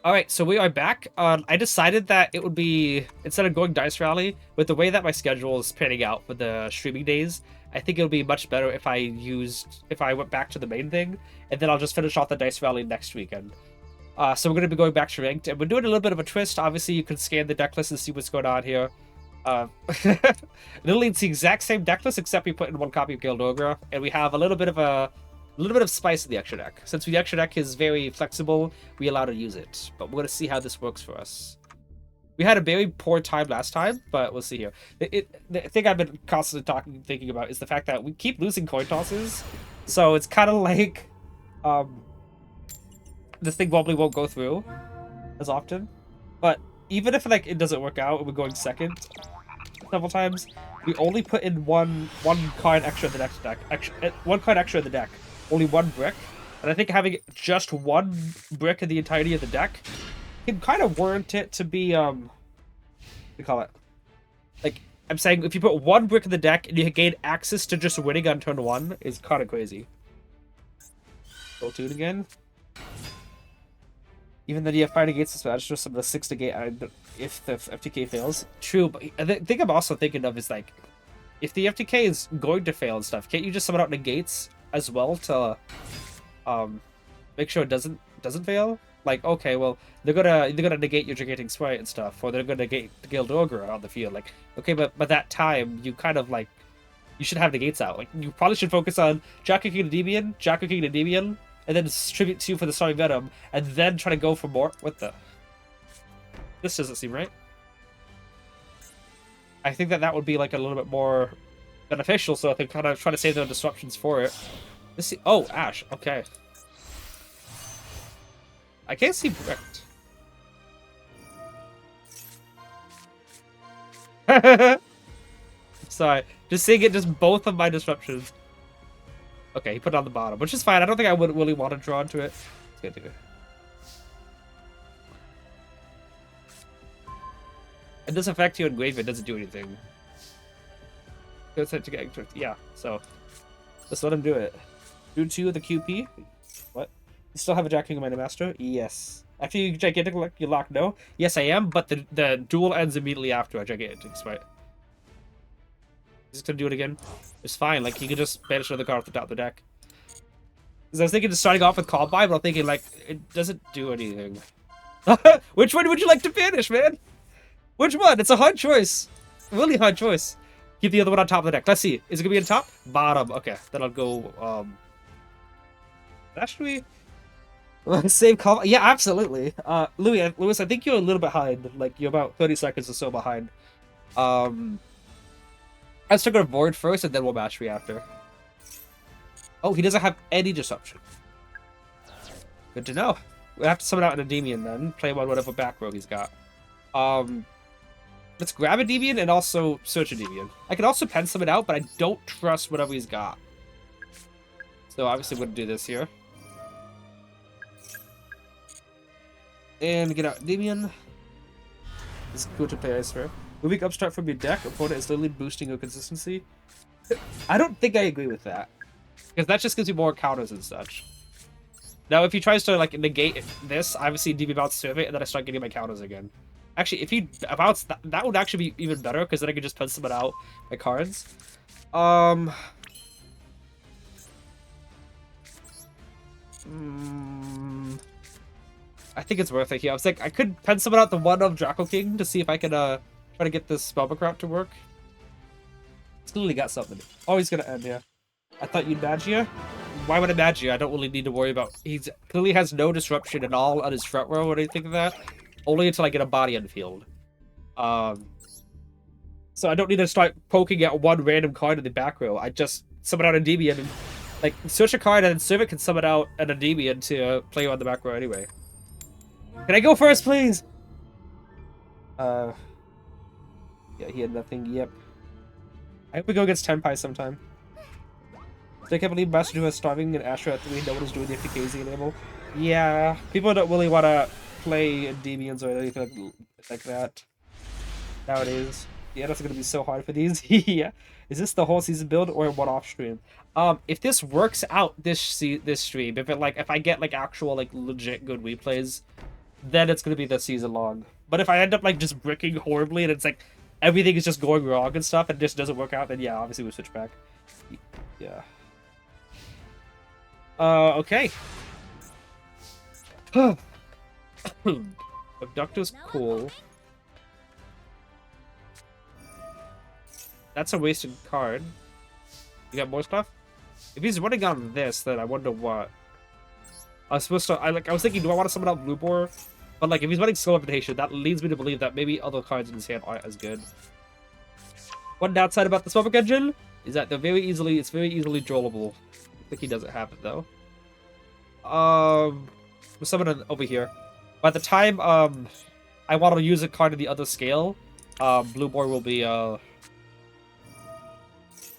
Alright, so we are back. I decided that it would be, instead of going Dice Rally, with the way that my schedule is panning out for the streaming days, I think it would be much better if I went back to the main thing, and then I'll just finish off the Dice Rally next weekend. So we're going to be going back to Ranked, and we're doing a little bit of a twist. Obviously, you can scan the deck list and see what's going on here. Literally, it's the exact same deck list, except we put in one copy of Gildogra, and we have a little bit of spice in the extra deck. Since the extra deck is very flexible, we allow to use it. But we're going to see how this works for us. We had a very poor time last time, but we'll see here. The thing I've been constantly thinking about is the fact that we keep losing coin tosses. So it's kind of like this thing probably won't go through as often. But even if like it doesn't work out and we're going second several times, we only put in one card extra in the next deck. One card extra in the deck. Only one brick. And I think having just one brick in the entirety of the deck can kind of warrant it to be, what do you call it? Like, I'm saying if you put one brick in the deck and you gain access to just winning on turn 1 is kind of crazy. Go tune again. Even then you have 5 negates to match just some of the 6 negate if the FTK fails. True, but the thing I'm also thinking of is like, if the FTK is going to fail and stuff, can't you just summon out negates as well to make sure it doesn't fail? Like, okay, well, they're gonna negate your Gigantic Sprite and stuff, or they're gonna negate the Gildogra on the field. Like, okay, but by that time, you kind of like, you should have negates out. Like, you probably should focus on Jacko King Endymion, Jacko King Endymion, and then Tribute 2 for the Starving Venom, and then try to go for more. What the? This doesn't seem right. I think that would be like a little bit more beneficial, so I can kind of try to save the disruptions for it. Let's see. Oh, Ash. Okay. I can't see bricked. Sorry. Just seeing it, just both of my disruptions. Okay, he put it on the bottom, which is fine. I don't think I would really want to draw into it. It's good to go. It doesn't affect you in Grave, it doesn't do anything. Yeah, so let's let him do it. Do 2 of the QP. What? You still have a Jack King Mighty Master? Yes. After you Gigantic you lock, no? Yes, I am, but the duel ends immediately after a Gigantic, right? He's just gonna do it again. It's fine, like, he can just banish another card off the top of the deck. Because I was thinking of starting off with Call By, but I'm thinking, like, it doesn't do anything. Which one would you like to banish, man? Which one? It's a hard choice. Really hard choice. Keep the other one on top of the deck. Let's see. Is it gonna be on top? Bottom. Okay. Then I'll go, Actually, save call. Yeah, absolutely. Lewis, I think you're a little behind. Like, you're about 30 seconds or so behind. Let's take our board first, and then we'll match me after. Oh, he doesn't have any disruption. Good to know. We'll have to summon out an Endymion then. Play him on whatever back row he's got. Let's grab a Endymion and also search a Endymion. I can also pen summon out, but I don't trust whatever he's got. So obviously wouldn't do this here. And get out Endymion. It's cool to play Ice Rare. Moving upstart from your deck, opponent is literally boosting your consistency. I don't think I agree with that. Because that just gives you more counters and such. Now, if he tries to, like, negate this, obviously DB bounce survey, and then I start getting my counters again. Actually, if he bounce, that would actually be even better, because then I could just pen summon out my cards. I think it's worth it here. I was like, I could pen summon out the one of Draco King to see if I can, try to get this Spellbook route to work. It's clearly got something. Oh, he's gonna end, yeah. I thought you'd Magia? Why would I Magia? I don't really need to worry about... He's clearly has no disruption at all on his front row or anything like that. Only until I get a body on the field. So I don't need to start poking at one random card in the back row. I just summon out a Endymion and... Like, search a card and then Servant can summon out an Endymion to play on the back row anyway. Can I go first, please? Yeah, he had nothing. Yep. I hope we go against Tenpai sometime. I can't believe Master 2 has Starving and Asher at 3. No one is doing the FTKZ enable. Yeah, people don't really want to play Endymions or anything like that nowadays. Yeah, that's going to be so hard for these. Yeah. Is this the whole season build or one off stream? If this works out this stream, if I get like actual like legit good replays, then it's gonna be the season long. But if I end up like just bricking horribly and it's like everything is just going wrong and stuff and just doesn't work out, then yeah, obviously we switch back. Yeah. Okay. Abductor's cool. That's a wasted card. You got more stuff? If he's running on this, then I wonder what. I was supposed to. I was thinking, do I want to summon out Blue Boar? But like, if he's running Skill Invitation, that leads me to believe that maybe other cards in his hand aren't as good. One downside about the Smoke Engine is that it's very easily drawable. I think he doesn't have it though. We'll summon it over here. By the time I want to use a card in the other scale, Blue Boar will be off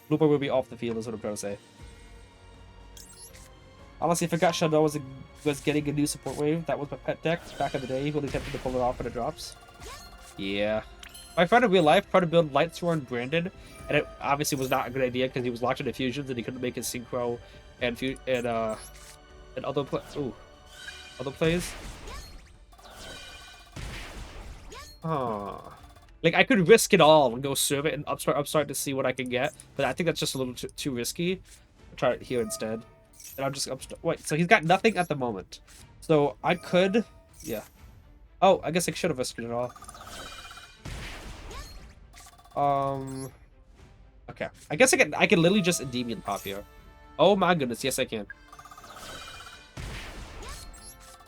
the field. Is what I'm trying to say. Honestly, I forgot Shadow was getting a new support wave. That was my pet deck back in the day. He really tempted to pull it off when it drops. Yeah. My friend in real life tried to build Lightsworn Brandon, and it obviously was not a good idea because he was locked into fusions and he couldn't make his synchro and other plays. Like I could risk it all and go serve it and upstart to see what I can get, but I think that's just a little too risky. I'll try it here instead. And I'll just wait. So he's got nothing at the moment. So I could, yeah. Oh, I guess I should have risked it all. Okay. I guess I can literally just Endymion pop here. Oh my goodness, yes I can.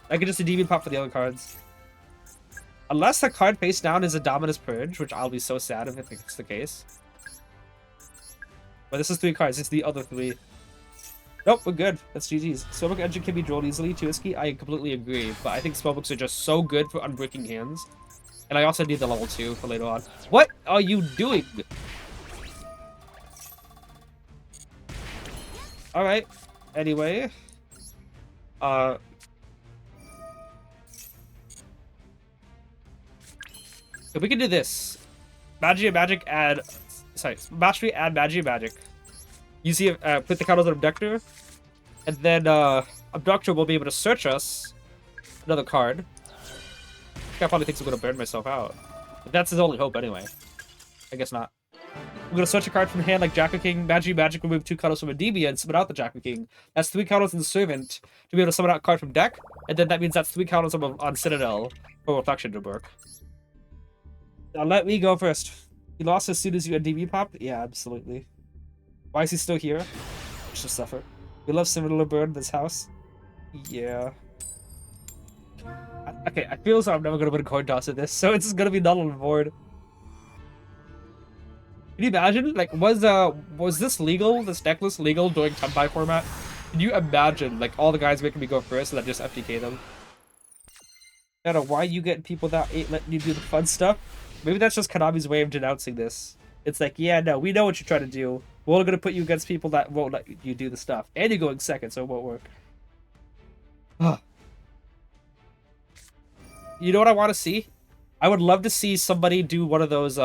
I can just Endymion pop for the other cards. Unless the card face down is a Dominus Purge, which I'll be so sad if it's the case. But this is 3 cards, it's the other 3. Nope, we're good. That's GG's. Spellbook Engine can be drawn easily, too risky. I completely agree, but I think spellbooks are just so good for unbreaking hands. And I also need the level 2 for later on. What are you doing? Alright. Anyway. So we can do this. Magic add... Sorry. Mastery add Magic. You see, put the counters on Abductor, and then Abductor will be able to search us another card. I probably thinks I'm gonna burn myself out, but that's his only hope anyway. I guess not. I'm gonna search a card from hand like Jacko King. Magic remove 2 counters from Endymion and summon out the Jacko King. That's 3 counters in the Servant to be able to summon out a card from deck, and then that means that's 3 counters on Citadel for Reflection to work. Now let me go first. He lost as soon as you NDB popped? Yeah, absolutely. Why is he still here? Just suffer. We love similar bird in this house. Yeah. Okay, I feel as though I'm never gonna win a coin toss at this, so it's gonna be null and void. Can you imagine? Like, was this legal? This deck list legal during Tenpai format? Can you imagine, like, all the guys making me go first and then just FTK them? I don't know why you get people that ain't letting you do the fun stuff. Maybe that's just Konami's way of denouncing this. It's like, yeah, no, we know what you're trying to do. We're only gonna put you against people that won't let you do the stuff. And you're going second, so it won't work. You know what I want to see? I would love to see somebody do one of those,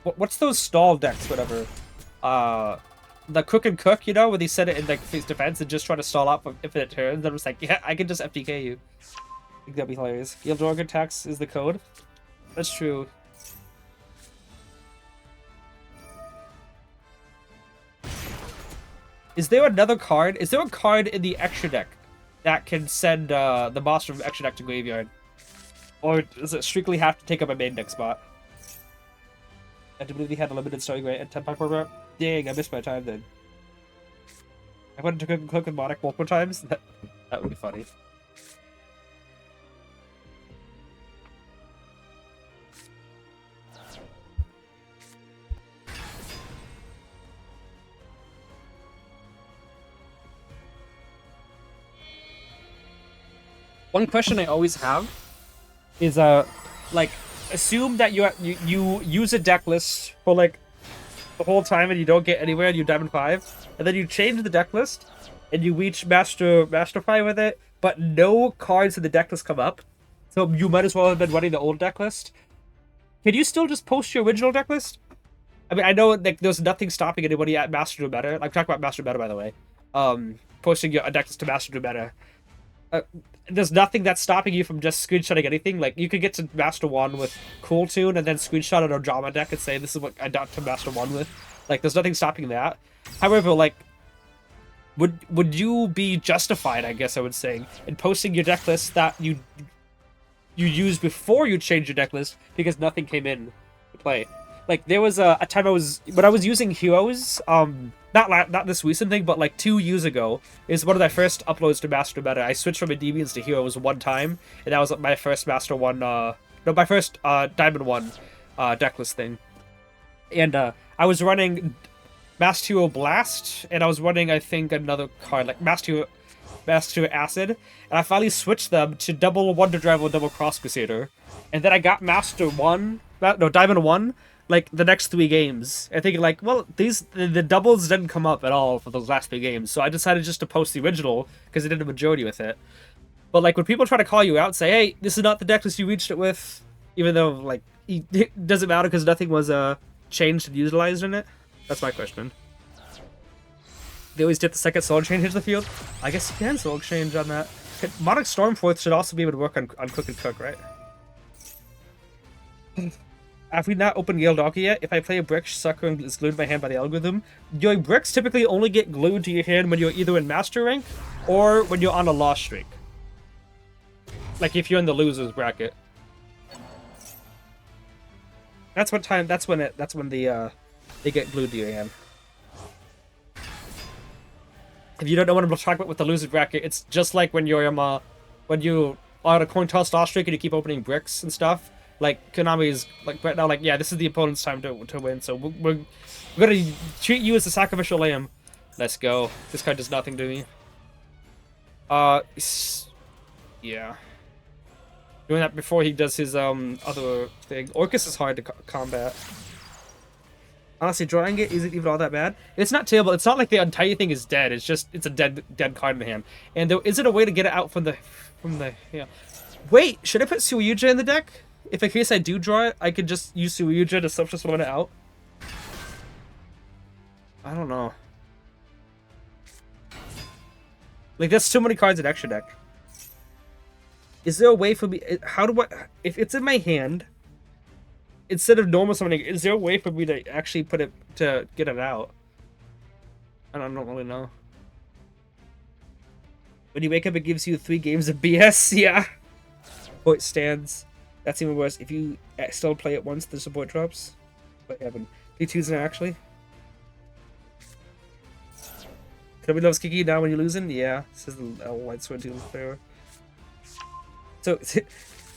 what's those stall decks, whatever? The Crook and Cook, you know, where they set it in, like, face defense and just try to stall out for infinite turns. I'm just like, yeah, I can just FTK you. I think that'd be hilarious. Yugioh attacks is the code. That's true. Is there another card? Is there a card in the extra deck that can send the monster from extra deck to graveyard? Or does it strictly have to take up a main deck spot? I do believe he had a limited starting rate at 10 per route. Dang, I missed my time then. I went into Click with Monarch multiple times. That would be funny. One question I always have is like, assume that you use a deck list for like the whole time and you don't get anywhere and you Diamond 5, and then you change the deck list and you reach Master 5 with it, but no cards in the deck list come up, so you might as well have been running the old deck list. Can you still just post your original deck list? I mean, I know like there's nothing stopping anybody at Master Do Better. I'm talking about Master Better, by the way. Posting your deck list to Master Do Better. there's nothing that's stopping you from just screenshotting anything. Like, you could get to Master 1 with Cool Tune and then screenshot an Ojama deck and say, this is what I got to Master 1 with. Like, there's nothing stopping that. However, like, would you be justified, I guess I would say, in posting your deck list that you used before you changed your deck list because nothing came in to play? Like, there was a time when I was using heroes, not this recent thing, but like 2 years ago, is one of my first uploads to Master Meta. I switched from Endymions to heroes one time, and that was my first Master 1, my first Diamond 1 deck list thing. And I was running Master Hero Blast, and I was running, I think, another card, like Master Hero Acid, and I finally switched them to double Wonder Driver and double Cross Crusader, and then I got Diamond 1, like, the next 3 games, and thinking, like, well, the doubles didn't come up at all for those last 3 games, so I decided just to post the original, because it did a majority with it. But, like, when people try to call you out, say, hey, this is not the deck list you reached it with, even though, like, it doesn't matter because nothing was changed and utilized in it, that's my question. They always did the second Soul Exchange into the field? I guess you can Soul Exchange on that. Monarch Stormforth should also be able to work on Cook and Cook, right? Have we not opened Yale Donkey yet? If I play a Brick Sucker and it's glued to my hand by the algorithm, your bricks typically only get glued to your hand when you're either in Master Rank or when you're on a loss streak. Like if you're in the losers bracket. That's when they get glued to your hand. If you don't know what I'm talking about with the loser bracket, it's just like when you're when you are on a coin toss loss streak and you keep opening bricks and stuff. Like Konami is like right now, like, yeah, this is the opponent's time to win, so we're gonna treat you as a sacrificial lamb. Let's go. This card does nothing to me. Yeah. Doing that before he does his other thing. Orcus is hard to combat. Honestly, drawing it isn't even all that bad. It's not terrible. It's not like the entire thing is dead. It's just it's a dead card in the hand. And there isn't a way to get it out from the yeah. Wait, should I put Suiyuja in the deck? If in case I do draw it, I could just use Suiyuja to just run it out. I don't know. Like, that's too many cards in extra deck. Is there a way for me? How do I? If it's in my hand, instead of normal summoning, is there a way for me to actually put it to get it out? I don't really know. When you wake up, it gives you 3 games of BS. Yeah. Support stands. That's even worse. If you still play it once, the support drops. What happened? D2's now actually. Konami loves kicking you down when you're losing. Yeah. Says the Light Sword Teal player. So,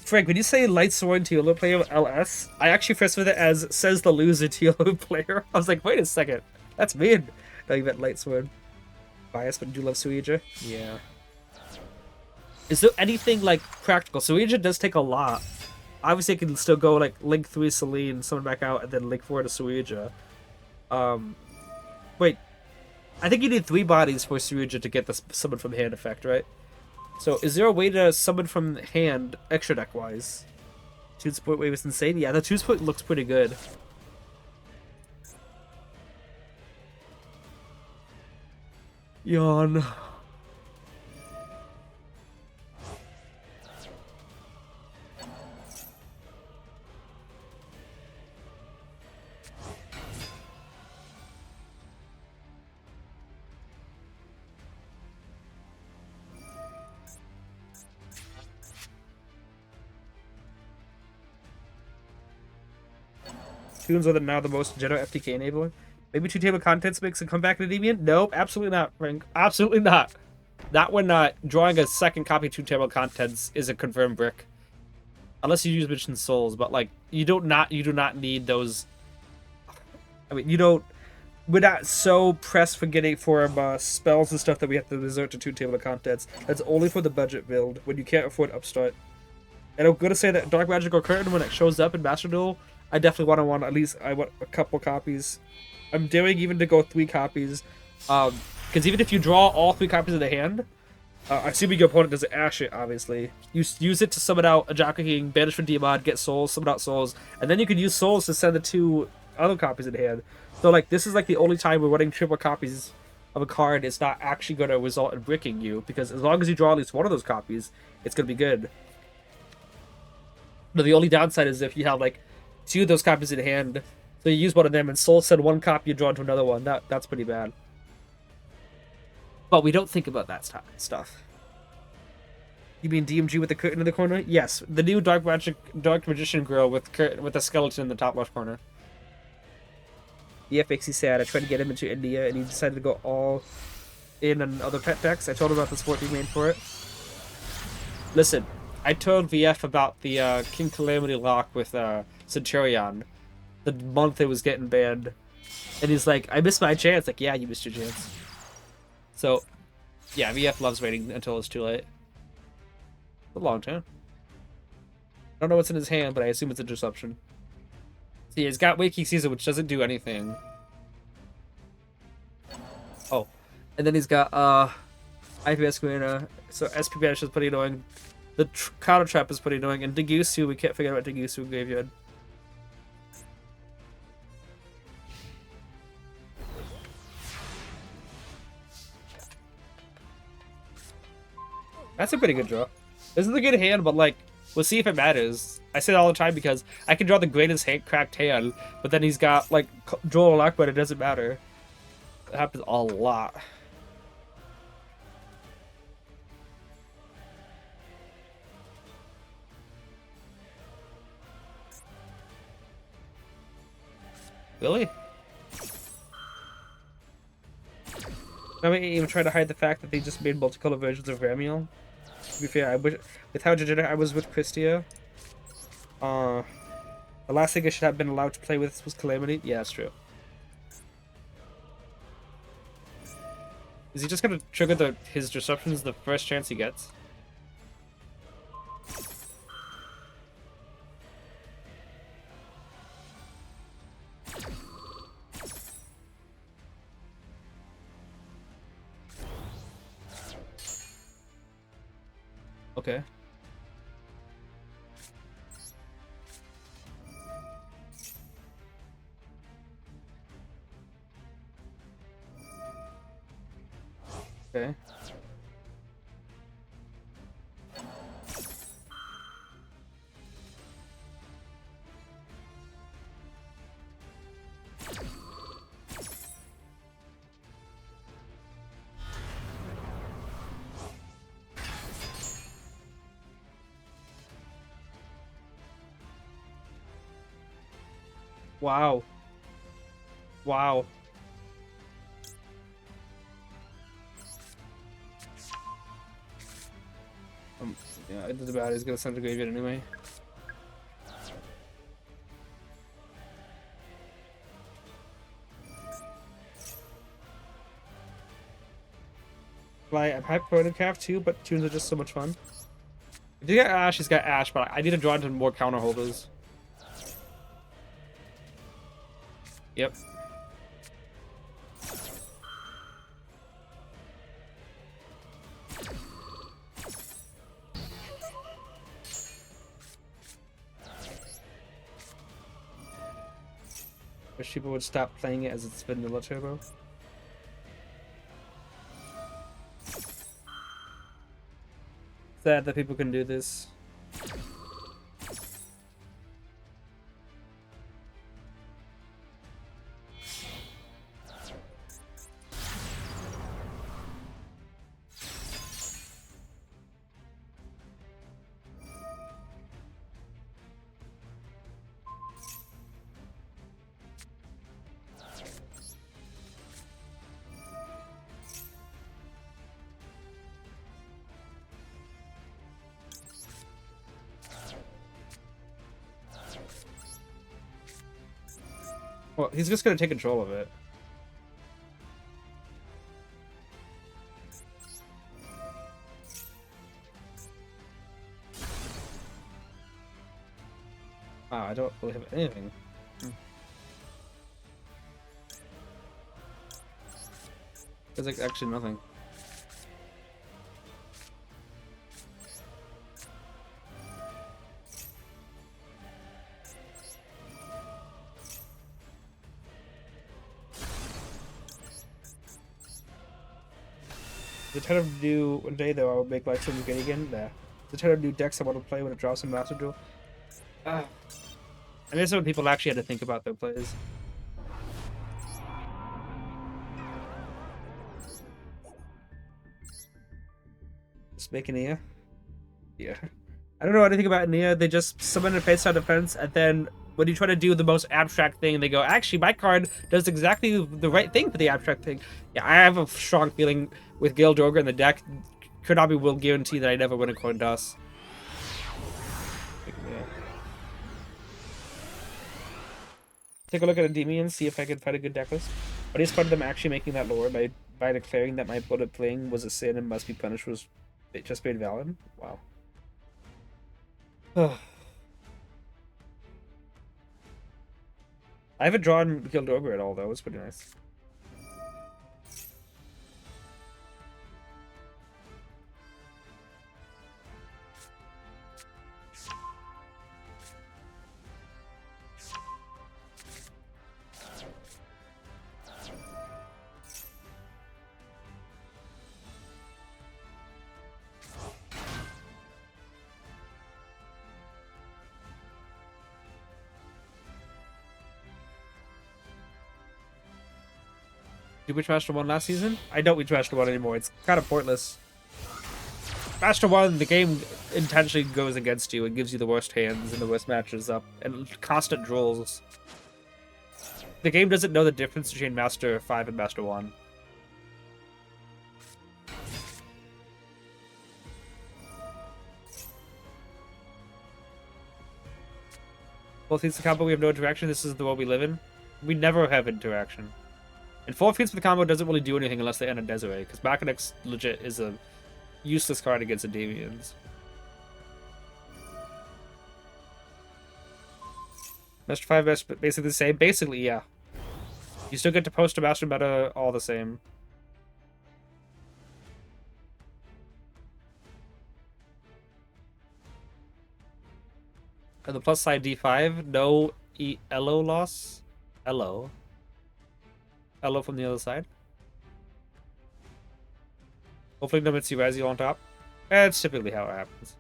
Frank, when you say Light Sword Teal player LS, I actually first read it as says the loser Teal player. I was like, wait a second, that's mean. No, you meant Light Sword. Bias, but do you love Suiyuja? Yeah. Is there anything like practical? Suiyuja does take a lot. Obviously, it can still go like Link 3 Celine, summon back out, and then Link 4 to Suiyuja. Wait. I think you need 3 bodies for Suiyuja to get the summon from hand effect, right? So, is there a way to summon from hand, extra deck-wise? Tune Support Wave is insane. Yeah, the Tune Support looks pretty good. Yawn. Tunes are now the most general FTK enabler. Maybe 2-table contents makes a comeback in Endymion? Nope, absolutely not, Frank. Absolutely not. Not when drawing a second copy of 2-table contents is a confirmed brick. Unless you use Mission Souls, but like you do not need those. I mean, we're not so pressed for getting spells and stuff that we have to resort to 2-table contents. That's only for the budget build when you can't afford Upstart. And I'm gonna say that Dark Magical Curtain, when it shows up in Master Duel, I definitely want at least I want a couple copies. I'm daring even to go 3 copies, because even if you draw all 3 copies of the hand, assuming your opponent doesn't ash it, obviously, you use it to summon out a Jaka King, banish for DMOD, get souls, summon out souls, and then you can use souls to send the 2 other copies in hand. So like this is like the only time we're running triple copies of a card is not actually going to result in bricking you, because as long as you draw at least one of those copies, it's going to be good. But the only downside is if you have like 2 of those copies in hand, so you use one of them and soul send one copy and draw into another one. That's pretty bad. But we don't think about that stuff. You mean DMG with the curtain in the corner? Yes, the new Dark Magician girl with a skeleton in the top left corner. EF makes you sad. I tried to get him into India, and he decided to go all in on other pet decks. I told him about the support being made for it. Listen, I told VF about the King Calamity lock with Centurion the month it was getting banned. And he's like, I missed my chance. Like, yeah, you missed your chance. So, yeah, VF loves waiting until it's too late. It's a long time. I don't know what's in his hand, but I assume it's a disruption. See, he's got Waking Season, which doesn't do anything. Oh. And then he's got IPS Marina, so SP Banish is pretty annoying. The Counter Trap is pretty annoying, and Degusu, we can't forget about Degusu Graveyard. That's a pretty good draw. This is a good hand, but like, we'll see if it matters. I say that all the time because I can draw the greatest cracked hand, but then he's got like Joel luck, but it doesn't matter. It happens a lot. Really? I mean, even try to hide the fact that they just made multicolor versions of Ramiel. To be fair, I wish, with how degenerate I was with Christia, the last thing I should have been allowed to play with was Calamity. Yeah, that's true. Is he just gonna trigger his disruptions the first chance he gets? Okay. Okay. Wow. Wow. Yeah, it doesn't matter. He's gonna send the graveyard anyway. Like, I'm hyped for Craft too, but tunes are just so much fun. If you got Ash, he's got Ash, but I need to draw into more counter holders. Yep. Wish people would stop playing it as it's vanilla turbo. Sad that people can do this. Well, he's just gonna take control of it. Wow, I don't really have anything. There's like actually nothing. The ton of new one day though I will make live streams again. Nah. The ton of new decks I want to play when it drops in Master Duel. I miss when people actually had to think about their plays. Just make an Nia. Yeah. I don't know anything about Nia. They just summon a face-down defense, and then when you try to do the most abstract thing, they go, actually, my card does exactly the right thing for the abstract thing. Yeah, I have a strong feeling with Gale Droger in the deck, Konami will guarantee that I never win a coin toss. Yeah. Take a look at Endymion, see if I can find a good deck list. But is part of them actually making that lore by declaring that my opponent playing was a sin and must be punished was it just made valid? Wow. I haven't drawn Gale Droger at all though, it's pretty nice. Did we Master 1 last season? I don't reach Master 1 anymore. It's kind of pointless. Master 1, the game intentionally goes against you and gives you the worst hands and the worst matches up and constant draws. The game doesn't know the difference between Master 5 and Master 1. Both things the combo, we have no interaction. This is the world we live in. We never have interaction. And 4 feats for the combo doesn't really do anything unless they end a Desiree, because Machinax legit is a useless card against Endymions. Master 5 is basically the same. Basically, yeah. You still get to post a Master meta all the same. On the plus side, D5, no Elo loss. Elo. Elo from the other side. Hopefully no Mitsu Razio on top. That's typically how it happens.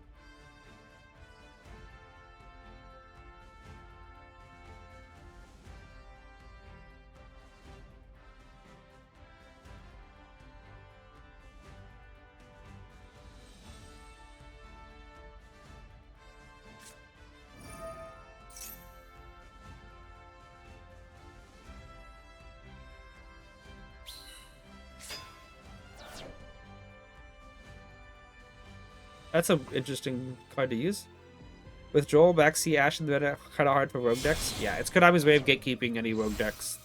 That's an interesting card to use. With Joel, Maxi, Ash, and the meta kind of hard for rogue decks. Yeah, it's Konami's way of gatekeeping any rogue decks.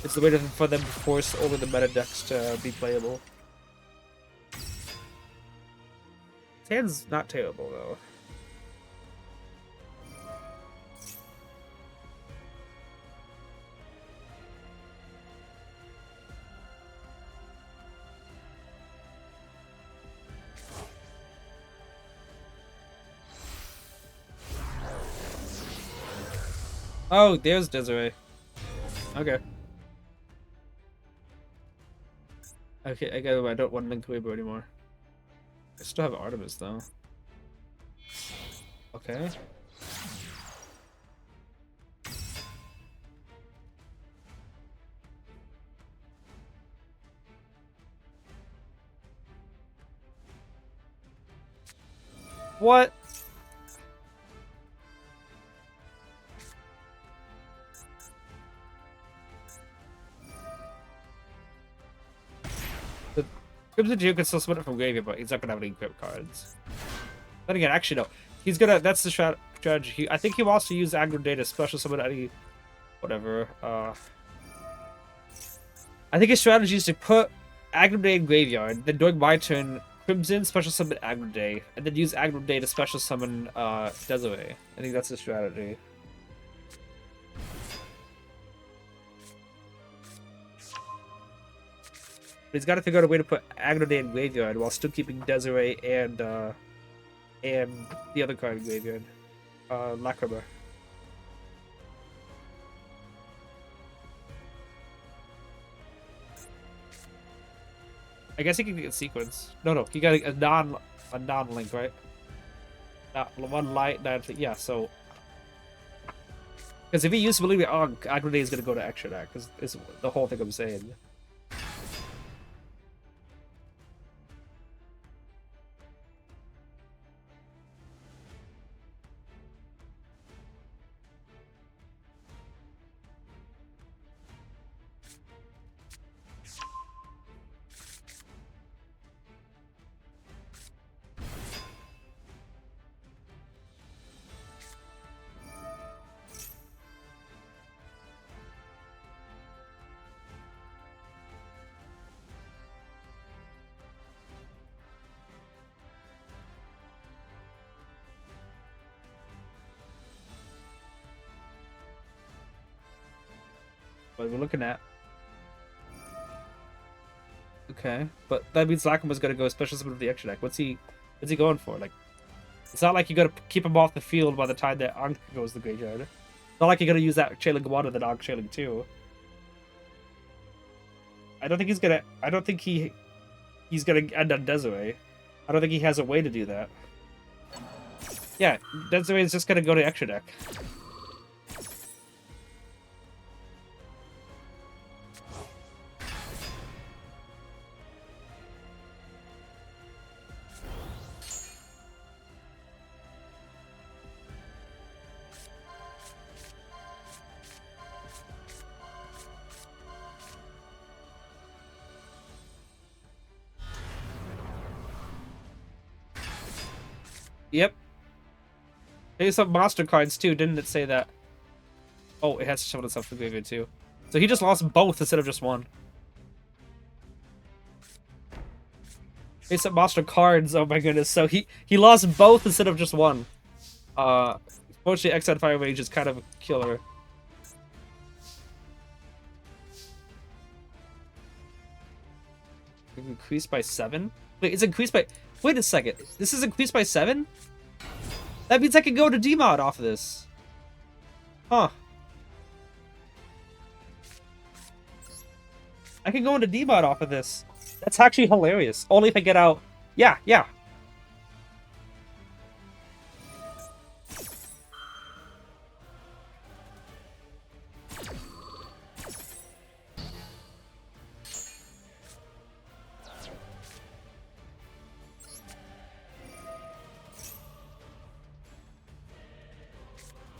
It's the way for them to force only the meta decks to be playable. His hand's not terrible, though. Oh, there's Desiree. Okay. Okay, I don't want Link Weibo anymore. I still have Artemis, though. Okay. What? Crimson Geo can still split it from graveyard, but he's not gonna have any equip cards. Then again, actually no. He's gonna. That's the strategy. I think he will also use aggro data special summon any, whatever. I think his strategy is to put aggro day in graveyard, then during my turn, Crimson special summon aggro day, and then use aggro day to special summon Desiree. I think that's his strategy. But he's got to figure out a way to put aggro day in graveyard while still keeping Desiree and the other card in graveyard, Lacrima. I guess he can get sequence. No, he got a non-link, right? Not one light, yeah. So, because if he uses Believe It on, Aggrade is gonna go to extra deck. Because is the whole thing I'm saying. What we're looking at. Okay, but that means Lakima's gonna go special summon of the extra deck. What's he going for? Like, it's not like you gotta keep him off the field by the time that Ankh goes to the graveyard. It's not like you're gonna use that Chailing Gawada that Ankh Chailing too. I don't think he's gonna. I don't think he's gonna end on Desiree. I don't think he has a way to do that. Yeah, Desiree is just gonna go to extra deck. Yep. There's some monster cards too, didn't it say that? Oh, it has to show itself to graveyard too. So he just lost both instead of just one. There's some monster cards, oh my goodness. So he lost both instead of just one. Fortunately, X-Side Fire Rage is kind of a killer. Increased by 7? Wait, it's increased by... Wait a second. This is increased by 7? That means I can go to DMOD off of this. Huh. I can go into DMOD off of this. That's actually hilarious. Only if I get out... Yeah.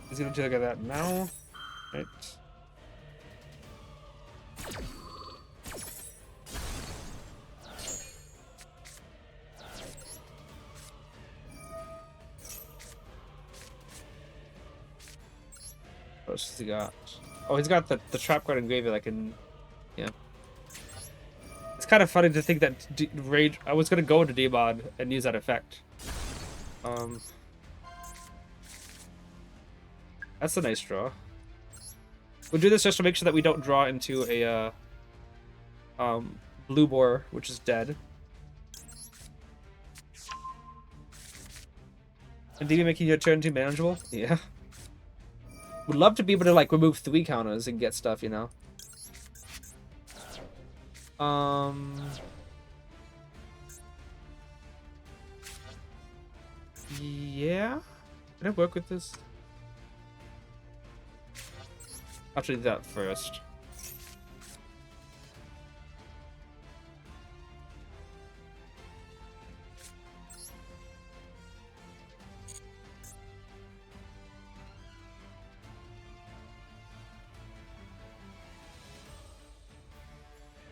He's gonna look at that now. Right. What else has he got? Oh, he's got the trap card and graveyard that can... Yeah. It's kind of funny to think that Rage... I was gonna go into D-Mod and use that effect. That's a nice draw. We'll do this just to make sure that we don't draw into a blue boar, which is dead. And DB making your turn too manageable? Yeah. Would love to be able to like remove 3 counters and get stuff, you know. Yeah. Can I work with this? I'll do that first.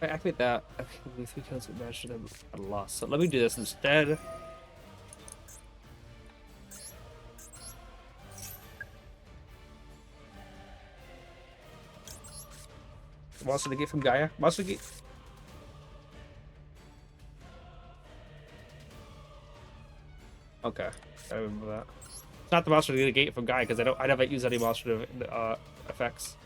I activate that. Okay, we 3 kills with match them at a loss. So let me do this instead. Monster Negate from Gaia. Monster Negate. Okay, I remember that. It's not the Monster Negate from Gaia because I never use any monster effects.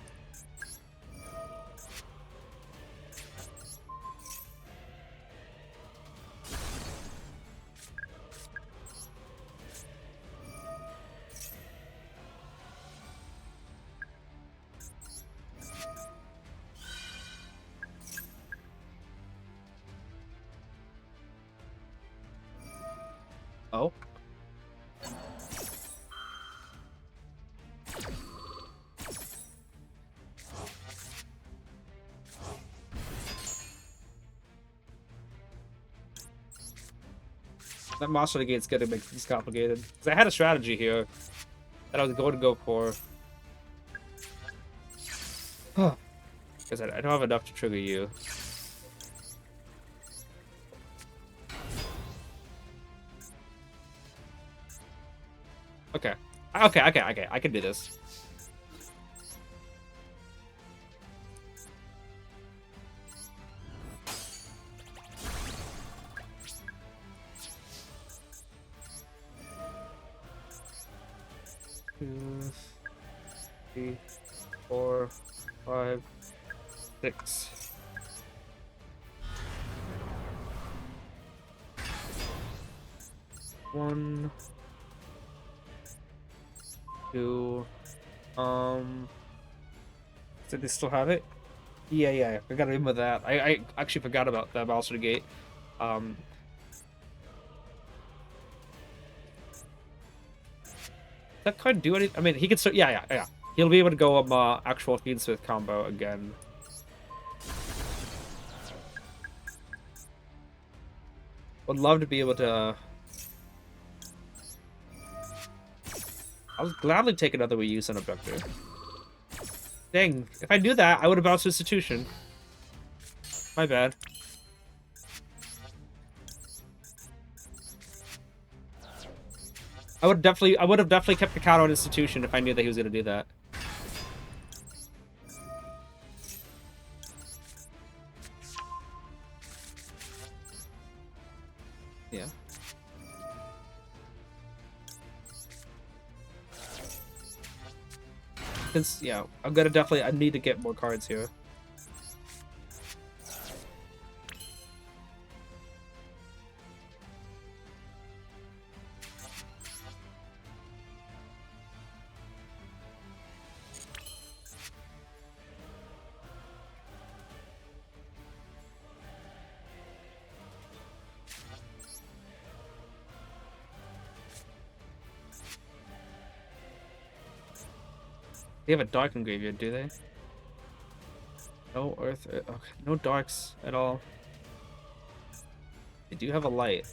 Oh. That monster negate's gonna make things complicated. Because I had a strategy here that I was going to go for. Because I don't have enough to trigger you. Okay. Okay, I can do this. Two, 3, 4, 5, 6. One, two. Did they still have it? Yeah. I gotta remember that. I actually forgot about that monster gate. That card do anything? I mean, he can still. Yeah. He'll be able to go actual Fiendsmith combo again. Would love to be able to. I'll gladly take another reuse on Abductor. Dang, if I knew that, I would have bounced Institution. My bad. I would have definitely kept the counter on Institution if I knew that he was gonna do that. Yeah. Since, yeah, I'm gonna definitely, I need to get more cards here. They have a dark in graveyard, do they? No earth. Okay, no darks at all. They do have a light.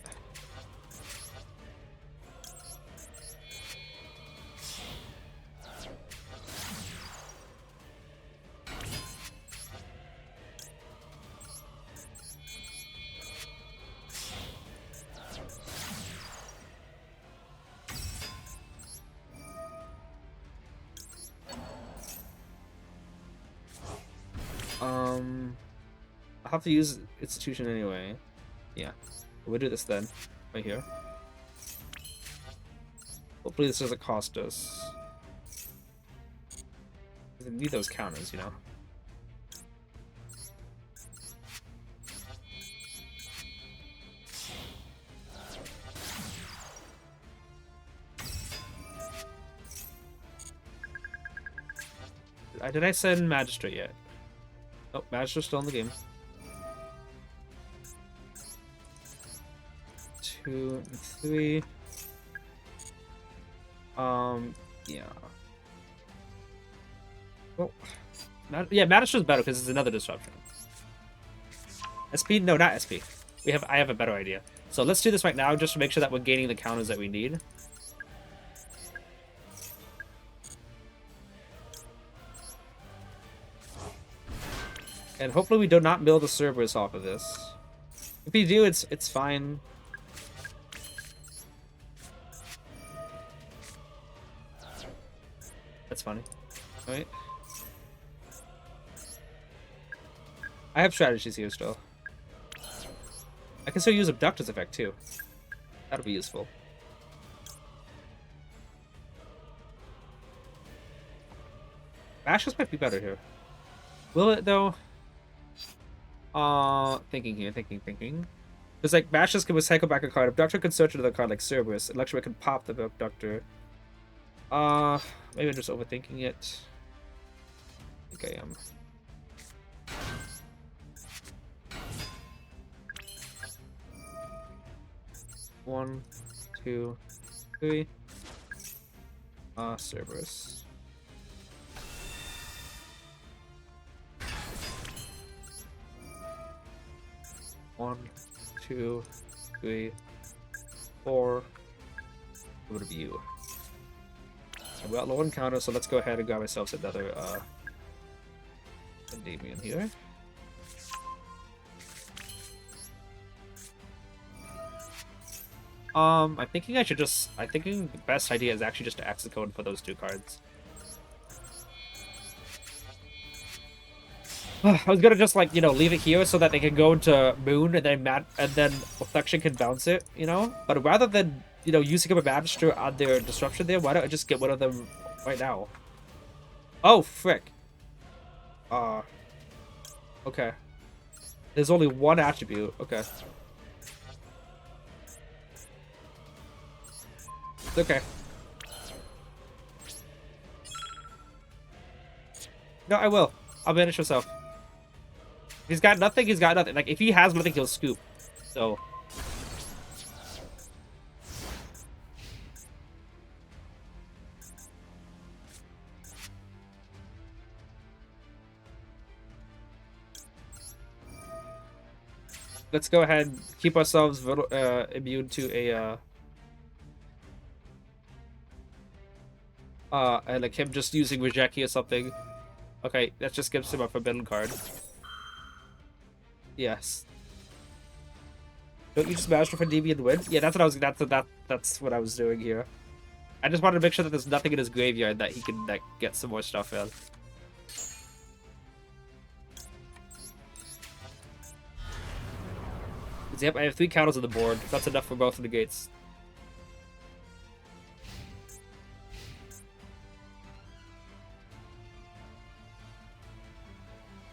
I'll have to use Institution anyway. Yeah. We'll do this then. Right here. Hopefully this doesn't cost us. We need those counters, you know? Did I send Magistrate yet? Oh, Magistrate's still in the game. 2 and 3. Yeah. Well, yeah, Magistrate's better because it's another disruption. SP? No, not SP. I have a better idea. So let's do this right now just to make sure that we're gaining the counters that we need. And hopefully we do not mill the Cerberus off of this. If we do, it's fine. That's funny. Alright. I have strategies here still. I can still use Abductor's effect too. That'll be useful. Ashes might be better here. Will it though? Thinking here, thinking. Because like Bashes can recycle back a card. Abductor can search another card like Cerberus. Electro can pop the Abductor. Maybe I'm just overthinking it. I think I am. One, 2, 3. Cerberus. 1, 2, 3, 4. What a view. We got low encounter, so let's go ahead and grab ourselves another Endymion here. I'm thinking the best idea is actually just to exit code for those 2 cards. I was gonna just, like, you know, leave it here so that they can go into Moon and then Reflection can bounce it, you know? But rather than, you know, using up a Magister on their Disruption there, why don't I just get one of them right now? Oh, frick. Okay. There's only 1 attribute. Okay. Okay. No, I will. I'll banish myself. If he's got nothing, he's got nothing. Like, if he has nothing, he'll scoop. So. Let's go ahead and keep ourselves immune to a, and like him just using Ranyxia or something. Okay, that just gives him a forbidden card. Yes. Don't you just Master for DB and win? Yeah, that's what I was. That's what I was doing here. I just wanted to make sure that there's nothing in his graveyard that he can, like, get some more stuff in. Yep, I have 3 counters on the board. That's enough for both of the gates.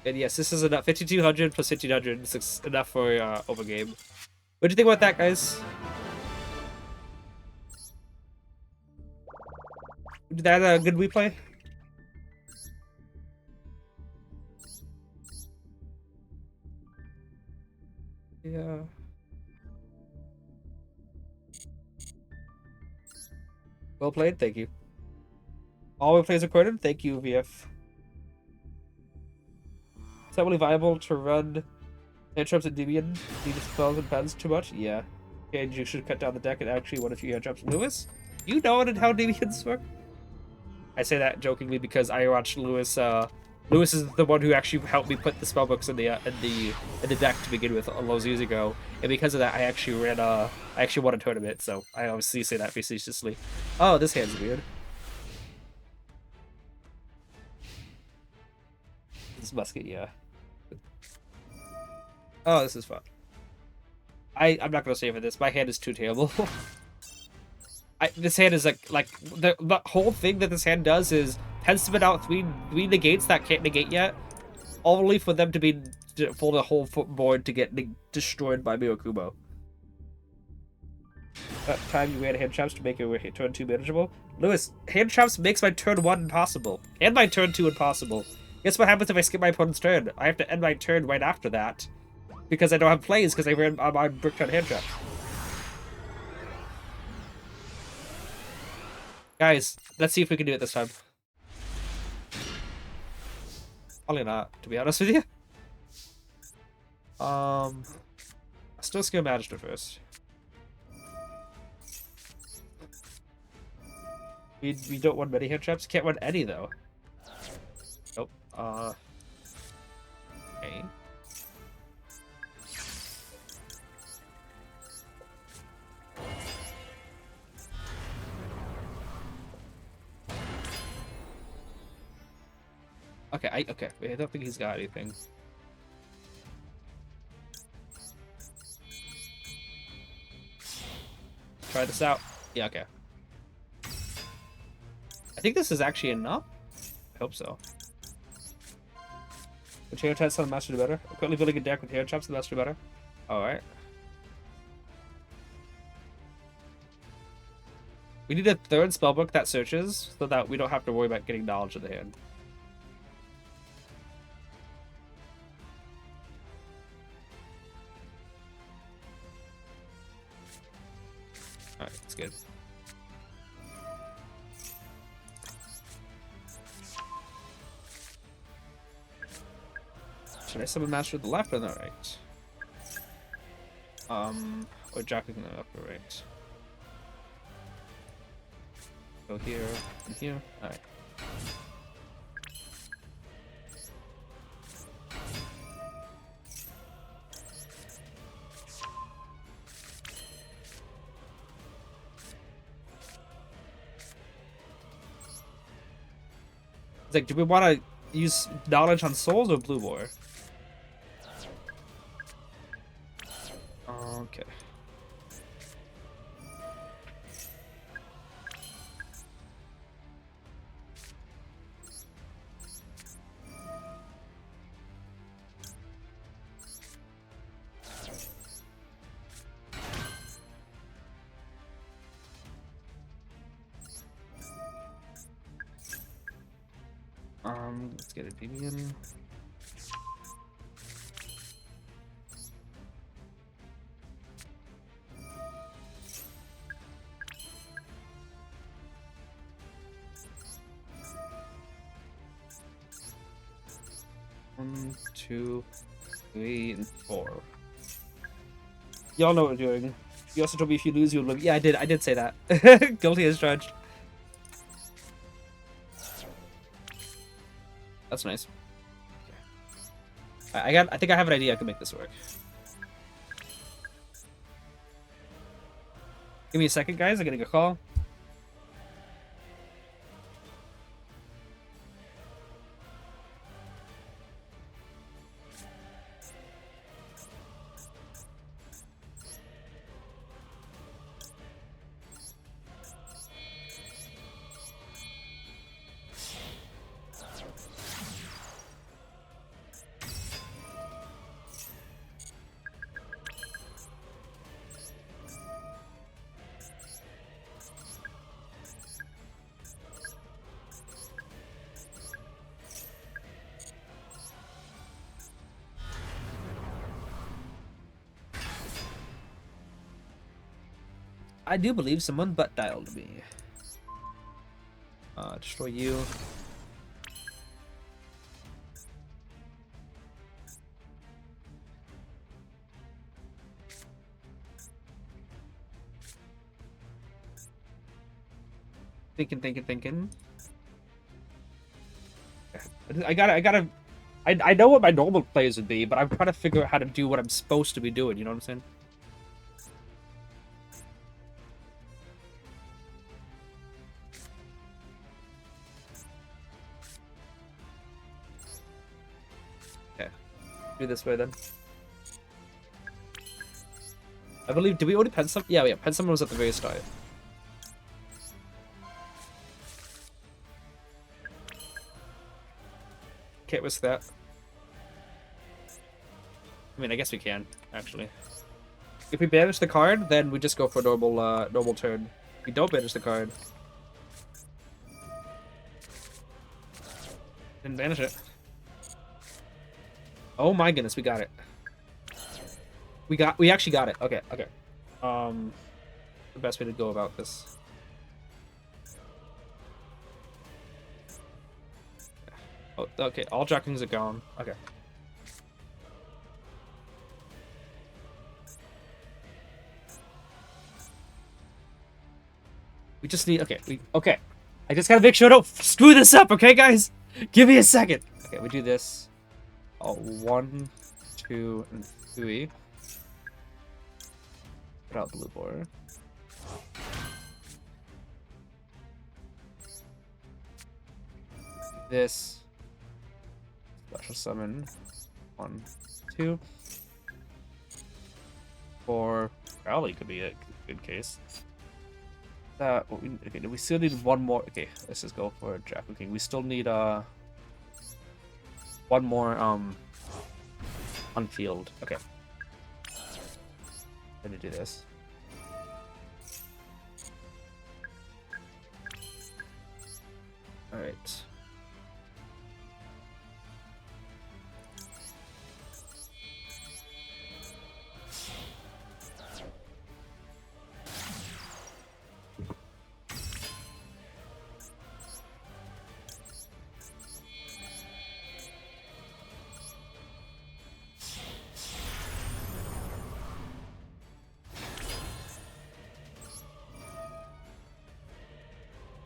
And yes, this is enough. 5200 plus 1500 is enough for overgame. What do you think about that, guys? Did that a good replay? Yeah. Well played, thank you. All replays recorded, thank you, VF. Is that really viable to run hand traps at Endymion? Need spells and pens too much? Yeah. Okay, you should cut down the deck and actually one or 2 hand traps. Lewis? You know how Endymions work? I say that jokingly because I watched Lewis. Lewis is the one who actually helped me put the spellbooks in the deck to begin with all those years ago, and because of that, I actually won a tournament. So I obviously say that facetiously. Oh, this hand's weird. This musket, yeah. Oh, this is fun. I'm not gonna save for this. My hand is too terrible. This hand is like the whole thing that this hand does is spit out three negates that can't negate yet, only for them to be for the whole board to get destroyed by Mirakumo. That time you ran hand traps to make your turn 2 manageable. Lewis, hand traps makes my turn 1 impossible and my turn 2 impossible. Guess what happens if I skip my opponent's turn? I have to end my turn right after that because I don't have plays because I ran my brick on hand traps. Guys, let's see if we can do it this time. Probably not, to be honest with you. Still skill Magister first. We don't want many hand traps. Can't run any though. Nope. Okay. Okay. Wait, I don't think he's got anything. Try this out. Yeah, okay. I think this is actually enough. I hope so. Would hand traps on the master do better? I'm currently building a deck with hand traps on the master do better. Alright. We need a 3rd spellbook that searches so that we don't have to worry about getting knowledge of the hand. Alright, That's good. Should I summon Master to the left or the right? Or Draco King on the left or right? Go here and here. Alright. It's like, do we want to use knowledge on souls or blue boar? Okay. Let's get Endymion. One, two, three, and four. Y'all know what we're doing. You also told me if you lose, you'll live. Yeah, I did. I did say that. Guilty as charged. That's nice. Okay. I think I have an idea. I can make this work. Give me a second, guys. I'm getting a call. I do believe someone butt dialed me. Destroy you. Thinking. I know what my normal plays would be, but I'm trying to figure out how to do what I'm supposed to be doing, you know what I'm saying? Okay. Do this way then. I believe, did we already pen some? Yeah, pen summon was at the very start. Can't risk that. I mean, I guess we can, actually. If we banish the card, then we just go for a normal turn. If we don't banish the card, then banish it. Oh my goodness, we got it. We actually got it. Okay. The best way to go about this. Oh, okay, all Jackings are gone. Okay. We just need, okay. I just gotta make sure I don't screw this up, okay, guys? Give me a second. Okay, we do this. Oh, 1, 2, and 3. Put out blue boar. This. Special summon. 1, 2. 4. Probably could be a good case. Okay, we still need one more. Okay, let's just go for Draco King. We still need one more on field. Okay. Let me do this. All right.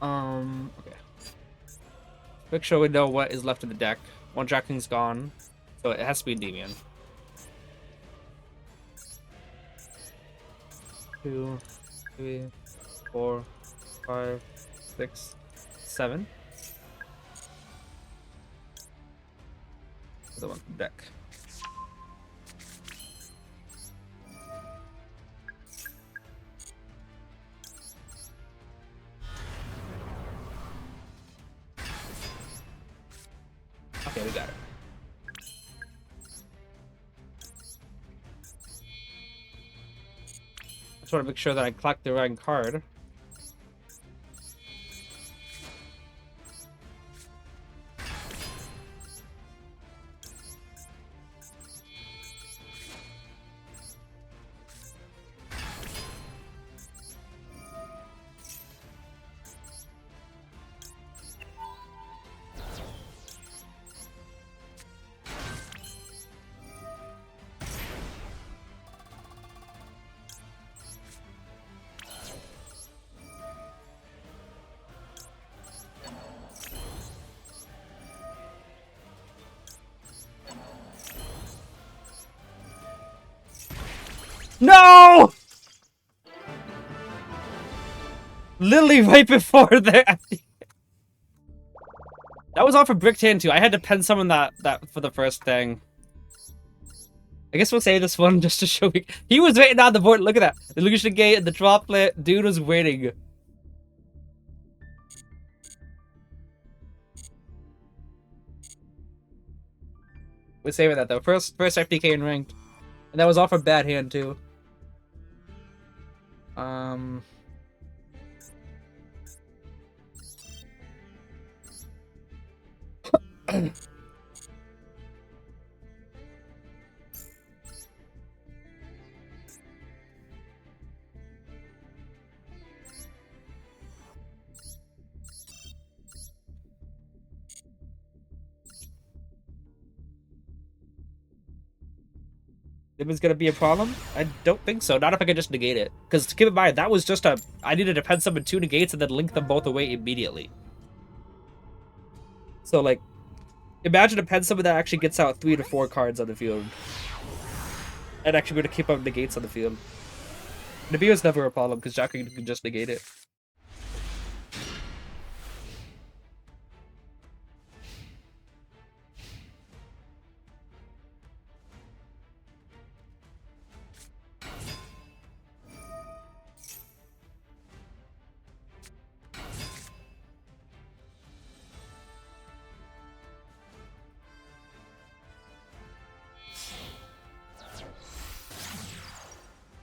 Okay. Make sure we know what is left in the deck. One Draco King's gone, so it has to be Endymion. 2, 3, 4, 5, 6, 7. The one deck. Okay, we got it. I just want to make sure that I collect the right card. No! Literally right before that. That was all for Bricked Hand too. I had to pen summon that for the first thing. I guess we'll say this one just to show me. He was waiting on the board. Look at that. The Illusion Gate and the Droplet. Dude was waiting. We're saving that though. First FTK in ranked. And that was all for Bad Hand too. It was gonna be a problem? I don't think so. Not if I could just negate it. Because keep in mind, that was just a... I needed to pen summon 2 negates and then link them both away immediately. So, like... Imagine a pen summon that actually gets out 3 to 4 cards on the field. And actually going to keep up negates on the field. Nabi was never a problem, because Jack can just negate it.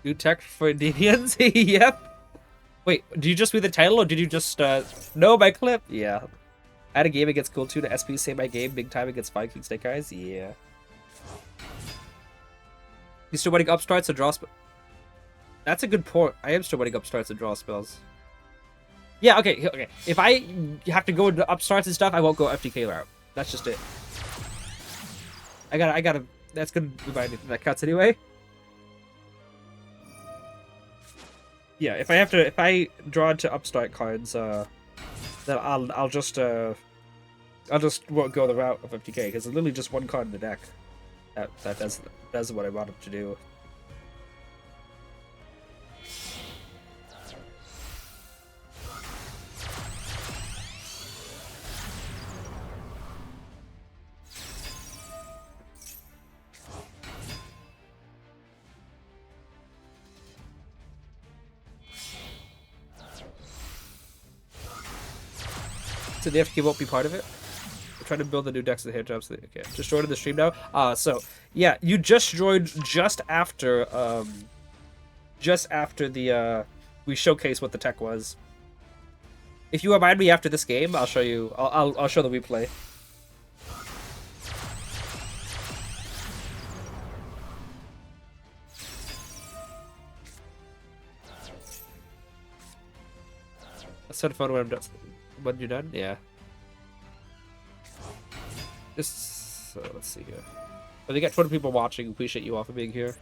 New tech for Deviants? Yep. Wait, did you just read the title or did you just know my clip? Yeah. I had a game against Cool 2 to SP save my game big time against Fine King Snake Eyes? Yeah. You still waiting upstarts to draw spells? That's a good point. I am still waiting upstarts to draw spells. Yeah, okay. If I have to go into upstarts and stuff, I won't go FTK route. That's just it. I gotta, that's gonna be my that cuts anyway. Yeah, if I draw into upstart cards, then I'll just won't go the route of 50k because it's literally just one card in the deck. That's what I want him to do. So the FK won't be part of it? We're trying to build the new decks of the hand jobs. Okay, just joined the stream now. So yeah, you just joined just after the we showcased what the tech was. If you remind me after this game, I'll show you. I'll show the replay. I'll send a photo when I'm done. When you're done, yeah. Just let's see here. But they got 20 people watching. Appreciate you all for being here.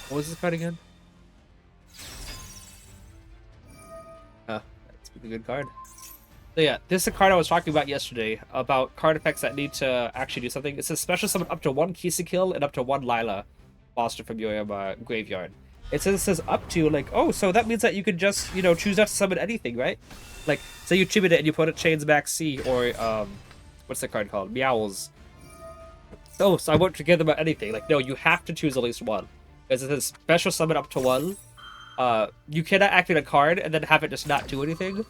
What was this card again? It's a good card. So yeah, this is a card I was talking about yesterday, about card effects that need to actually do something. It says special summon up to 1 Kisa kill and up to 1 Lila monster from your graveyard. It says up to, like, oh, so that means that you could just, you know, choose not to summon anything, right? Like, say you tribute it and you put it Chains Max C, or, what's the card called? Meowls. Oh, so I won't forget about anything. Like, no, you have to choose at least one. Because it says special summon up to 1. You cannot activate a card and then have it just not do anything.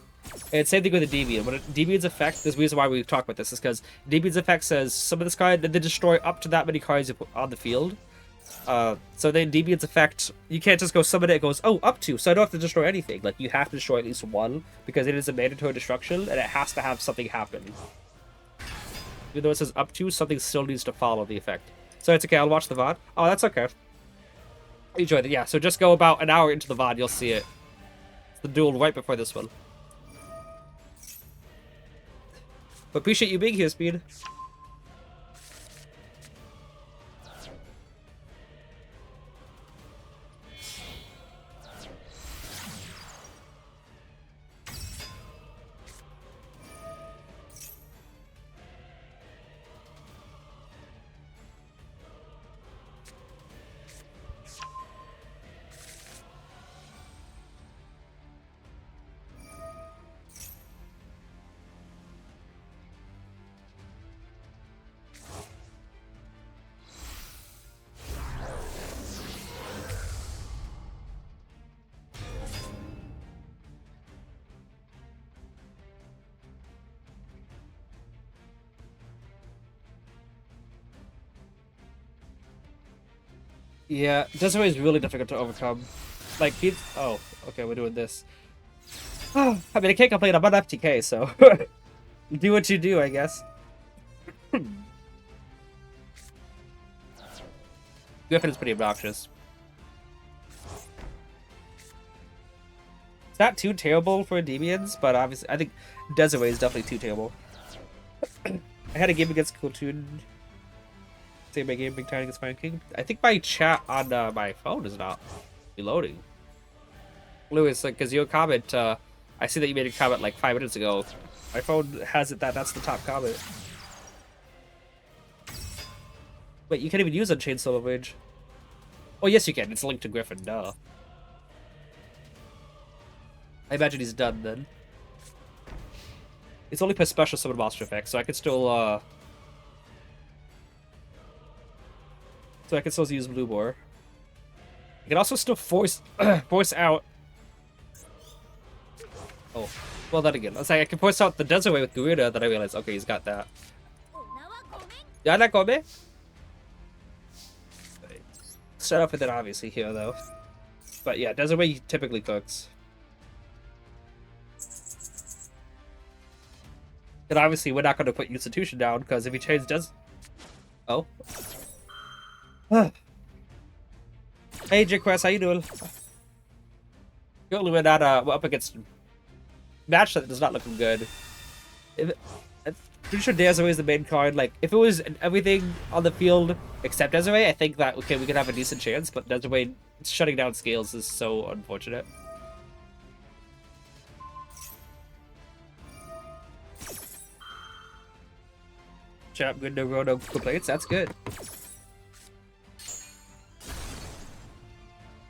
And same thing with the Endymion. When Endymion's effect, there's a reason why we talk about this, is because Endymion's effect says summon this card, then they destroy up to that many cards you put on the field. So then Endymion's effect, you can't just go summon it, it goes, oh, up to, so I don't have to destroy anything. Like, you have to destroy at least one, because it is a mandatory destruction, and it has to have something happen. Even though it says up to, something still needs to follow the effect. So it's okay, I'll watch the VOD. Oh, that's okay. Enjoy it, yeah, so just go about an hour into the VOD, you'll see it. It's the duel right before this one. But appreciate you being here, Speed. Yeah, Desiree is really difficult to overcome. Like, he's... Oh, okay, we're doing this. I mean, I can't complain, I'm on FTK, so... do what you do, I guess. Griffin is pretty obnoxious. It's not too terrible for Endymions, but obviously, I think Desiree is definitely too terrible. I had a game against Kultun. Say my game Big Time against Supreme King. I think my chat on my phone is not reloading. Lewis, like, because your comment, I see that you made a comment like 5 minutes ago. My phone has it that's the top comment. Wait, you can't even use Unchained Soul Rage. Oh, yes, you can. It's linked to Griffin, duh. I imagine he's done then. It's only for special summon monster effects, so I can still, So I can still use Blue Boar. I can also still force out. Oh, well then again, I was like, I can force out the Desiree with Garuda. Then I realized, okay, he's got that. Yeah, not Gome. Set up with it obviously here though. But yeah, Desiree typically cooks. And obviously, we're not going to put Institution down because if he changes Oh. Hey, J-Quest, how you doing? Currently, we're not we're up against match that does not look good. I'm pretty sure Desiree is the main card. Like, if it was everything on the field except Desiree, I think that okay, we could have a decent chance. But Desiree shutting down scales is so unfortunate. Chat, good, no complaints. That's good.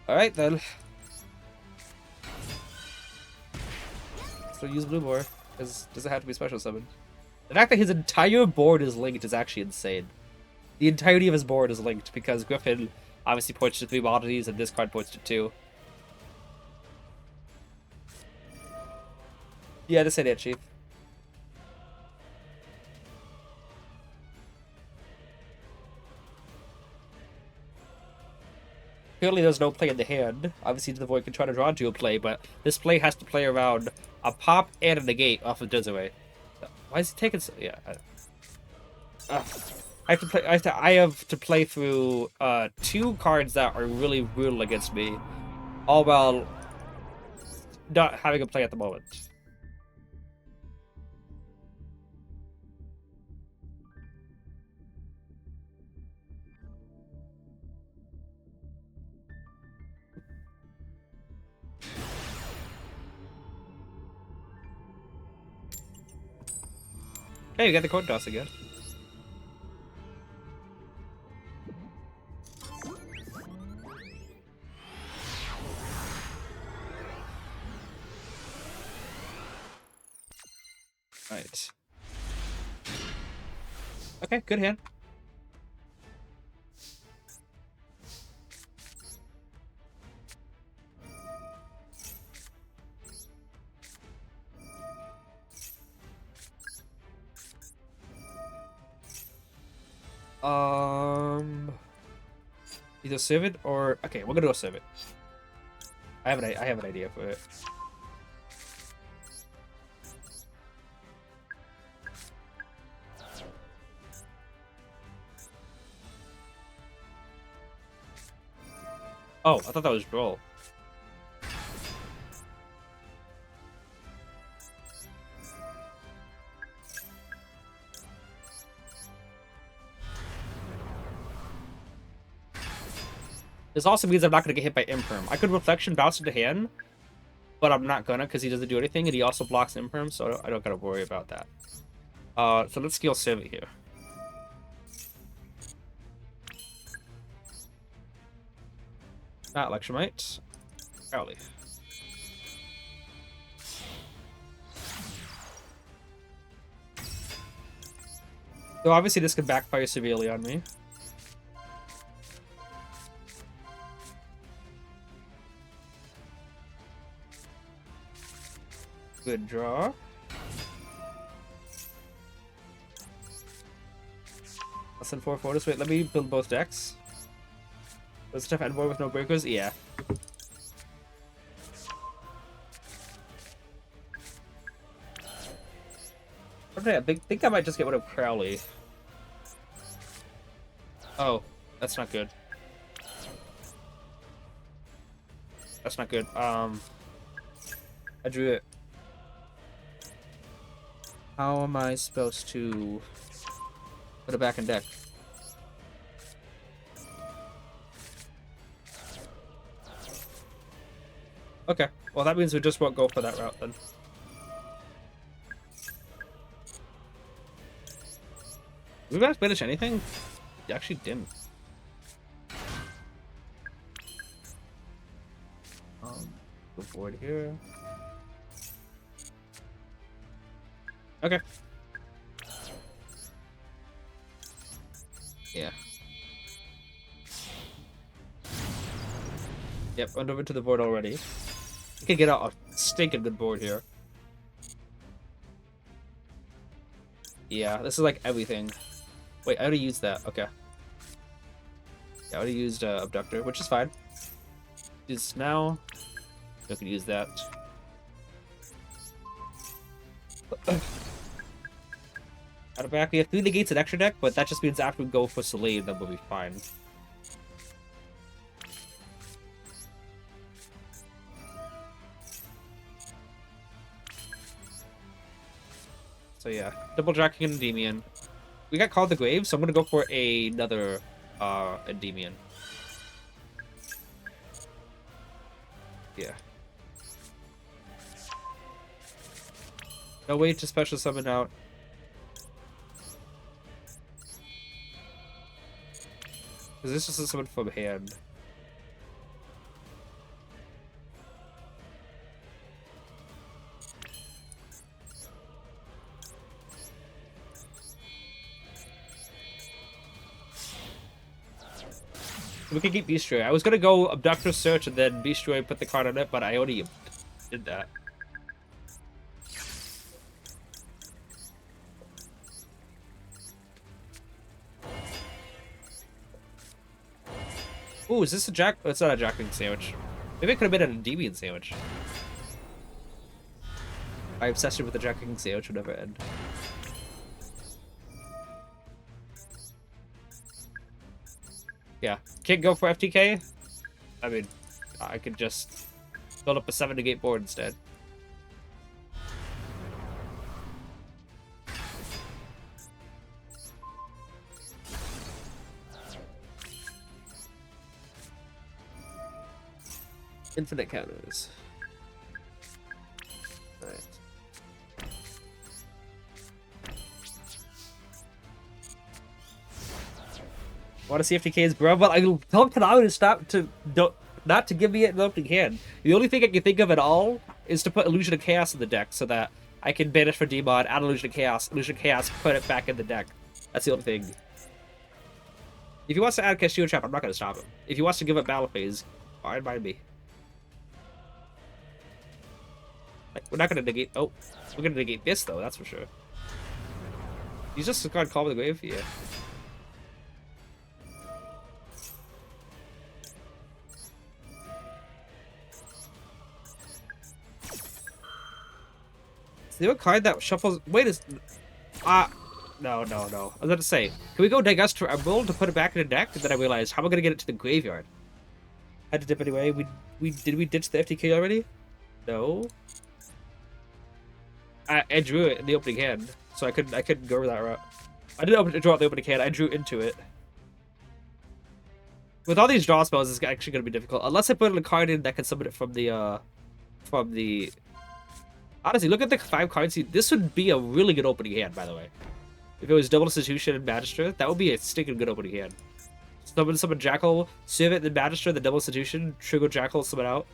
Alright then. So use Blue Boar, because it doesn't have to be special summon. The fact that his entire board is linked is actually insane. The entirety of his board is linked because Griffin obviously points to 3 oddities and this card points to 2. Yeah, just say that, Chief. Clearly there's no play in the hand. Obviously the Void can try to draw into a play, but this play has to play around a pop and a negate off of Desiree. Why is he taking so... Yeah. I have to play through 2 cards that are really brutal against me, all while not having a play at the moment. Hey, you got the coin toss again. Right. Okay, good hand. Either save it or okay, we're gonna go save it. I have an idea for it. Oh, I thought that was Duel. This also means I'm not going to get hit by Imperm. I could Reflection bounce into hand, but I'm not gonna because he doesn't do anything, and he also blocks Imperm, so I don't gotta worry about that. So let's skill save it here. Electromite. Crowley. So obviously this could backfire severely on me. Good draw. Less than 4 photos. Wait, let me build both decks. Was it tough Envoy with no breakers? Yeah. Okay, I think I might just get rid of Crowley. Oh, that's not good. That's not good. I drew it. How am I supposed to put it back in deck? Okay, well that means we just won't go for that route then. Did we guys finish anything? We actually didn't. Go forward here. Okay. Yeah. Yep, went over to the board already. We can get out a stinking good board here. Yeah, this is like everything. Wait, I already used that. Okay. Yeah, I already used Abductor, which is fine. Use now. I could use that. Out of back, we have 3 negates and extra deck, but that just means after we go for Soleil, then we'll be fine. So yeah, double jacking Endymion. We got Call of the Grave, so I'm gonna go for another Endymion. Yeah. No way to special summon out. Because this is summon from hand. We can keep Beastray. I was gonna go Abductor Search and then Beastray put the card on it, but I already did that. Ooh, is this a Jack? Oh, it's not a Jackling sandwich. Maybe it could have been an Endymion sandwich. My obsession with the Jackling sandwich would never end. Yeah, can't go for FTK. I mean, I could just build up a 7 negate board instead. Infinite counters. Alright. Want to see FTKs, bro? But I tell Konami to stop to not to give me it in the opening hand. The only thing I can think of at all is to put Illusion of Chaos in the deck so that I can banish for DMOD, add Illusion of Chaos, put it back in the deck. That's the only thing. If he wants to add Castillo Trap, I'm not going to stop him. If he wants to give up Battle Phase, fine by me. Like, we're not going to negate... Oh, we're going to negate this, though, that's for sure. He's just got Calm in the Grave? Yeah. Is there a card that shuffles... Wait, is... No. I was about to say, can we go Negust for Emerald to put it back in the deck? And then I realized, how am I gonna get it to the graveyard? Had to dip anyway. Did we ditch the FTK already? No. I drew it in the opening hand, so I couldn't go that route. I didn't draw out the opening hand. I drew into it. With all these draw spells, it's actually gonna be difficult unless I put a card in that can summon it from the. Honestly, look at the 5 cards. This would be a really good opening hand, by the way. If it was Double Institution and Magister, that would be a stinking good opening hand. Summon Jackal, save it, then Magister, then Double Institution, trigger Jackal, summon out.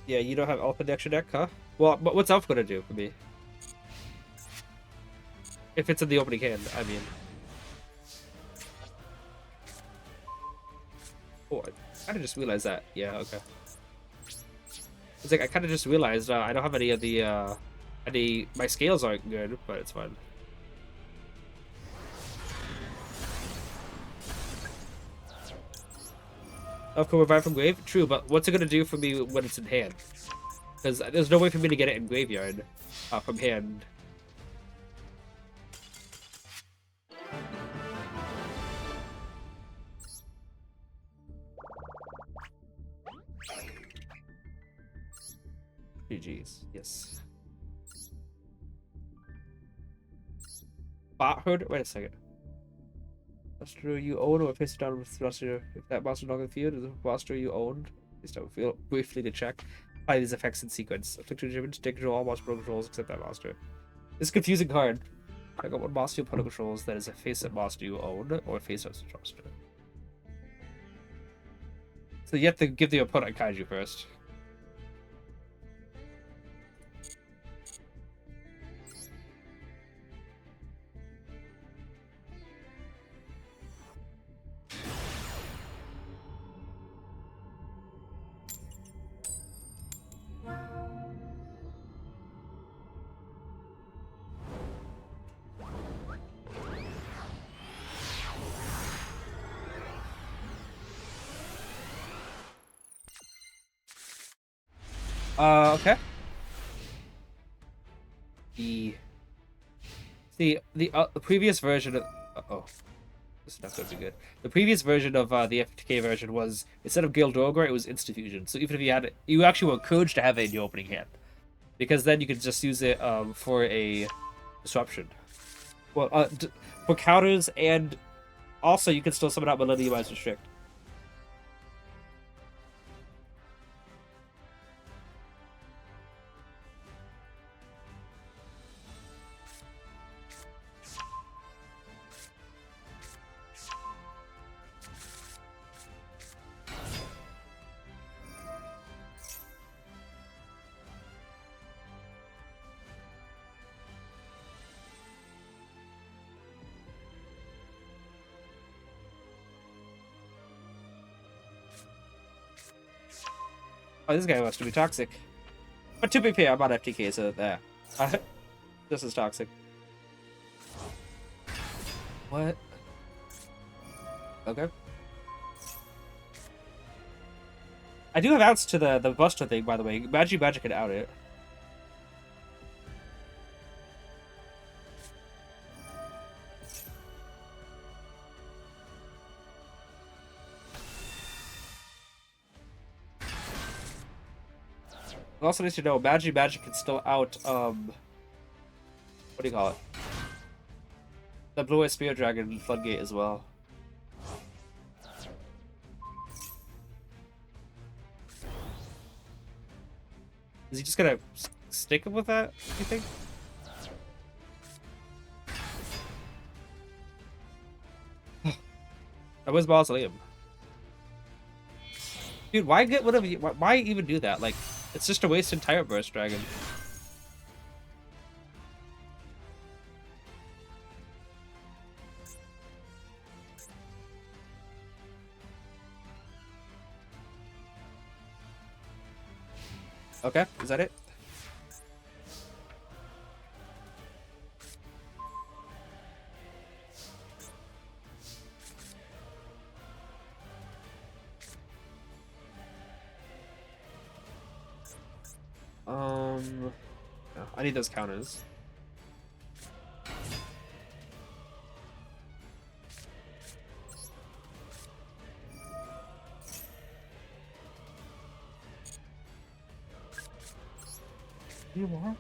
Yeah, you don't have Alpha in the extra deck, huh? Well, but what's Alpha gonna do for me? If it's in the opening hand, I mean. Oh, I kind of just realized that. Yeah, okay. It's like I kind of just realized I don't have any of the my scales aren't good, but it's fine. Of course, revive from grave. True, but what's it gonna do for me when it's in hand? Because there's no way for me to get it in graveyard from hand. GG's, yes. Bothood? Wait a second. Monster you own or face it down with monster. If that monster not on the field is a monster you owned, please don't feel briefly to check. Apply these effects in sequence. Afflict your to take control all monster controls except that monster. This is a confusing card. I got one monster you put controls that is a face-up monster you own or face-up monster. So you have to give the opponent kaiju first. Okay. The previous version of this is not going to be good. The previous version of the FTK version was instead of Guild Ogre, it was Insta-Fusion. So even if you had it, you actually were encouraged to have it in your opening hand, because then you could just use it for a disruption, well, for counters, and also you can still summon out Millennium as Restrict. Oh, this guy wants to be toxic. But to be fair, I'm on FTK, so there. This is toxic. What? Okay. I do have outs to the Buster thing, by the way. Magic can out it. Also needs to know Magic can still out what do you call it? The Blue-Eyed Spear Dragon Floodgate as well. Is he just gonna stick with that, you think? That was Mausoleum. Dude, why get rid of you? Why even do that? Like, it's just a wasted Tyrant Burst Dragon. Okay, is that it? No, I need those counters. You want?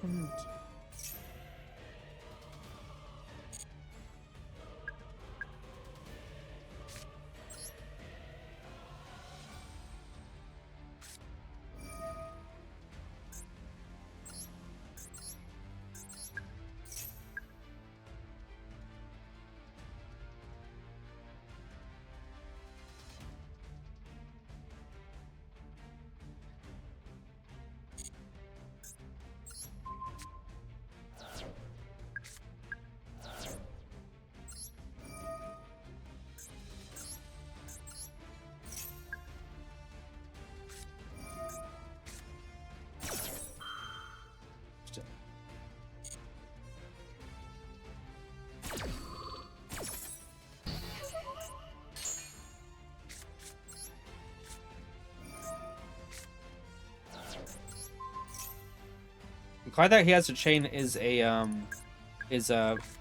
The card that he has to chain is a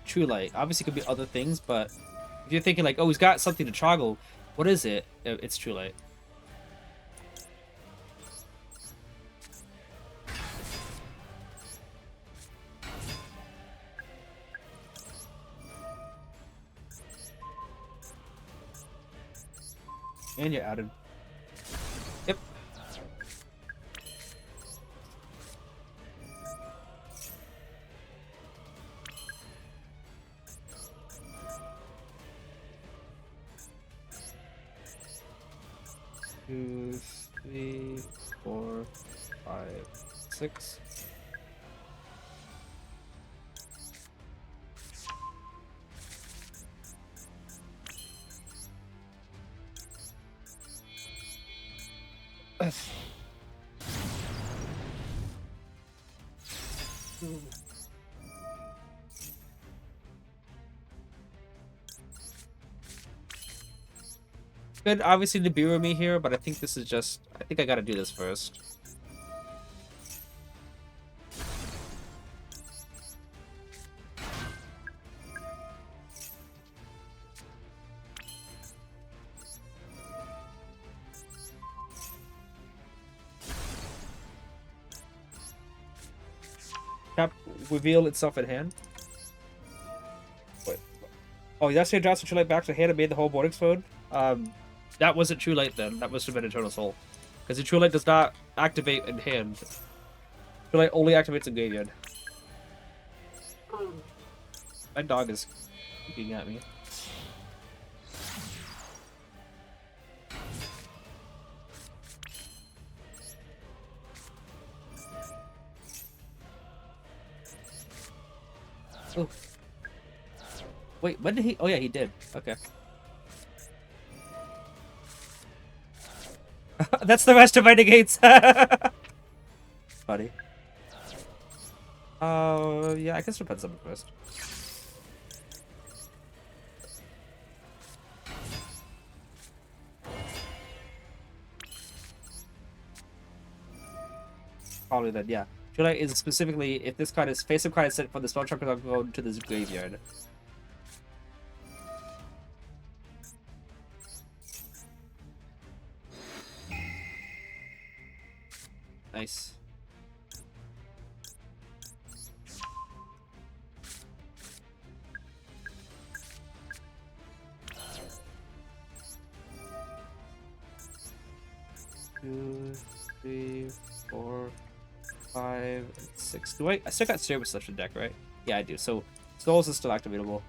True Light. Obviously, it could be other things, but if you're thinking like, oh, he's got something to toggle, what is it? It's True Light. And you're added. Yep. Two, three, 4, 5, 6. Good, obviously, to Nibiru me here, but I think this is just... I think I gotta do this first. Tap, reveal itself in hand. Wait. Oh, yesterday drops the True Light back to hand and made the whole board explode? That wasn't True Light then. That must have been Eternal Soul. Because the True Light does not activate in hand. True Light only activates in graveyard. My dog is looking at me. Oh. Wait, when did he... Oh yeah, he did. Okay. That's the rest of my negates. Buddy. Yeah, I guess we'll put something first. Probably then, yeah. True Light is specifically if this card is face-up card is sent from the spell trunk, I'll go to this graveyard. Nice. Two, three, 4, 5 and 6. Do I still got Service Lift in deck, right? Yeah, I do. So Souls is still activatable.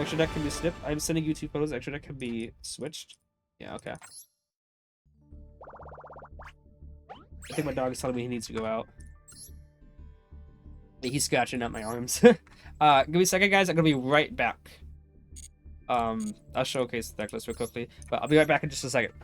Extra deck can be snipped. I'm sending you 2 photos. Extra deck can be switched. Yeah, okay. I think my dog is telling me he needs to go out. He's scratching at my arms. Give me a second, guys. I'm gonna be right back. I'll showcase the deck list real quickly, but I'll be right back in just a second.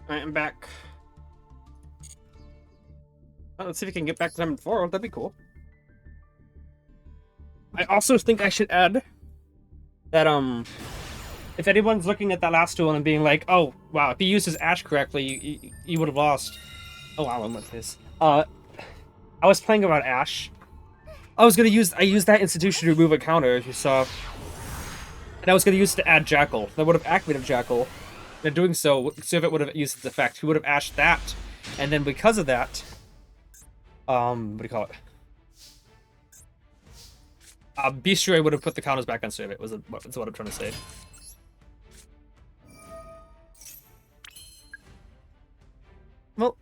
Alright, I'm back. Oh, let's see if we can get back to Diamond 4. That'd be cool. I also think I should add that, if anyone's looking at that last duel and being like, oh, wow, if he used his Ash correctly, you would have lost. Oh, wow, I'm with this. I I was playing around Ash. I used that institution to remove a counter, as you saw. And I was gonna use it to add Jackal. That would have activated Jackal. And in doing so, see if it would have used its effect. He would have ashed that. And then because of that, what do you call it? Bestiary would have put the counters back on Survey, that's what I'm trying to say. Well,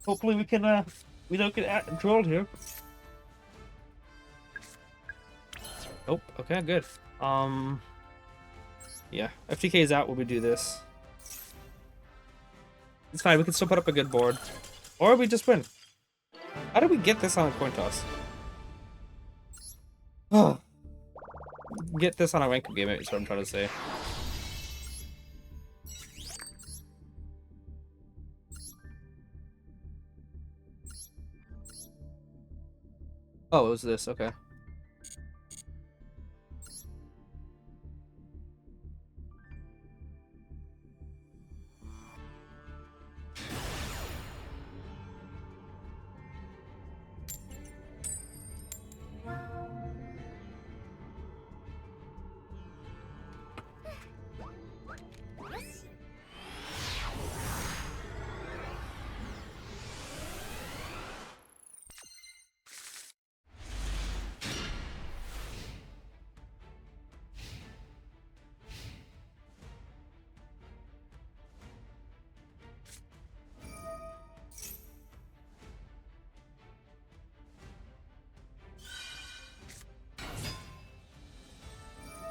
hopefully we can, we don't get trolled here. Nope, okay, good. Yeah, FTK is out when we do this. It's fine, we can still put up a good board. Or we just win. How did we get this on a coin toss? Get this on a ranked game, is what I'm trying to say. Oh, it was this, okay.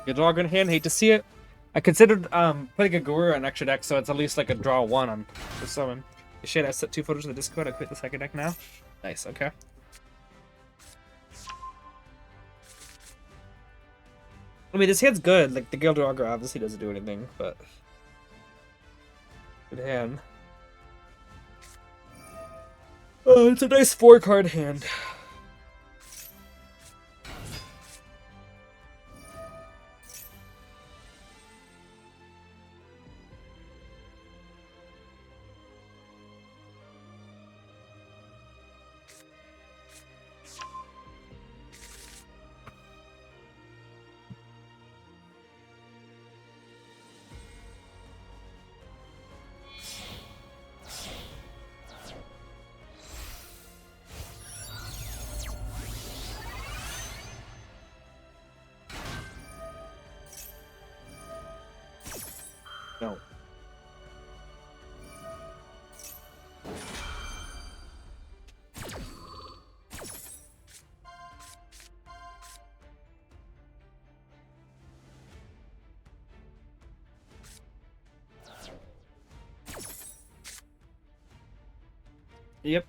Good draw, good hand. Hate to see it. I considered putting a Guru on extra deck, so it's at least like a draw 1 on the summon. Shit, I set 2 photos in the Discord. I quit the second deck now. Nice, okay. I mean, this hand's good. Like, the Gildragger obviously doesn't do anything, but... Good hand. Oh, it's a nice 4-card hand. No. Yep.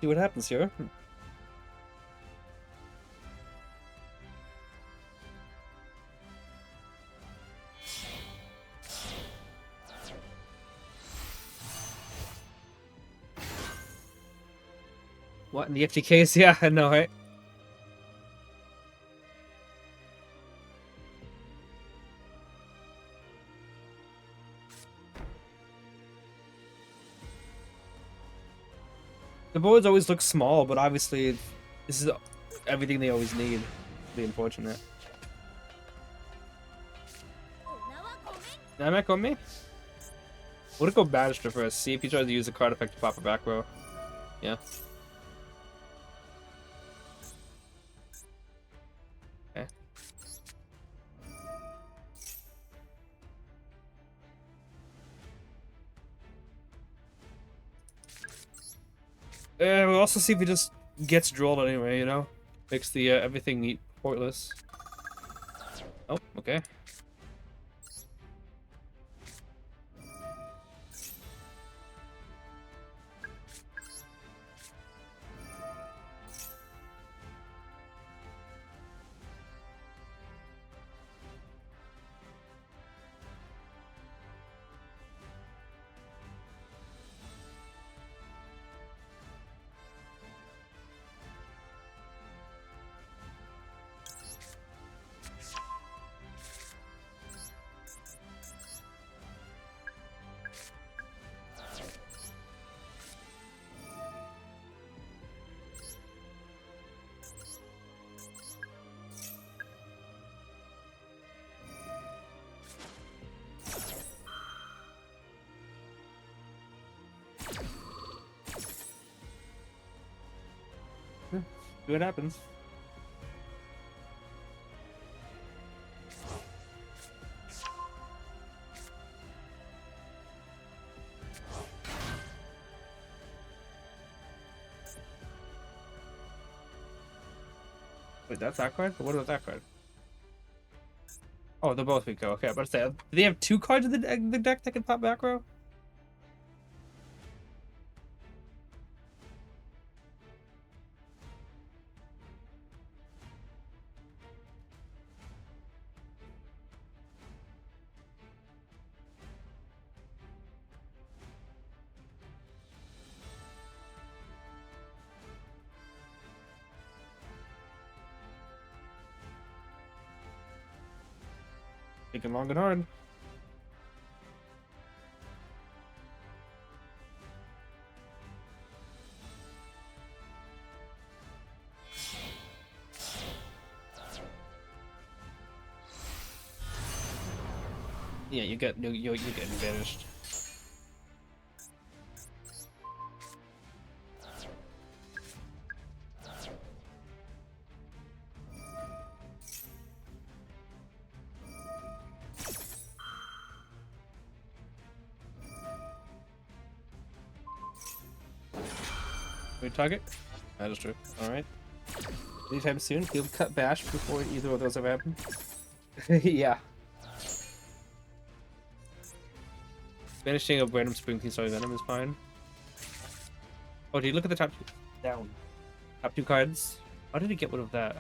See what happens here. What, in the FTKs? Yeah, I know, right? The boards always look small, but obviously this is everything they always need. Be unfortunate. Namek on me? We'll go Banister first. See if he tries to use a card effect to pop a back row. Yeah. Okay. We'll also see if he just gets drilled anyway, you know? Makes the everything neat pointless. Oh, okay. See what happens. Wait, that's that card? What about that card? Oh, they're both weak. Okay, but say, do they have 2 cards in the deck that can pop back row? Thinking long and hard. Yeah, you're getting banished. We target? That is true. Alright. Anytime soon, he'll cut bash before either of those have happened. Yeah. Banishing a random Supreme King Starving Venom is fine. Oh, do you look at the top 2? Down. Top 2 cards. How did he get rid of that?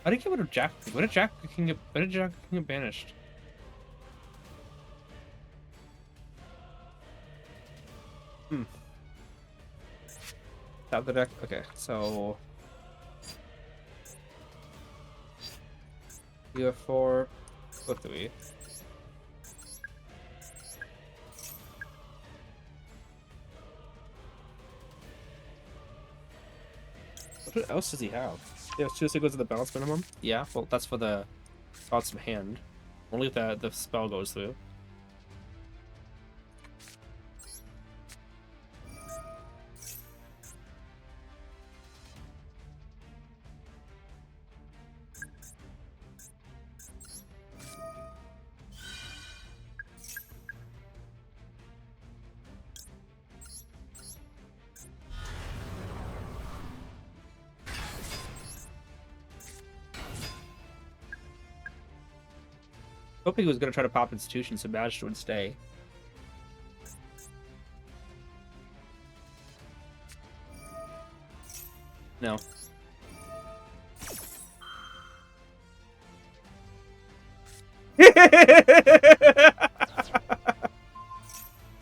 How did he get rid of Jack? What did Jack King get banished? Top the deck? Okay, so you have 4, go 3. What else does he have? He has 2 sequels of the balance minimum? Yeah, well, that's for the bottom hand. Only if the spell goes through. Hoping he was going to try to pop Institution so Badge would stay. No.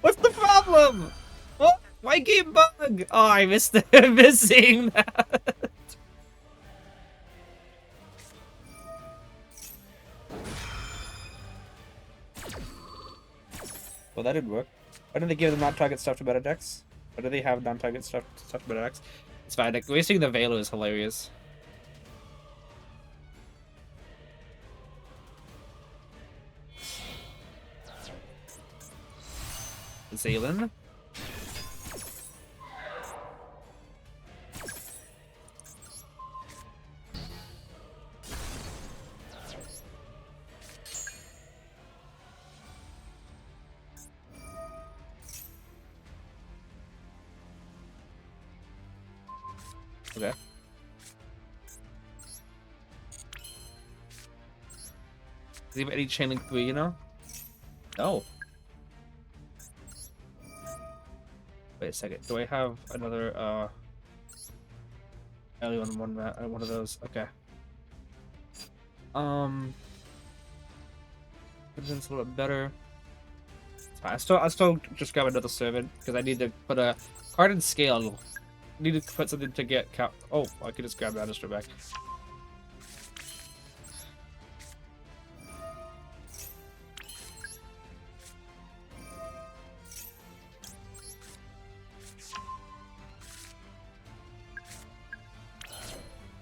What's the problem? What? Why game bug? Oh, I missed missing that. Well, that didn't work. Why didn't they give them non-target stuff to better decks? Why do they have non-target stuff to better decks? It's fine. Like, wasting the Velo is hilarious. Zaylen? Okay. Does he have any Chain Link 3, you know? No. Wait a second. Do I have another Ellie on one of those? Okay. It's a little bit better. It's fine. I'll still just grab another servant because I need to put a card in scale. I need to put something to get cap. Oh, I could just grab that extra back.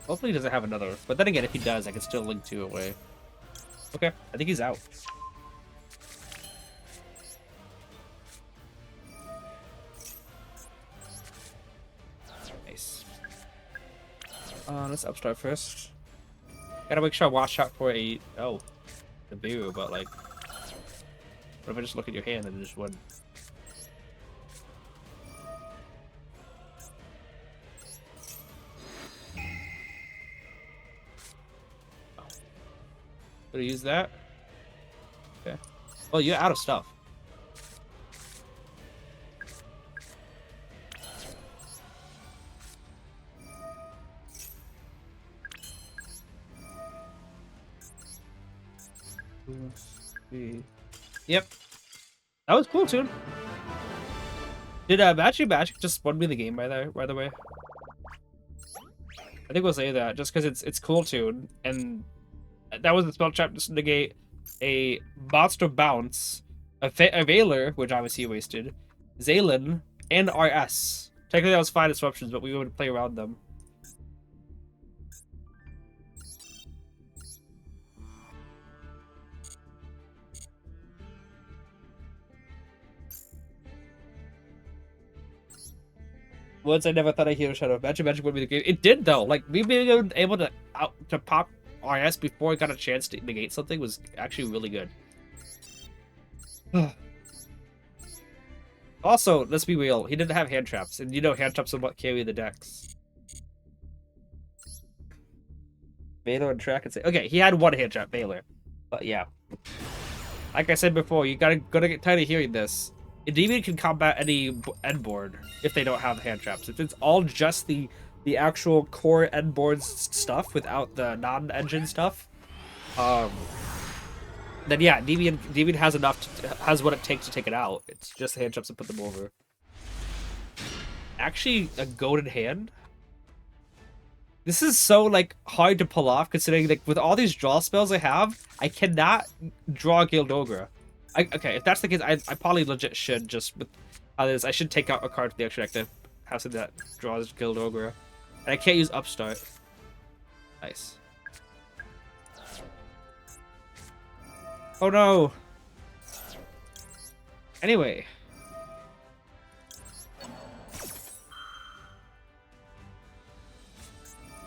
Hopefully he doesn't have another. But then again, if he does, I can still link 2 away. Okay, I think he's out. Nice. Let's upstart first. Gotta make sure I watch out for a... Oh, the Biru, but like... What if I just look at your hand and just win? Gonna use that. Okay. Well, you're out of stuff. Yep. That was cool, too. Did Magic just won me the game by the way? I think we'll say that just because it's cool tune, and that was the spell trap to negate a monster bounce, a Veiler, which obviously you wasted, Zaylin, and RS. Technically that was 5 disruptions, but we would play around them. Once I never thought I'd hear Shadow. Magic would be the game. It did though. Like me being able to pop RS before it got a chance to negate something was actually really good. Also, let's be real. He didn't have hand traps, and you know hand traps are what carry the decks. Veiler and track and say, okay, he had 1 hand trap, Veiler, but yeah. Like I said before, you gotta get tired of hearing this. Endymion can combat any end board if they don't have hand traps. If it's all just the actual core end board stuff without the non-engine stuff, then yeah, Endymion has has what it takes to take it out. It's just the hand traps to put them over. Actually, a goaded hand. This is so like hard to pull off considering like with all these draw spells I have, I cannot draw Gildogra. Okay, if that's the case, I probably legit should just with how this. I should take out a card from the extra deck to have something that draws Gildogra. And I can't use Upstart. Nice. Oh no. Anyway.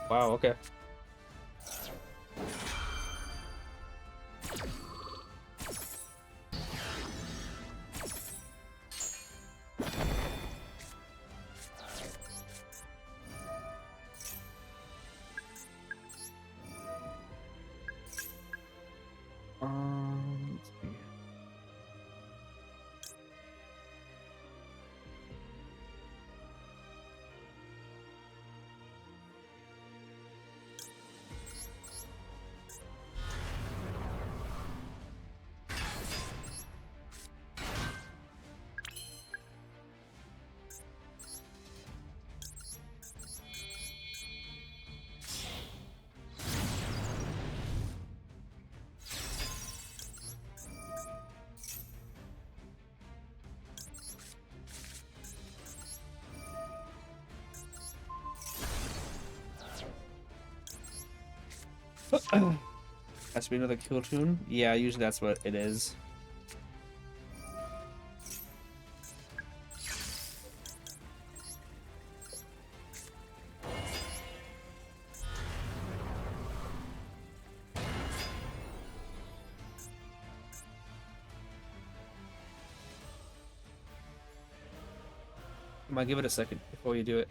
Wow, okay. Let's see. Has to be another kill tune? Yeah, usually that's what it is. I might give it a second before you do it.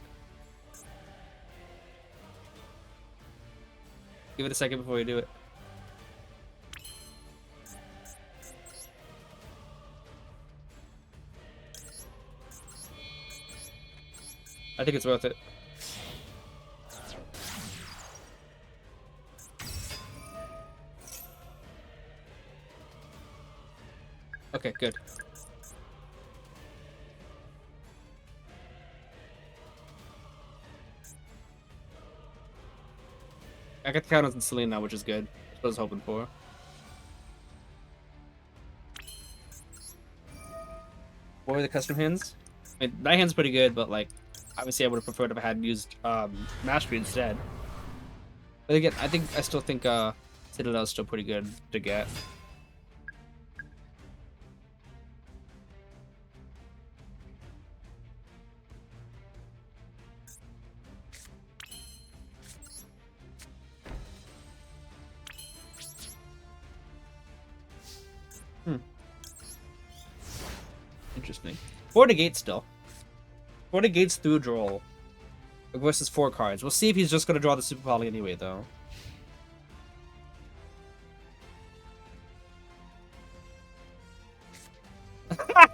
Give it a second before you do it. I think it's worth it. Okay, good. I got the counters in Celine now, which is good. That's what I was hoping for. What were the custom hands? I mean, that hand's pretty good, but like, obviously I would have preferred if I had used Mastery instead. But again, I still think Citadel's still pretty good to get. Interesting. 4 negates still. 4 negates through draw. Versus 4 cards. We'll see if he's just gonna draw the Super Poly anyway, though.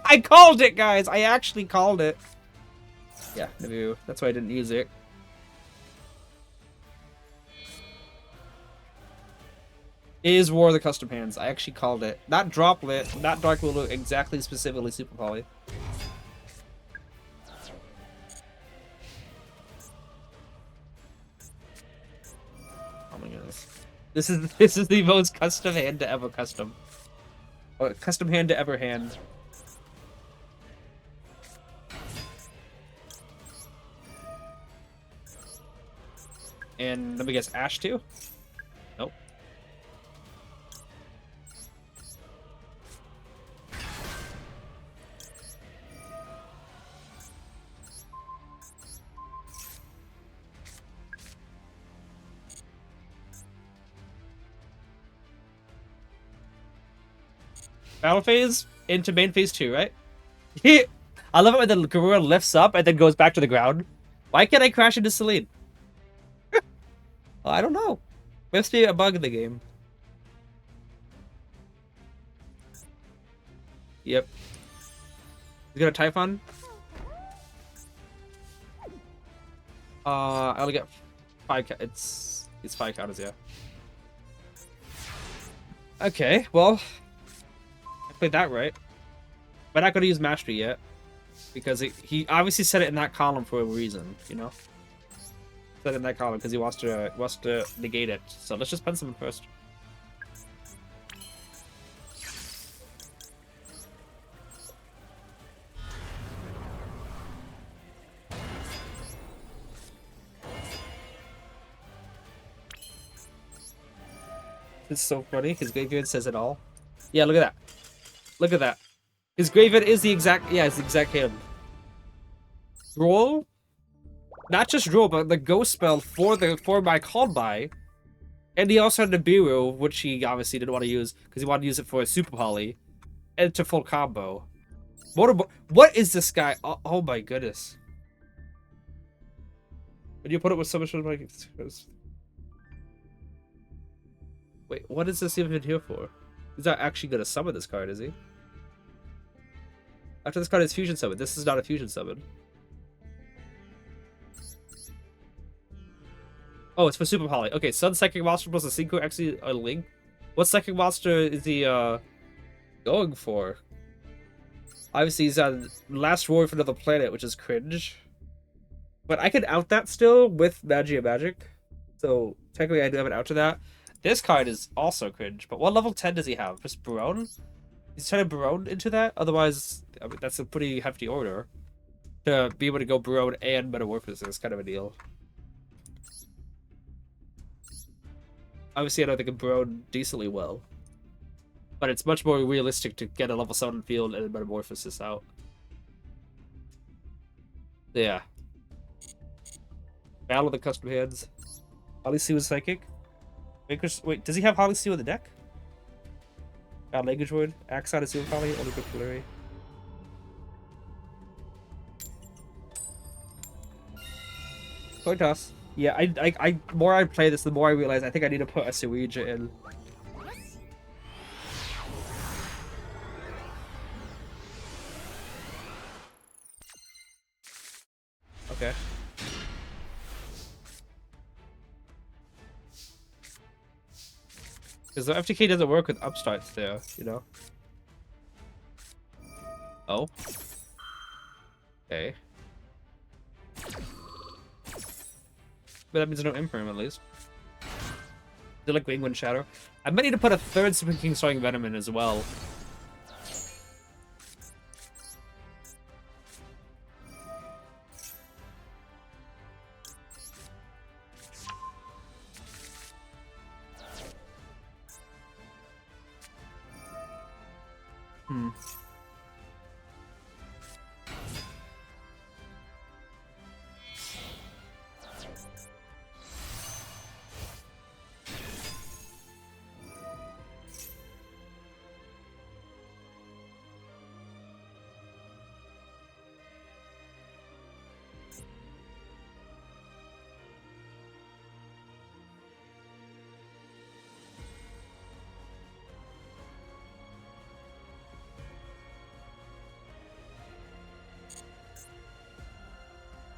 I called it, guys! I actually called it. Yeah, maybe that's why I didn't use it. It is War of the Custom Hands. I actually called it. Not Droplet, not Dark Lulu, exactly specifically Super Poly. Oh my goodness. This is the most custom hand to ever custom. Oh, custom hand to ever hand. And let me guess, Ash too? Nope. Battle phase into main phase 2, right? I love it when the Garura lifts up and then goes back to the ground. Why can't I crash into Celine? Well, I don't know. Must be a bug in the game. Yep. You got a Typhon? I only get 5. It's 5 counters, yeah. Okay, well, I played that right. But not gonna use Mastery yet, because he obviously set it in that column for a reason, you know. Set it in that column because he wants to negate it. So let's just pen someone first. It's so funny. His graveyard says it all. Yeah, look at that. Look at that. His graveyard is the exact, yeah, it's the exact hand. Draw? Not just draw, but the ghost spell for my called by. And he also had Nibiru, which he obviously didn't want to use because he wanted to use it for a Super Poly. And to full combo. What is this guy? Oh my goodness. When you put it with so much like, wait, what is this even here for? He's not actually gonna summon this card, is he? After this card is Fusion Summon. This is not a Fusion Summon. Oh, it's for Super Poly. Okay, Sun Psychic Monster plus a Synchro actually a Link. What Psychic Monster is he going for? Obviously he's on Last Warrior for Another Planet, which is cringe. But I could out that still with Magia Magic. So technically I do have an out to that. This card is also cringe, but what level 10 does he have? Just Barone? He's trying to Barone into that? Otherwise, I mean, that's a pretty hefty order. To be able to go Barone and Metamorphosis is kind of a deal. Obviously, I know they can Barone decently well. But it's much more realistic to get a level 7 field and a Metamorphosis out. Yeah. Battle of the Custom Hands. Holly Sue is Psychic. Wait, does he have Holly Sue in the deck? Language Word. Axon is Super Poly. Only Flurry. Coin toss. Yeah, I more I play this, the more I realize I think I need to put a Suija in. Okay. Because the FTK doesn't work with upstarts there, you know? Oh. Okay. But that means no Imperm, at least. They're like Wingwind Shadow. I might need to put a third Supreme King Starving Venom in as well. Hmm.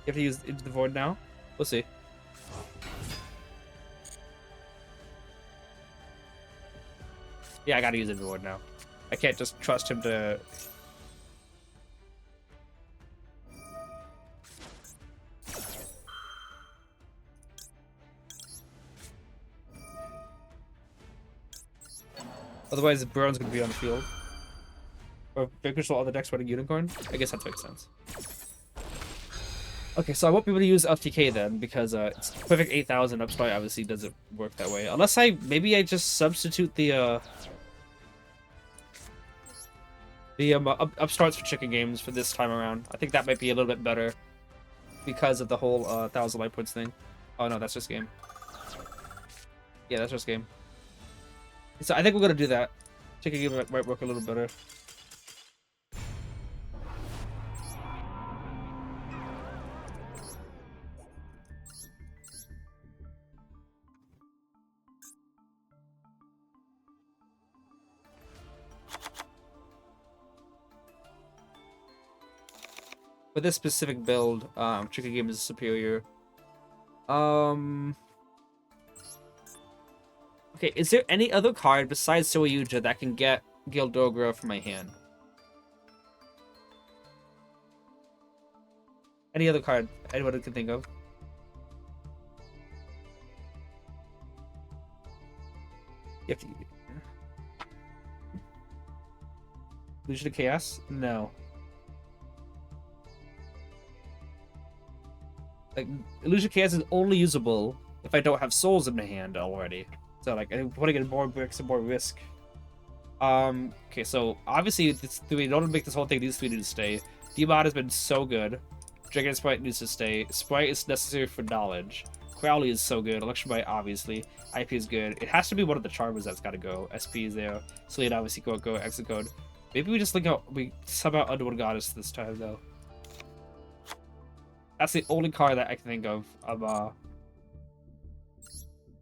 You have to use Into the Void now? We'll see. Yeah, I gotta use Into the Void now. I can't just trust him to... Otherwise, Burrow's gonna be on the field. Or Vanquish all the decks running Unicorn? I guess that makes sense. Okay, so I won't be able to use FTK then, because it's perfect 8,000 upstart obviously doesn't work that way. Unless maybe I just substitute the upstarts for chicken games for this time around. I think that might be a little bit better because of the whole 1,000 life points thing. Oh no, that's just game. Yeah, that's just game. So I think we're gonna do that. Chicken game might work a little better. For this specific build, chicken game is superior. Okay, is there any other card besides Yugioh that can get Gildogra from my hand? Any other card anyone can think of? You have to... Illusion of Chaos? No. Like, Illusion of Chaos is only usable if I don't have souls in my hand already. So, like, I'm putting in more bricks and more risk. Okay, so, obviously, in order to make this whole thing, these three need to stay. DMOD has been so good. Dragon Sprite needs to stay. Sprite is necessary for knowledge. Crowley is so good. Electrobite, obviously. IP is good. It has to be one of the Charmers that's got to go. SP is there. Slate, obviously, go. Exit code. Maybe we just link out. We somehow Underworld Goddess this time, though. That's the only card that I can think of.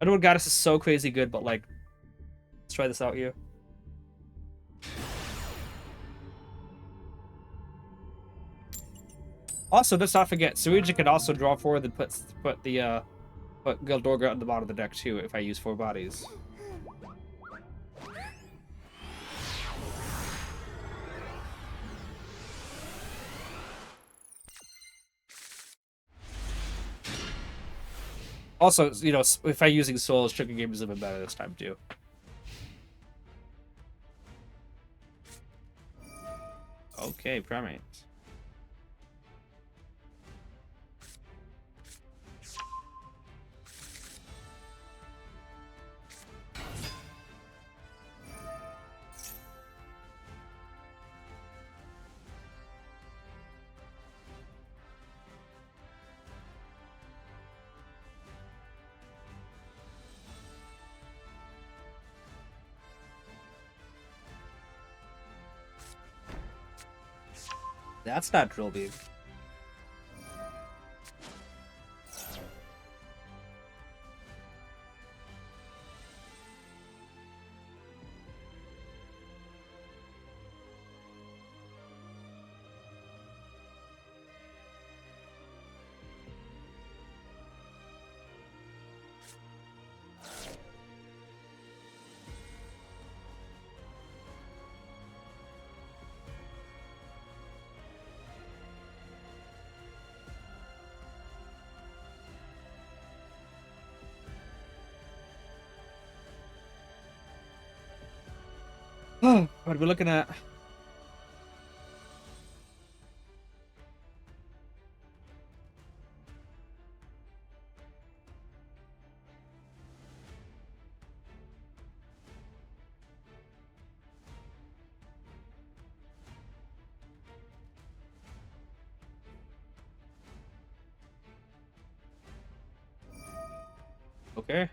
Underworld Goddess is so crazy good, but, like, let's try this out here. Also, let's not forget, Syringa can also draw forward and put Gildorga on the bottom of the deck too if I use 4 bodies. Also, you know, if I'm using Souls, Chicken Game is even better this time too. Okay, Primates. That's not Drill Beam. What are we looking at? Okay.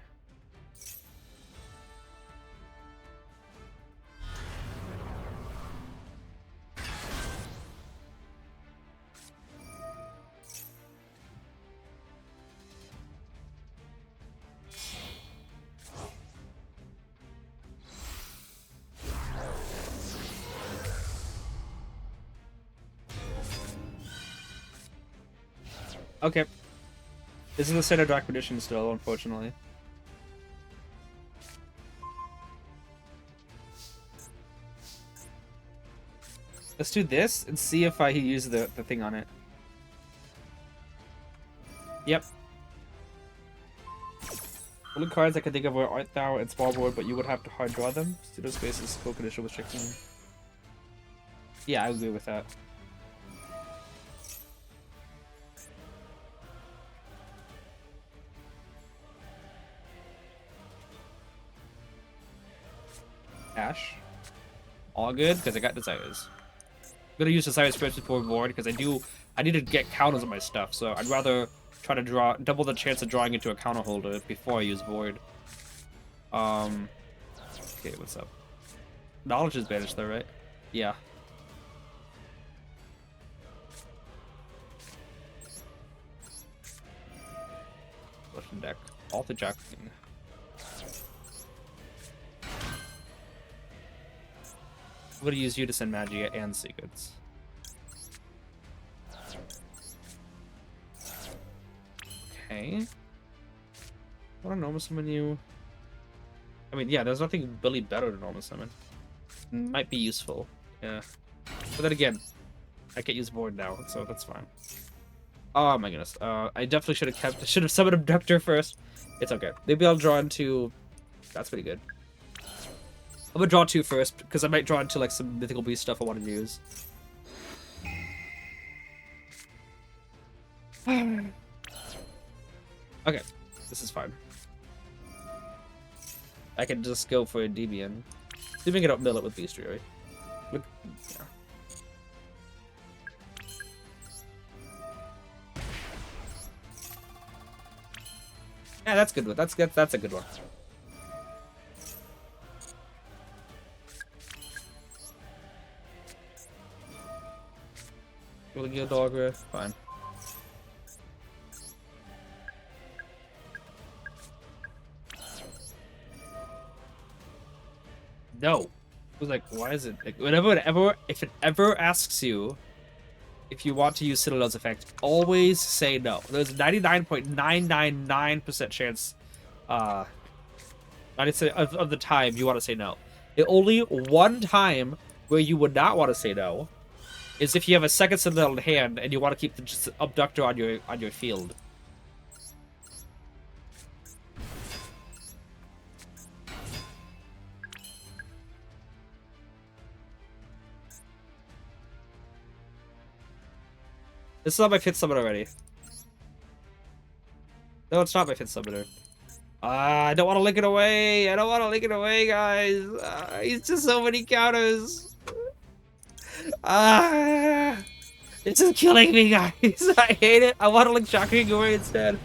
Okay. This is the standard Dark Magician still, unfortunately. Let's do this and see if I use the thing on it. Yep. Only cards I can think of are Art Thou and Small Board, but you would have to hard draw them. Pseudo Spaces, Full Condition Restriction. Yeah, I agree with that. Ash. All good, because I got Desires. I'm gonna use Desires first before Void, because I need to get counters on my stuff, so I'd rather try to draw double the chance of drawing into a counter holder before I use Void. Okay, what's up? Knowledge is banished though, right? Yeah. Russian deck. Alter Jack King. I'm gonna use you to send Magia and Secrets. Okay. I want to normal summon you. I mean, yeah, there's nothing really better than normal summon. Might be useful, yeah. But then again, I can't use Void now, so that's fine. Oh my goodness. I definitely should have summoned Abductor first. It's okay. Maybe I'll draw into. That's pretty good. I'm gonna draw 2 first, because I might draw into like some mythical beast stuff I want to use. Okay, this is fine. I can just go for Endymion. See if we can outmill it with Beastry, right? Look, yeah. Yeah, that's good one. That's a good one. Will get dog riff? Fine. No. I was like, why is it like, if it ever asks you if you want to use Citadel's effect, always say no. There's a 99.999% chance 90% of the time you want to say no. The only one time where you would not want to say no is if you have a second Citadel in hand and you want to keep the Abductor on your field. This is not my 5th summon already. No, it's not my 5th summoner. I don't want to link it away. I don't want to link it away, guys. He's just so many counters. This is killing me, guys. I hate it. I want to link Shocking away instead.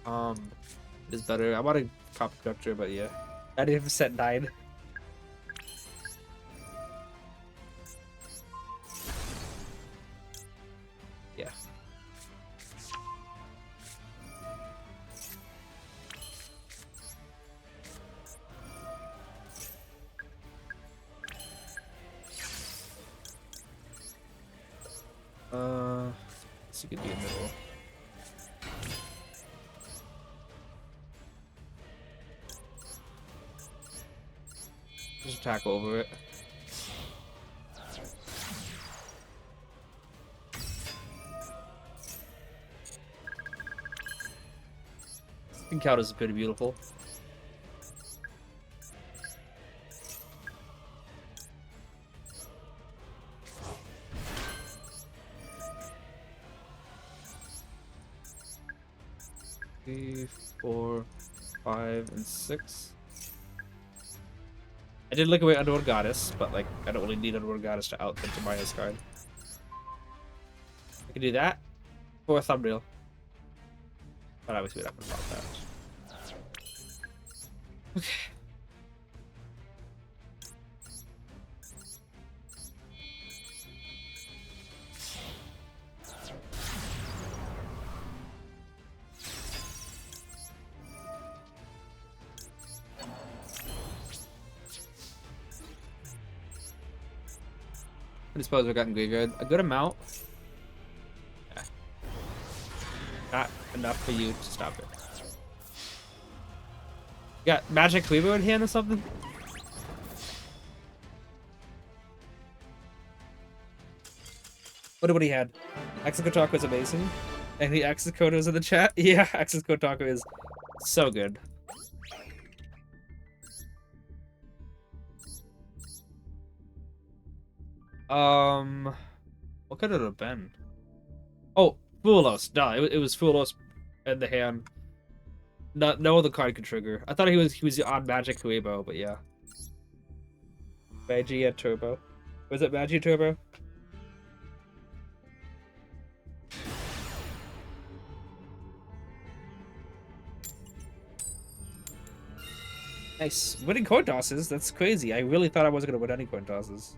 It is better. I want to copy Conductor, but yeah. 90% 9. Yeah. So you could be in the middle. Just attack over it. Encounter is pretty beautiful. Three, 4, 5, and 6. I did look away Underworld Goddess, but like I don't really need Underworld Goddess to out the Maya's card. I can do that for a thumbnail. But obviously we're not gonna about that. Okay. I suppose we've gotten graveyard a good amount. Yeah. Not enough for you to stop it. You got Magic Weaver in hand or something? What he had? Axis Kotaku is amazing. And the Axis Koto is in the chat. Yeah, Axis Kotaku is so good. What could it have been? Oh, Fulos. No, it was Fulos in the hand. No other card could trigger. I thought he was on Magic Huebo, but yeah. Magi and Turbo. Was it Magi Turbo? Nice. Winning coin tosses? That's crazy. I really thought I wasn't gonna win any coin tosses.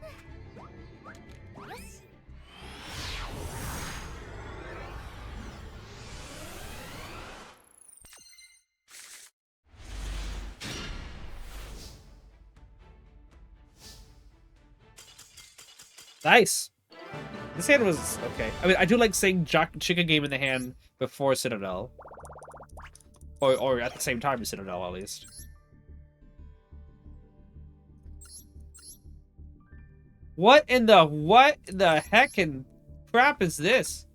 Nice. This hand was okay. I mean, I do like saying chicken game in the hand before Citadel. Or at the same time as Citadel, at least. What in the heck and crap is this?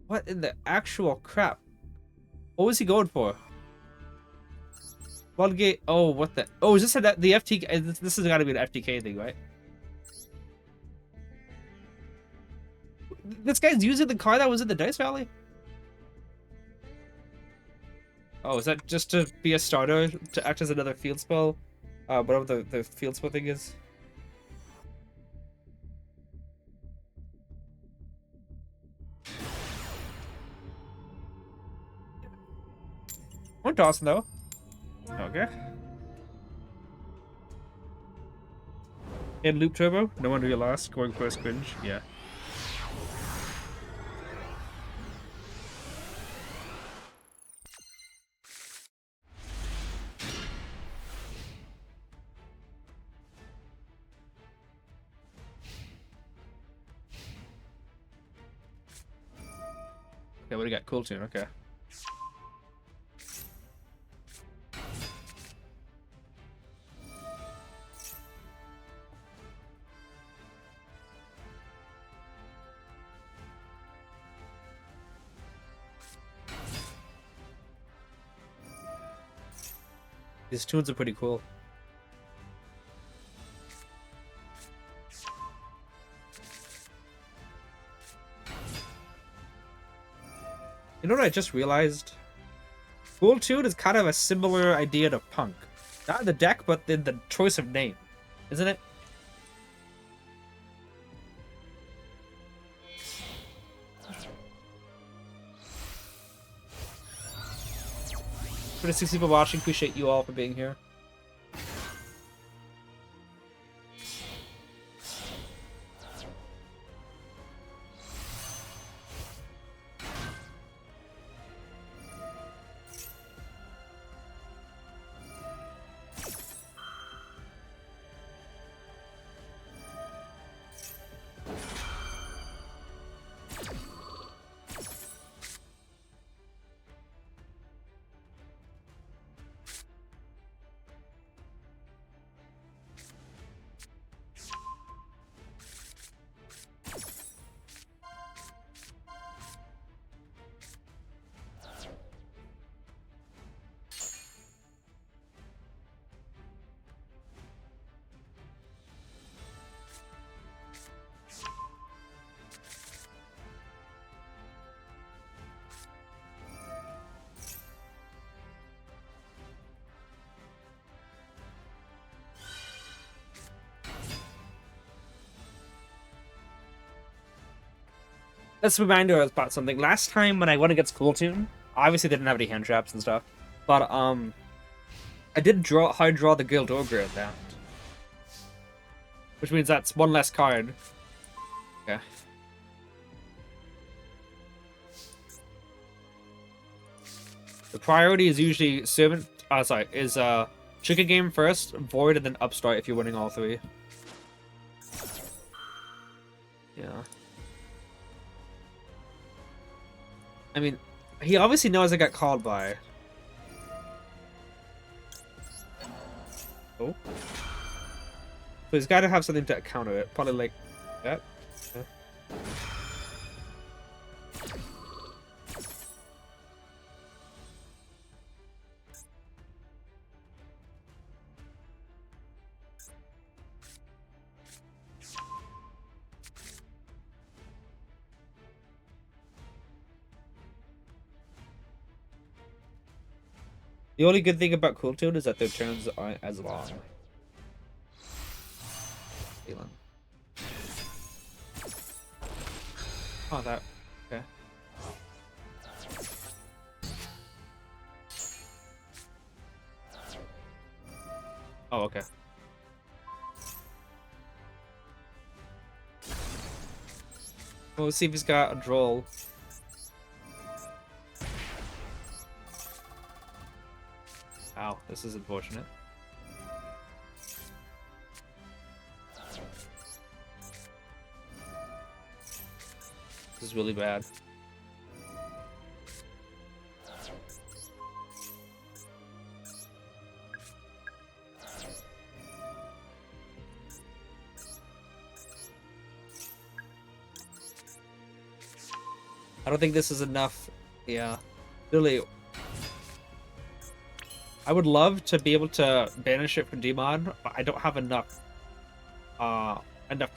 What in the actual crap? What was he going for? Floodgate. Oh, what the? Oh, is this the FTK? This has got to be an FTK thing, right? This guy's using the card that was in the Dice Valley? Oh, is that just to be a starter to act as another field spell? Whatever the field spell thing is. We're tossing though. Okay. And loop turbo. No wonder you lost. Going first cringe. Yeah. Okay, what do you got? Cool tune. Okay. These tunes are pretty cool. You know what I just realized? Cool Tune is kind of a similar idea to Punk. Not in the deck, but in the choice of name. Isn't it? For the 6 people watching, appreciate you all for being here. Let's remind us about something. Last time when I went against Cool Tune, obviously they didn't have any hand traps and stuff, but I did hard draw the Guild Ogre at that, which means that's one less card. Okay. The priority is usually Servant. Chicken Game first, Void, and then Upstart if you're winning all three. Yeah. I mean, he obviously knows I got called by. Oh. So he's got to have something to counter it. Probably like that. Yeah. The only good thing about Cool Tune is that their turns aren't as long. Feeling. Oh, that. Okay. Oh, okay. Well, let's see if he's got a droll. Ow, this is unfortunate. This is really bad. I don't think this is enough. Yeah. Really. I would love to be able to banish it from DMOD, but I don't have enough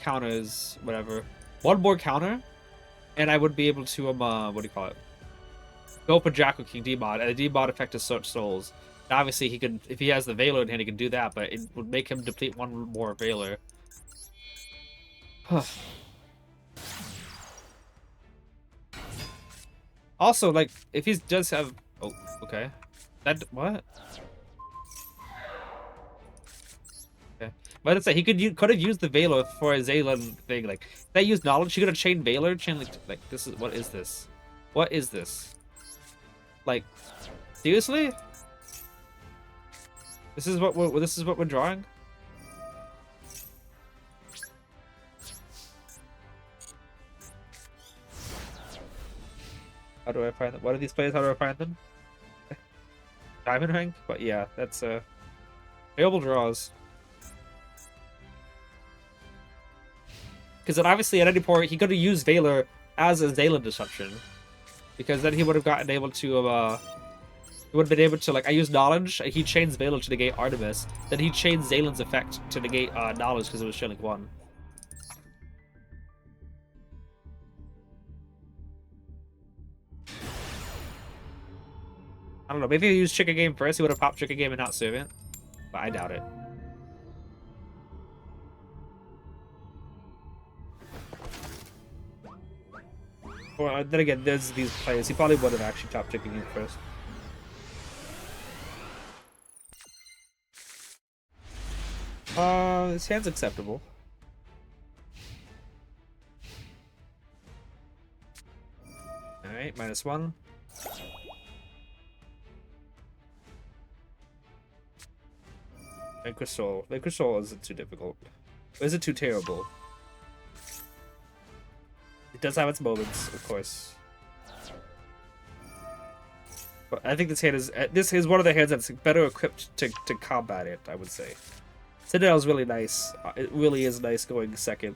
counters, whatever. One more counter, and I would be able to what do you call it? Go for Jackal King DMOD, and the DMOD effect is Search Souls. And obviously he could, if he has the Veiler in hand, he can do that, but it would make him deplete one more Veiler. Also, like, if he does have... Oh, okay. That... What? Okay. But it's like, he could have used the Veiler for a Zaylin thing. Like, if they used Knowledge, she could have chained Veiler. Like, this is... What is this? What is this? Like, seriously? This is what we're drawing? How do I find them? What are these players? How do I find them? Diamond rank? But yeah, that's available draws. Because then obviously at any point he could have used Veiler as a Zaylin disruption. Because then he would have gotten able to he would have been able to, like, I use Knowledge, he chains Veiler to negate Artemis, then he chains Zaylin's effect to negate Knowledge because it was Shilling 1. I don't know, maybe he used Chicken Game first, he would have popped Chicken Game and not Servant. But I doubt it. Well, then again, there's these players. He probably would have actually chopped Chicken Game first. His hand's acceptable. Alright, -1. Vanquish Soul. Vanquish Soul isn't too difficult. Or is it too terrible? It does have its moments, of course. But I think this is one of the hands that's better equipped to combat it, I would say. Citadel's really nice. It really is nice going second.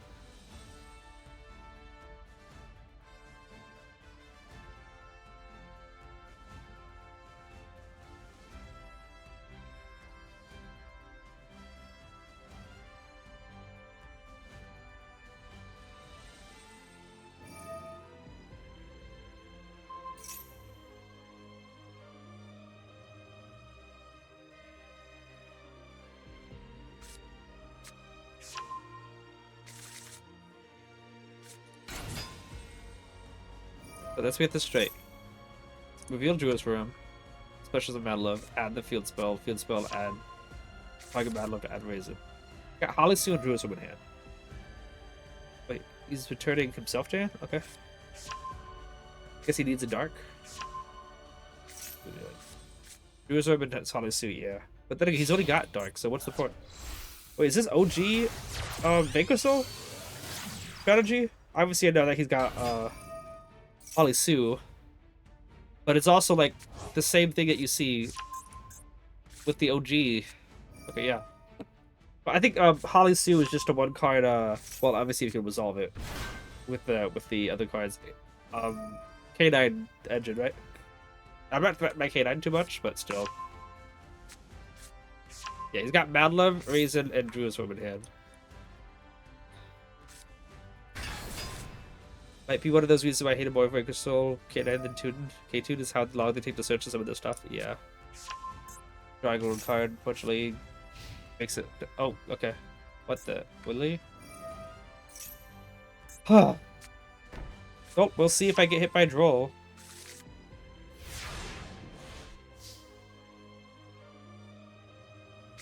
But let's get this straight. Reveal Jewel's Room. Specials of Mad Love. Add the field spell. Field spell, add Target Mad Love to add Raisin. Got Holly Sue and Jewel's Room in hand. Wait, he's returning himself to hand? Okay. Guess he needs a dark. Jewel's Room and Holly Sue, yeah. But then again, he's only got dark, so what's the point? Wait, is this OG Vanquisol strategy? Obviously I know that he's got Holly Sue. But it's also like the same thing that you see with the OG. Okay, yeah. But I think Holly Sue is just a one card well obviously you can resolve it with the other cards. K9 engine, right? I'm not my K9 too much, but still. Yeah, he's got Mad Love, Raisin, and Druid's Room in hand. Might be one of those reasons why I hate a boy for Soul, K9 than Tune. K2 is how long they take to search for some of this stuff. Yeah. Triangle and card, unfortunately, makes it. Oh, okay. What the? Willie? Huh. Oh, we'll see if I get hit by Droll.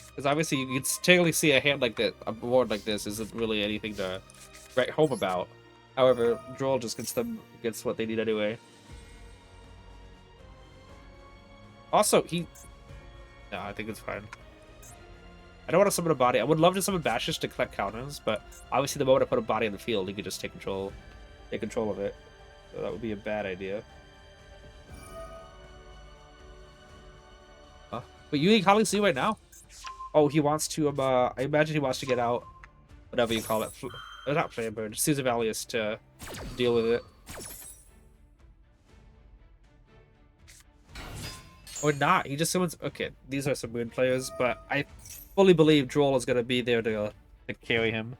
Because obviously you can technically see a hand like that, a board like this isn't really anything to write home about. However, Droll just gets what they need anyway. Also, no, I think it's fine. I don't want to summon a body. I would love to summon Bashes to collect counters, but obviously the moment I put a body on the field, he could just take control of it. So that would be a bad idea. Huh? But you need Holly Sue right now? Oh, he wants to, I imagine he wants to get out, whatever you call it. Not Flamburn, just use Valius to deal with it. Or not, he just summons, okay, these are some weird players, but I fully believe Droll is going to be there to carry him.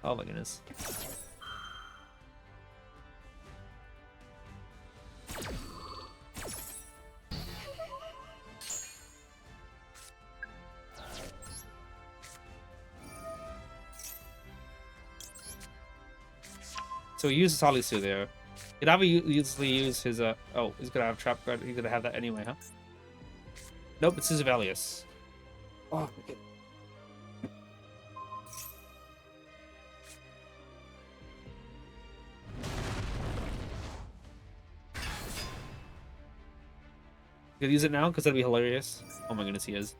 Oh my goodness. So he uses Holly Sue there. He'd usually use his oh, he's gonna have trap card. He's gonna have that anyway, huh? Nope, it's his Valius. Oh, okay. Gonna use it now because that'd be hilarious. Oh my goodness, he is.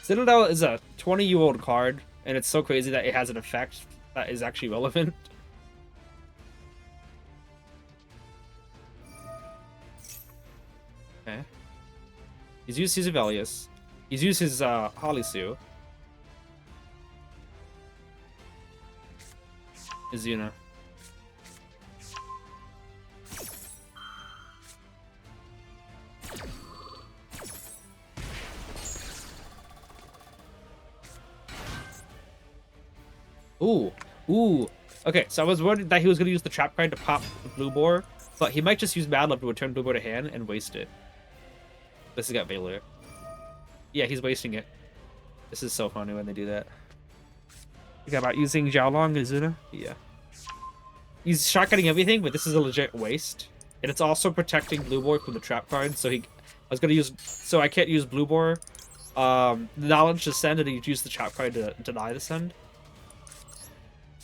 Citadel is a 20-year-old card, and it's so crazy that it has an effect that is actually relevant. Okay. He's used his Valius. He's used his Holly Sue. Izuna. Ooh. Ooh. Okay, so I was worried that he was going to use the trap card to pop the blue boar, but he might just use Mad Love to return blue boar to hand and waste it. This has got Valor. Yeah, he's wasting it. This is so funny when they do that. You got about using Xiaolong Izuna? Yeah. He's shotgunning everything, but this is a legit waste. And it's also protecting Blue Boar from the trap card, so I was gonna use, so I can't use Blue Boar. Knowledge to send, and he'd use the trap card to deny the send.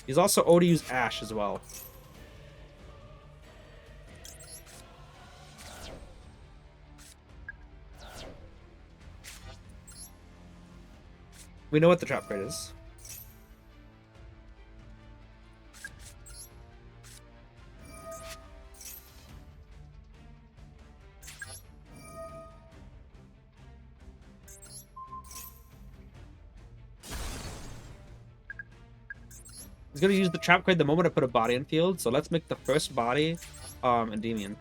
He's also owed to use Ash as well. We know what the trap card is. He's gonna use the trap card the moment I put a body in field, so let's make the first body Endymion.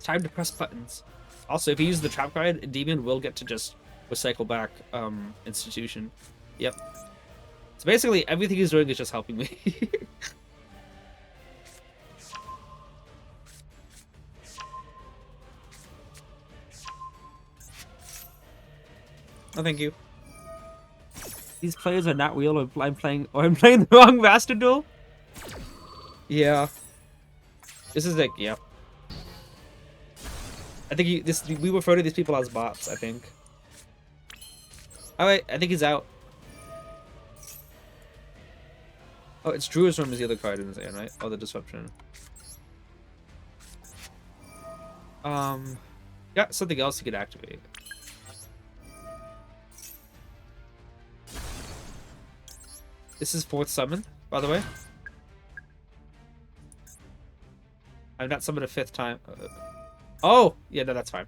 Time to press buttons. Also, if you use the trap card, Endymion will get to just recycle back Institution. Yep. So basically, everything he's doing is just helping me. Oh, thank you. These players are not real, or I'm playing the wrong Master Duel. Yeah. This is like, yeah. I think we refer to these people as bots, I think. Alright, I think he's out. Oh, it's Druid's Room is the other card in this end, right? Oh, the Disruption. Yeah, something else you could activate. This is 4th summon, by the way. I've not summoned a 5th time. Oh! Yeah, no, that's fine.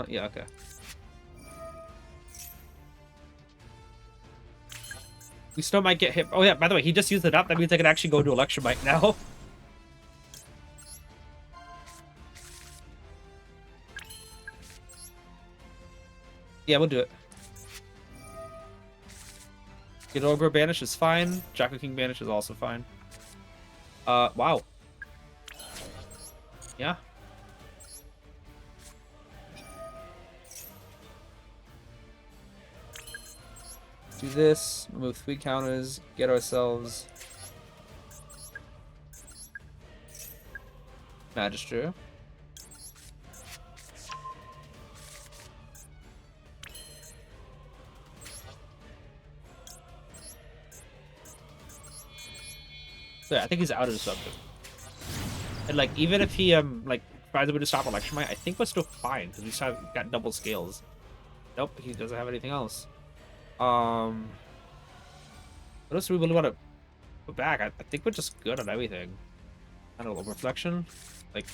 Yeah, okay. We still might get hit. Oh, yeah, by the way, he just used it up. That means I can actually go to Electromite now. Yeah, we'll do it. Get Ogre Banish is fine. Jackal King Banish is also fine. Wow. Yeah. Do this, remove 3 counters, get ourselves Magister. So yeah, I think he's out of something. And like, even if he like tries to stop Electromite, I think we're still fine because we still got double scales. Nope, he doesn't have anything else. What else do we really want to put back? I think we're just good on everything. I don't know, Reflection, like.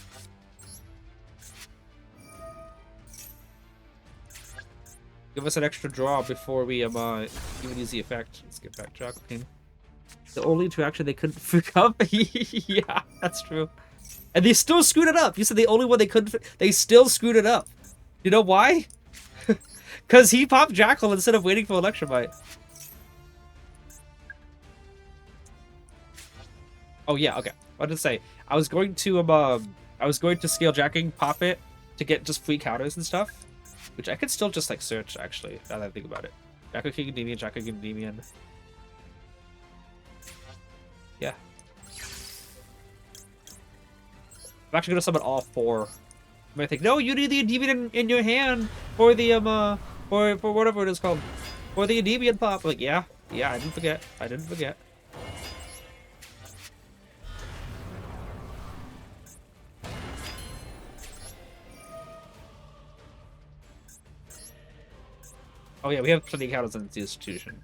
Give us an extra draw before we even use the effect. Let's get back Jackal King. The only interaction they couldn't pick up. Yeah, that's true. And they still screwed it up. You said the only one they couldn't. They still screwed it up. You know why? Because he popped Jackal instead of waiting for Electromite. Oh yeah, okay. What did I say? I was going to scale Jacking, pop it to get just free counters and stuff, which I could still just like search actually. Now that I think about it, Jackal King Endymion, Jackal King Endymion. Yeah. I'm actually gonna summon all 4. I might think, no, you need the Endymion in your hand for the for whatever it is called, for the Endymion pop. Like, yeah, I didn't forget. I didn't forget. Oh yeah, we have plenty of counters in the Institution.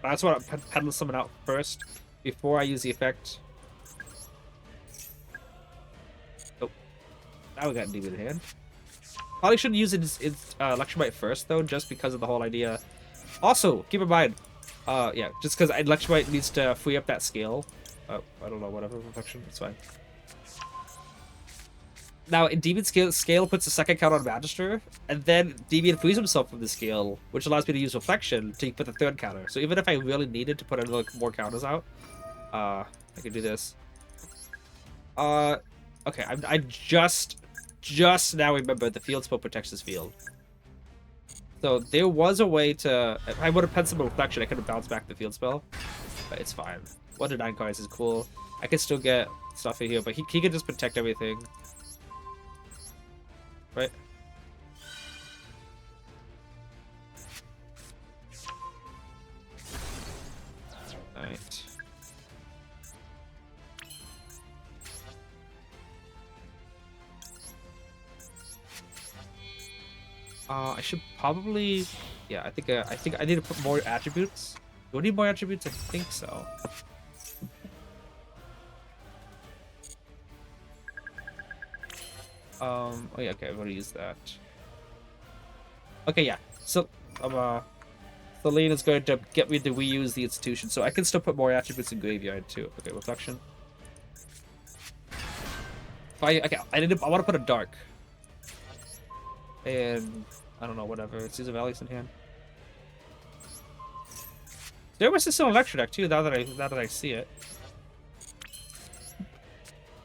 But I just want to peddle someone out first before I use the effect. Oh, now we got Endymion in hand. Probably shouldn't use its Electromite first though, just because of the whole idea. Also, keep in mind, yeah, just because Electromite needs to free up that scale. Oh, I don't know, whatever, Reflection, it's fine. Now, Endymion scale puts a second count on Magister, and then Endymion frees himself from the scale, which allows me to use Reflection to put the 3rd counter. So even if I really needed to put like, more counters out, I could do this. Okay, I just now remember the field spell protects this field. So there was a way to, if I would have penciled Reflection, I could have bounced back the field spell, but it's fine. 1 to 9 cards is cool. I could still get stuff in here, but he could just protect everything. Right? Alright. I should probably, yeah. I think I need to put more attributes. Do I need more attributes? I think so. Oh yeah, okay, I'm gonna use that. Okay, yeah. So, Celine is going to get me to reuse the Institution, so I can still put more attributes in Graveyard too. Okay, Reflection. I want to put a Dark. And I don't know, whatever. Caesar Valley's in hand. There was still an Electro deck too. Now that I see it.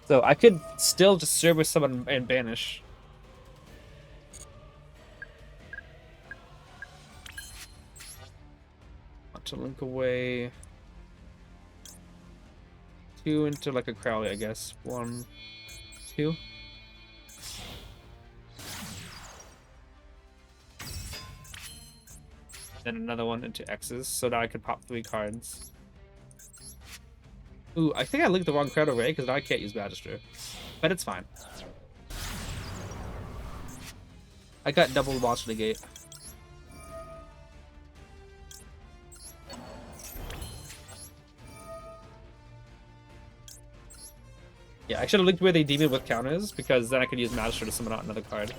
So I could still just service someone and banish. Want to link away 2 into like a Crowley, I guess. 1, 2. Then another one into X's, so now I could pop 3 cards. Ooh, I think I linked the wrong card away because now I can't use Magister. But it's fine. I got double Monster Negate. Yeah, I should have linked where they demon with counters because then I could use Magister to summon out another card.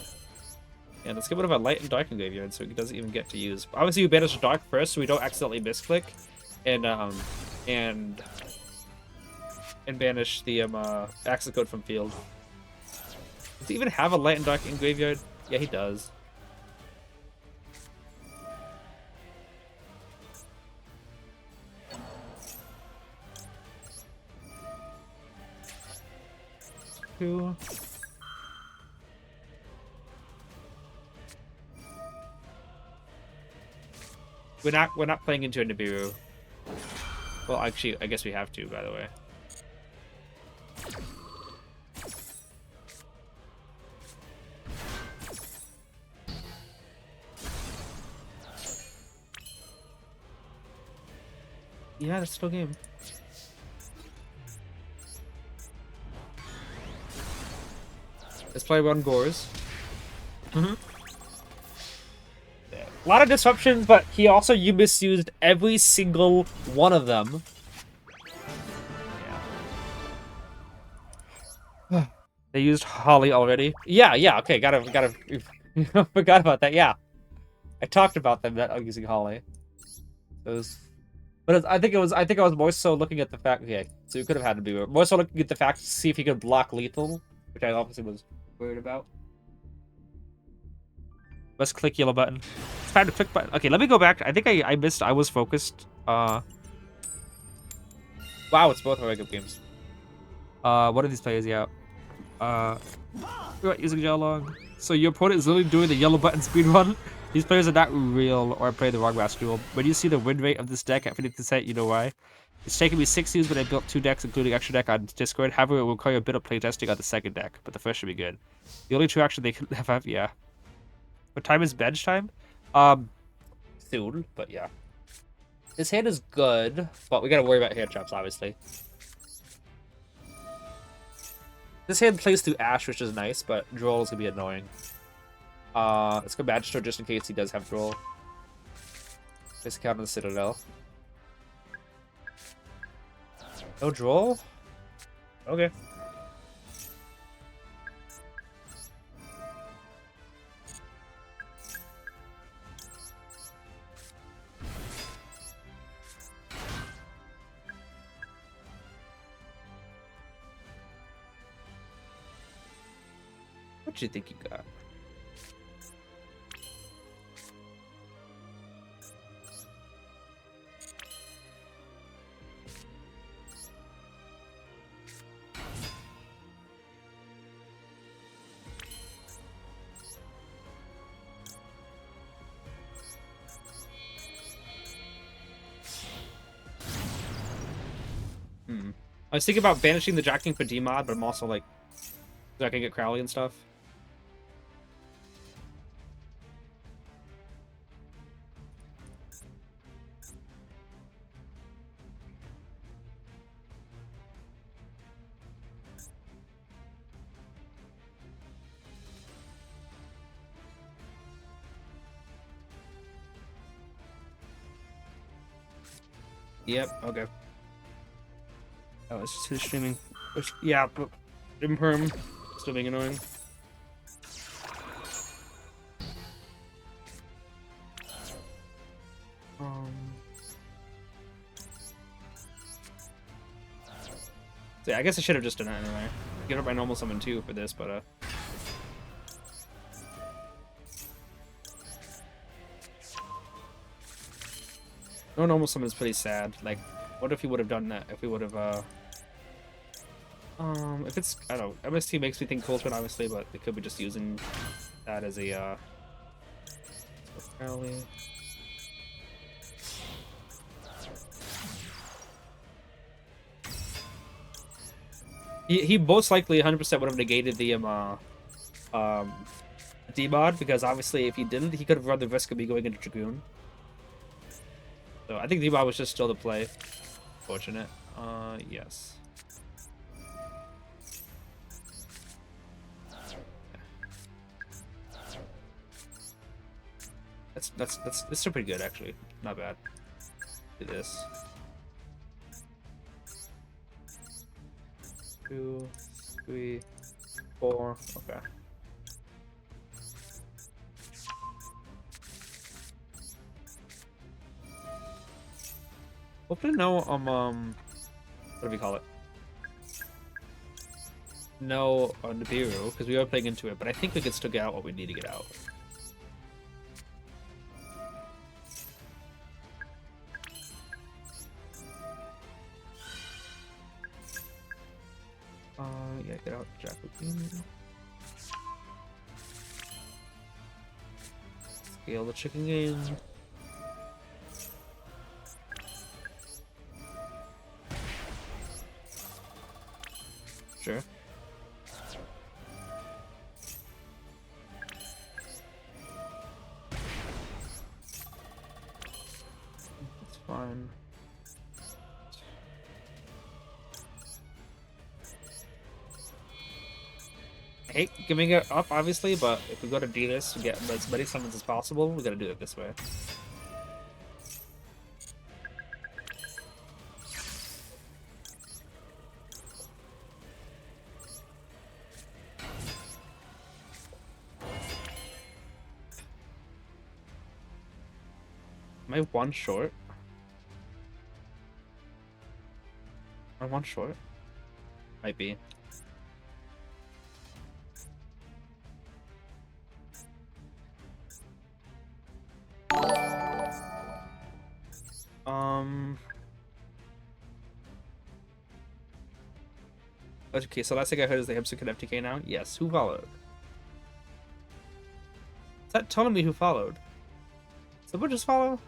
And let's get rid of a Light and Dark in Graveyard so he doesn't even get to use. Obviously, you banish Dark first so we don't accidentally misclick. And banish the access code from field. Does he even have a Light and Dark in Graveyard? Yeah, he does. Two. We're not playing into a Nibiru. Well, actually, I guess we have to, by the way. Yeah, that's still game. Let's play one Gores. A lot of disruptions, but you misused every single one of them. Yeah. They used Holly already. Yeah, okay, gotta forgot about that, yeah. I talked about them not using Holly. I think I was more so looking at the fact, okay, so you could have had to be more so looking at the fact to see if he could block lethal, which I obviously was worried about. Let's click yellow button. It's time to click button. Okay, let me go back. I think I missed. I was focused. Wow, it's both our regular games. What are these players? Yeah. We're not using yellow long. So your opponent is literally doing the yellow button speed run. These players are not real or play the wrong Master Duel. When you see the win rate of this deck at 50%, you know why. It's taken me 6 years, but I built 2 decks, including extra deck on Discord. However, it will require a bit of playtesting on the second deck, but the first should be good. The only true action they can have, yeah. What time is bench time? Soon, but yeah. This hand is good, but we gotta worry about hand traps, obviously. This hand plays through Ash, which is nice, but Droll is gonna be annoying. Let's go Magister just in case he does have Droll. Let's count on the Citadel. No Droll? Okay. What do you think you got? I was thinking about banishing the Jack King for DMOD, but I'm also like, so I can get Crowley and stuff. Yep, okay. Oh, it's just his streaming. Yeah, but imperm still being annoying. So yeah, I guess I should have just done that anyway. Get up my normal summon too for this, but no normal summon is pretty sad. Like, what if he would have done that? If we would have if it's, I don't know, MST makes me think Coldspin, obviously, but they could be just using that as a rally. He most likely 100% would have negated the DMOD, because obviously if he didn't, he could have run the risk of me going into Dragoon. So I think DMOD was just still the play. Fortunate. Yes. That's still pretty good, actually. Not bad. Do this. 2, 3, 4. Okay. Hopefully no what do we call it? No on the Nibiru, because we are playing into it, but I think we can still get out what we need to get out. Yeah, get out Jackal. Scale the chicken game. Sure. It's fine. I hate giving it up, obviously, but if we go to do this to get as many summons as possible, we gotta do it this way. Am I one short? Am I one short? Might be. Okay, so last thing I heard is the hipster can FTK now? Yes, who followed? Is that telling me who followed? Someone just follow?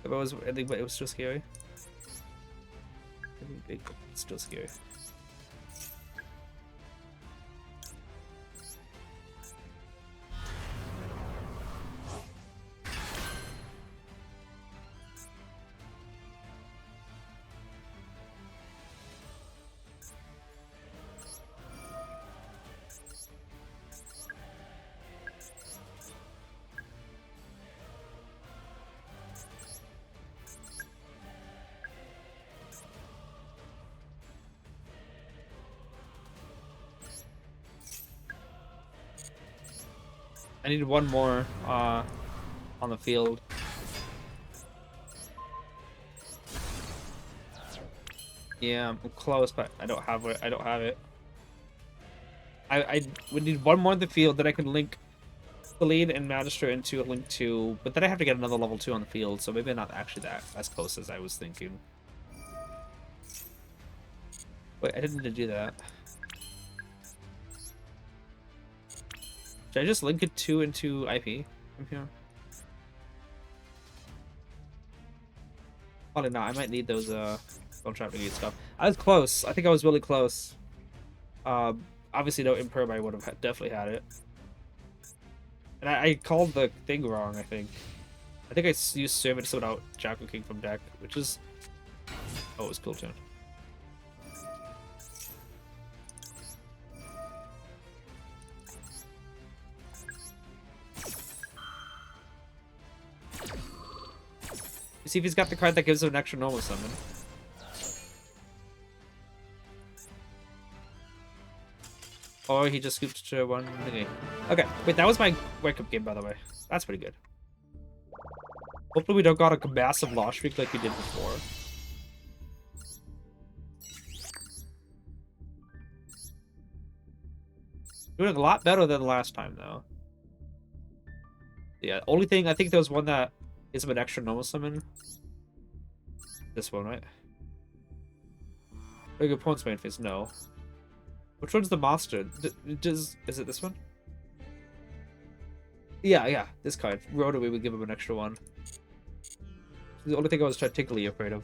If I think it was still scary. It's still scary. I need one more on the field. Yeah, I'm close, but I don't have it. I don't have it. I would need one more on the field that I can link the lead and Magister into a link to, but then I have to get another level 2 on the field, so maybe not actually that as close as I was thinking. Wait, I didn't need to do that. Should I just link it 2 into IP from here? Probably not. I might need those Bone Trap Negate stuff. I was close. I think I was really close. Obviously no Imperm, I would have definitely had it. And I called the thing wrong, I think. I think I used Servant to out Jackal King from deck, which is... Oh, it was cool too. See if he's got the card that gives him an extra normal summon. Or he just scooped to one thingy. Okay, wait, that was my wake-up game, by the way. That's pretty good. Hopefully we don't got a massive loss streak like we did before. Doing a lot better than last time, though. Yeah, only thing, I think there was one that is an extra normal summon. This one, right? Big opponent's main phase, no. Which one's the monster? Is it this one? Yeah, this card. Rotary would give him an extra one. The only thing I was particularly afraid of.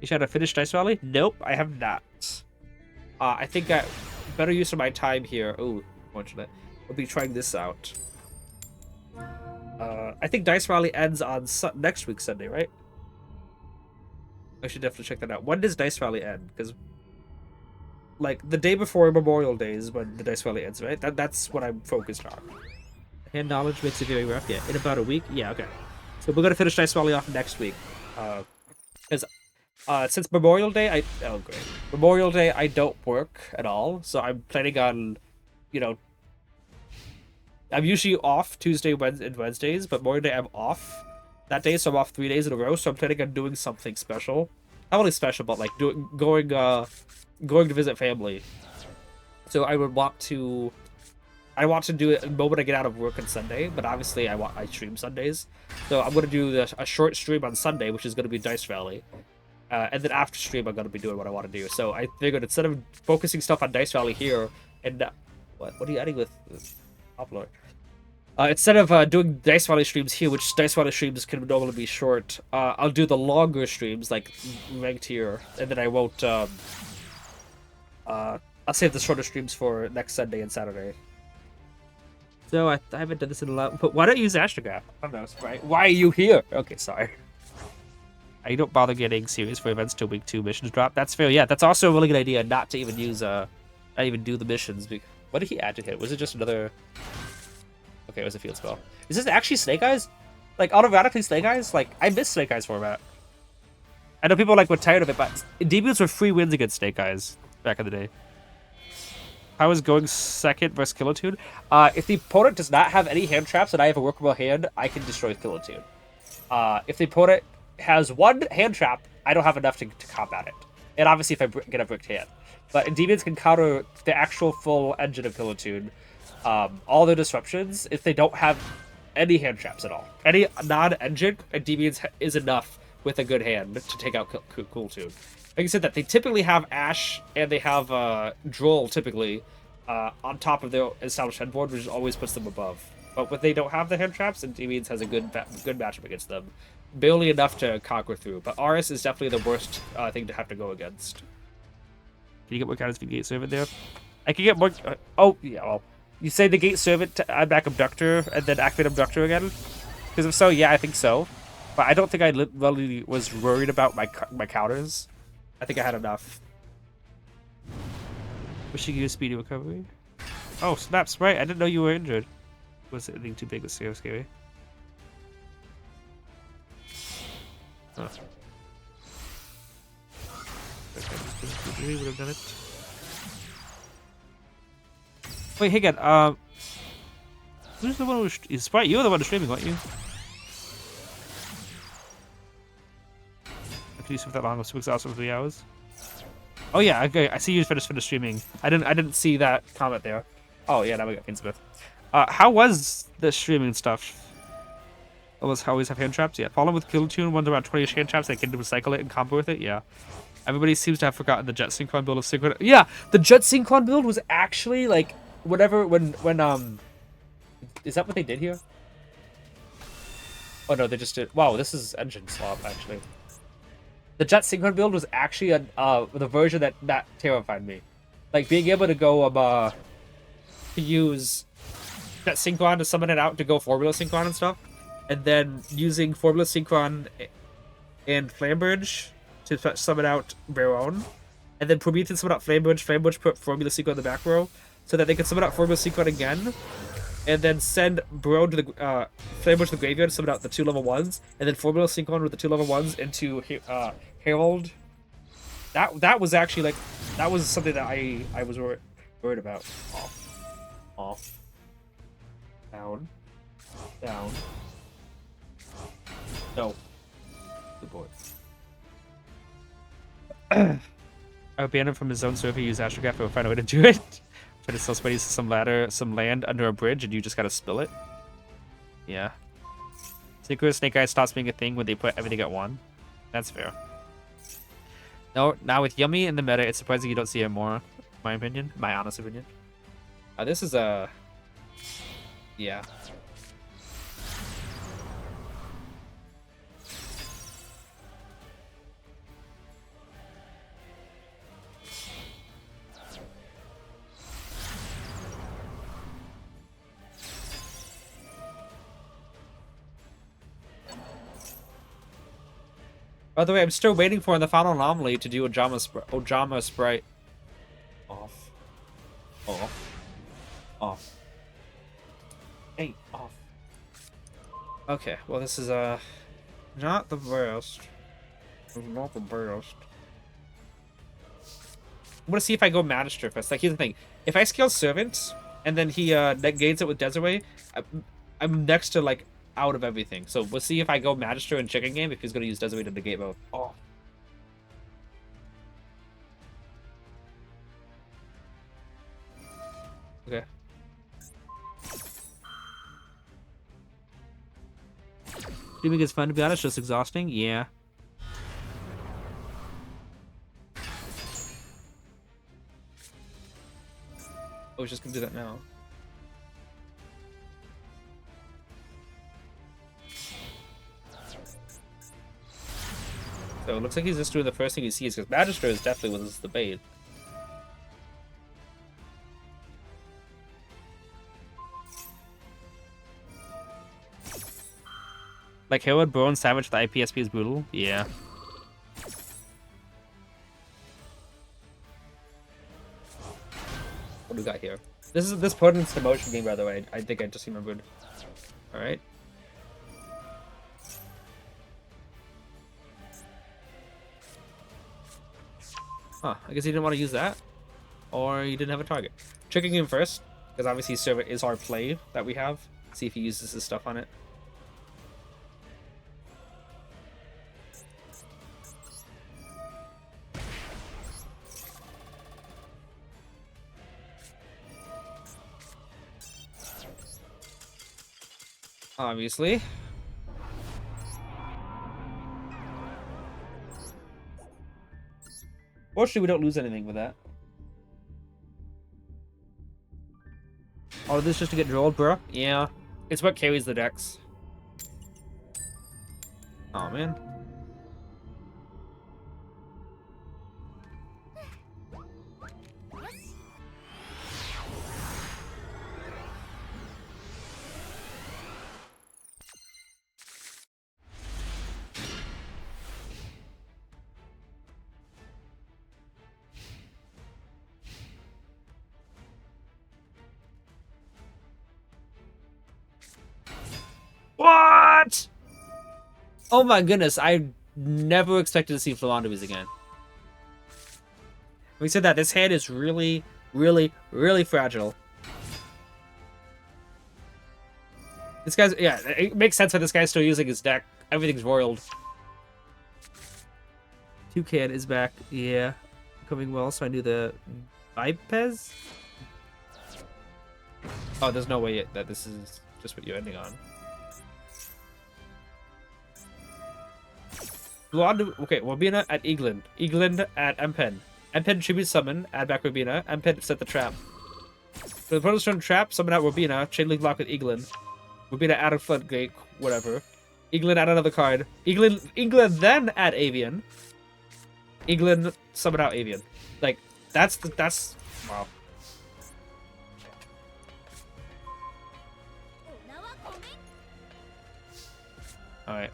You tried to finish Dice Valley? Nope, I have not. I think I better use of my time here. Oh, unfortunate. I'll be trying this out. I think Dice Rally ends on next week Sunday, right? I should definitely check that out. When does Dice Rally end? Because, like, the day before Memorial Day is when the Dice Rally ends, right? That's what I'm focused on. Hand knowledge makes it very rough. Yeah, in about a week. Yeah, okay. So we're gonna finish Dice Rally off next week. Because since Memorial Day, Memorial Day I don't work at all, so I'm planning on, you know. I'm usually off Tuesday, Wednesday, and Wednesdays, but Memorial Day I'm off that day, so I'm off 3 days in a row. So I'm planning on doing something special. Not only special, but like going to visit family. So I want to do it the moment I get out of work on Sunday, but obviously I stream Sundays, so I'm gonna do a short stream on Sunday, which is gonna be Dice Valley, and then after stream I'm gonna be doing what I want to do. So I figured instead of focusing stuff on Dice Valley here and what are you adding with upload? Instead of doing Dice Valley streams here, which Dice Valley streams can normally be short, I'll do the longer streams, like ranked here, and then I won't, I'll save the shorter streams for next Sunday and Saturday. So I haven't done this in a lot, but why don't you use Astrograph? I don't know, right? Why are you here? Okay, sorry. I don't bother getting serious for events till week 2 missions drop. That's fair, yeah, that's also a really good idea, not to even use, not even do the missions. What did he add to hit? Was it just another... Okay, it was a field spell. Is this actually Snake Eyes? Like, automatically Snake Eyes? Like, I miss Snake Eyes format. I know people like were tired of it, but Endymions were free wins against Snake Eyes back in the day. How is going second versus Kilotune? If the opponent does not have any hand traps and I have a workable hand, I can destroy Kilotune. If the opponent has one hand trap, I don't have enough to combat it. And obviously if I get a bricked hand. But Endymions can counter the actual full engine of Kilotune. All their disruptions if they don't have any hand traps at all. Any non-engine, Endymions is enough with a good hand to take out Kilotune. Like I said, that they typically have Ash and they have Droll typically on top of their established headboard, which always puts them above. But when they don't have the hand traps, Endymions has a good matchup against them. Barely enough to conquer through. But Aris is definitely the worst thing to have to go against. Can you get more counters for Gate Servant there? I can get more... oh, yeah, well... You say the Gate Servant to add back Abductor and then activate Abductor again? Because if so, yeah, I think so. But I don't think I really was worried about my counters. I think I had enough. Wishing you a speedy recovery. Oh, snaps, right. I didn't know you were injured. Was it anything too big? Was scary? Huh. Okay, would have done it. Wait, hey again, who's the one who's... Sprite, you're the one who's streaming, aren't you? I can use for that long, it took also 3 hours. Oh yeah, okay, I see you finished streaming. I didn't see that comment there. Oh yeah, now we got Kinsmith. How was the streaming stuff? Always have hand traps? Yeah. Follow with Kilotune, one's around 20-ish hand traps, they can recycle it and combo with it, yeah. Everybody seems to have forgotten the Jet Synchron build of Synchron. Yeah, the Jet Synchron build was actually like... when is that what they did here? Oh no, they just did... Wow, this is engine swap, actually. The Jet Synchron build was actually the version that terrified me. Like, being able to go, to use Jet Synchron to summon it out to go Formula Synchron and stuff, and then using Formula Synchron and Flambridge to summon out Baron, and then Prometheus summon out Flambridge put Formula Synchron in the back row, so that they could summon out Formula Synchron again, and then send Baron to the Flambridge to the graveyard, summon out the 2 level 1s, and then Formula Synchron with the 2 level 1s into Herald. That was actually like, that was something that I was worried about. Off. Down. Down. No. Good boy. I would ban him from his own server, use Astrograph, and find a way to do it. Try to sell somebody some land under a bridge, and you just gotta spill it. Yeah. Synchro Snake Eyes stops being a thing when they put everything at 1. That's fair. No, now with Yummy in the meta, it's surprising you don't see it more. My opinion, my honest opinion. This is a. Yeah. By the way, I'm still waiting for the final anomaly to do Ojama Sprite. Off. Off. Off. Hey, off. Okay, well this is not the best. Not the best. I'm gonna see if I go Magister first. Like, here's the thing. If I scale Servant, and then he negates it with Desiree, I'm next to, like, out of everything. So we'll see if I go Magister in chicken game if he's gonna use Desiree to negate both. Oh. Okay. Do you think it's fun, to be honest? Just exhausting? Yeah. Oh, he's just gonna do that now. So it looks like he's just doing the first thing he sees, because Magister is definitely was the bait. Like Hayward, Bone, Savage, the IPSP is brutal? Yeah. What do we got here? This Potence to motion game, by the way. I think I just remembered. Alright. Huh, I guess he didn't want to use that. Or he didn't have a target. Tricking him first, because obviously Server is our play that we have. See if he uses his stuff on it. Obviously. Fortunately, we don't lose anything with that. Oh, this is just to get drilled, bro? Yeah. It's what carries the decks. Oh, man. What? Oh my goodness, I never expected to see Florondibus again. We said that this hand is really, really, really fragile. This guy's, yeah, it makes sense why this guy's still using his deck. Everything's roiled. Toucan is back, yeah. Coming well, so I knew the Vipez? Oh, there's no way that this is just what you're ending on. Okay, Wabina at Eagland. Eagland at Empen. Empen tribute summon, add back Wabina. Empen set the trap. For the opponent's turn trap, summon out Wabina, chain link lock with Eagland. Wabina add a floodgate, whatever. Eagland add another card. Eagland then add Avian. Eagland summon out Avian. Like, that's wow. Alright.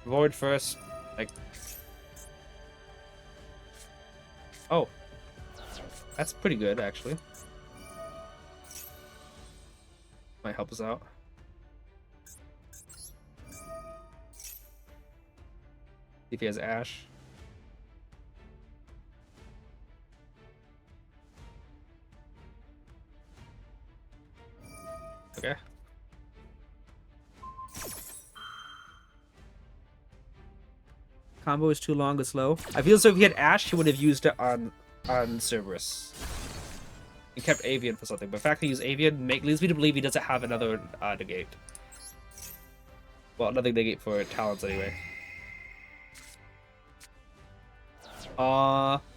Void first, like... Oh. That's pretty good, actually. Might help us out. See if he has Ash. Okay. Combo is too long or slow. I feel so if he had Ash, he would have used it on Cerberus. and kept Avian for something. But the fact that he used Avian leads me to believe he doesn't have another negate. Well, another negate for talents anyway.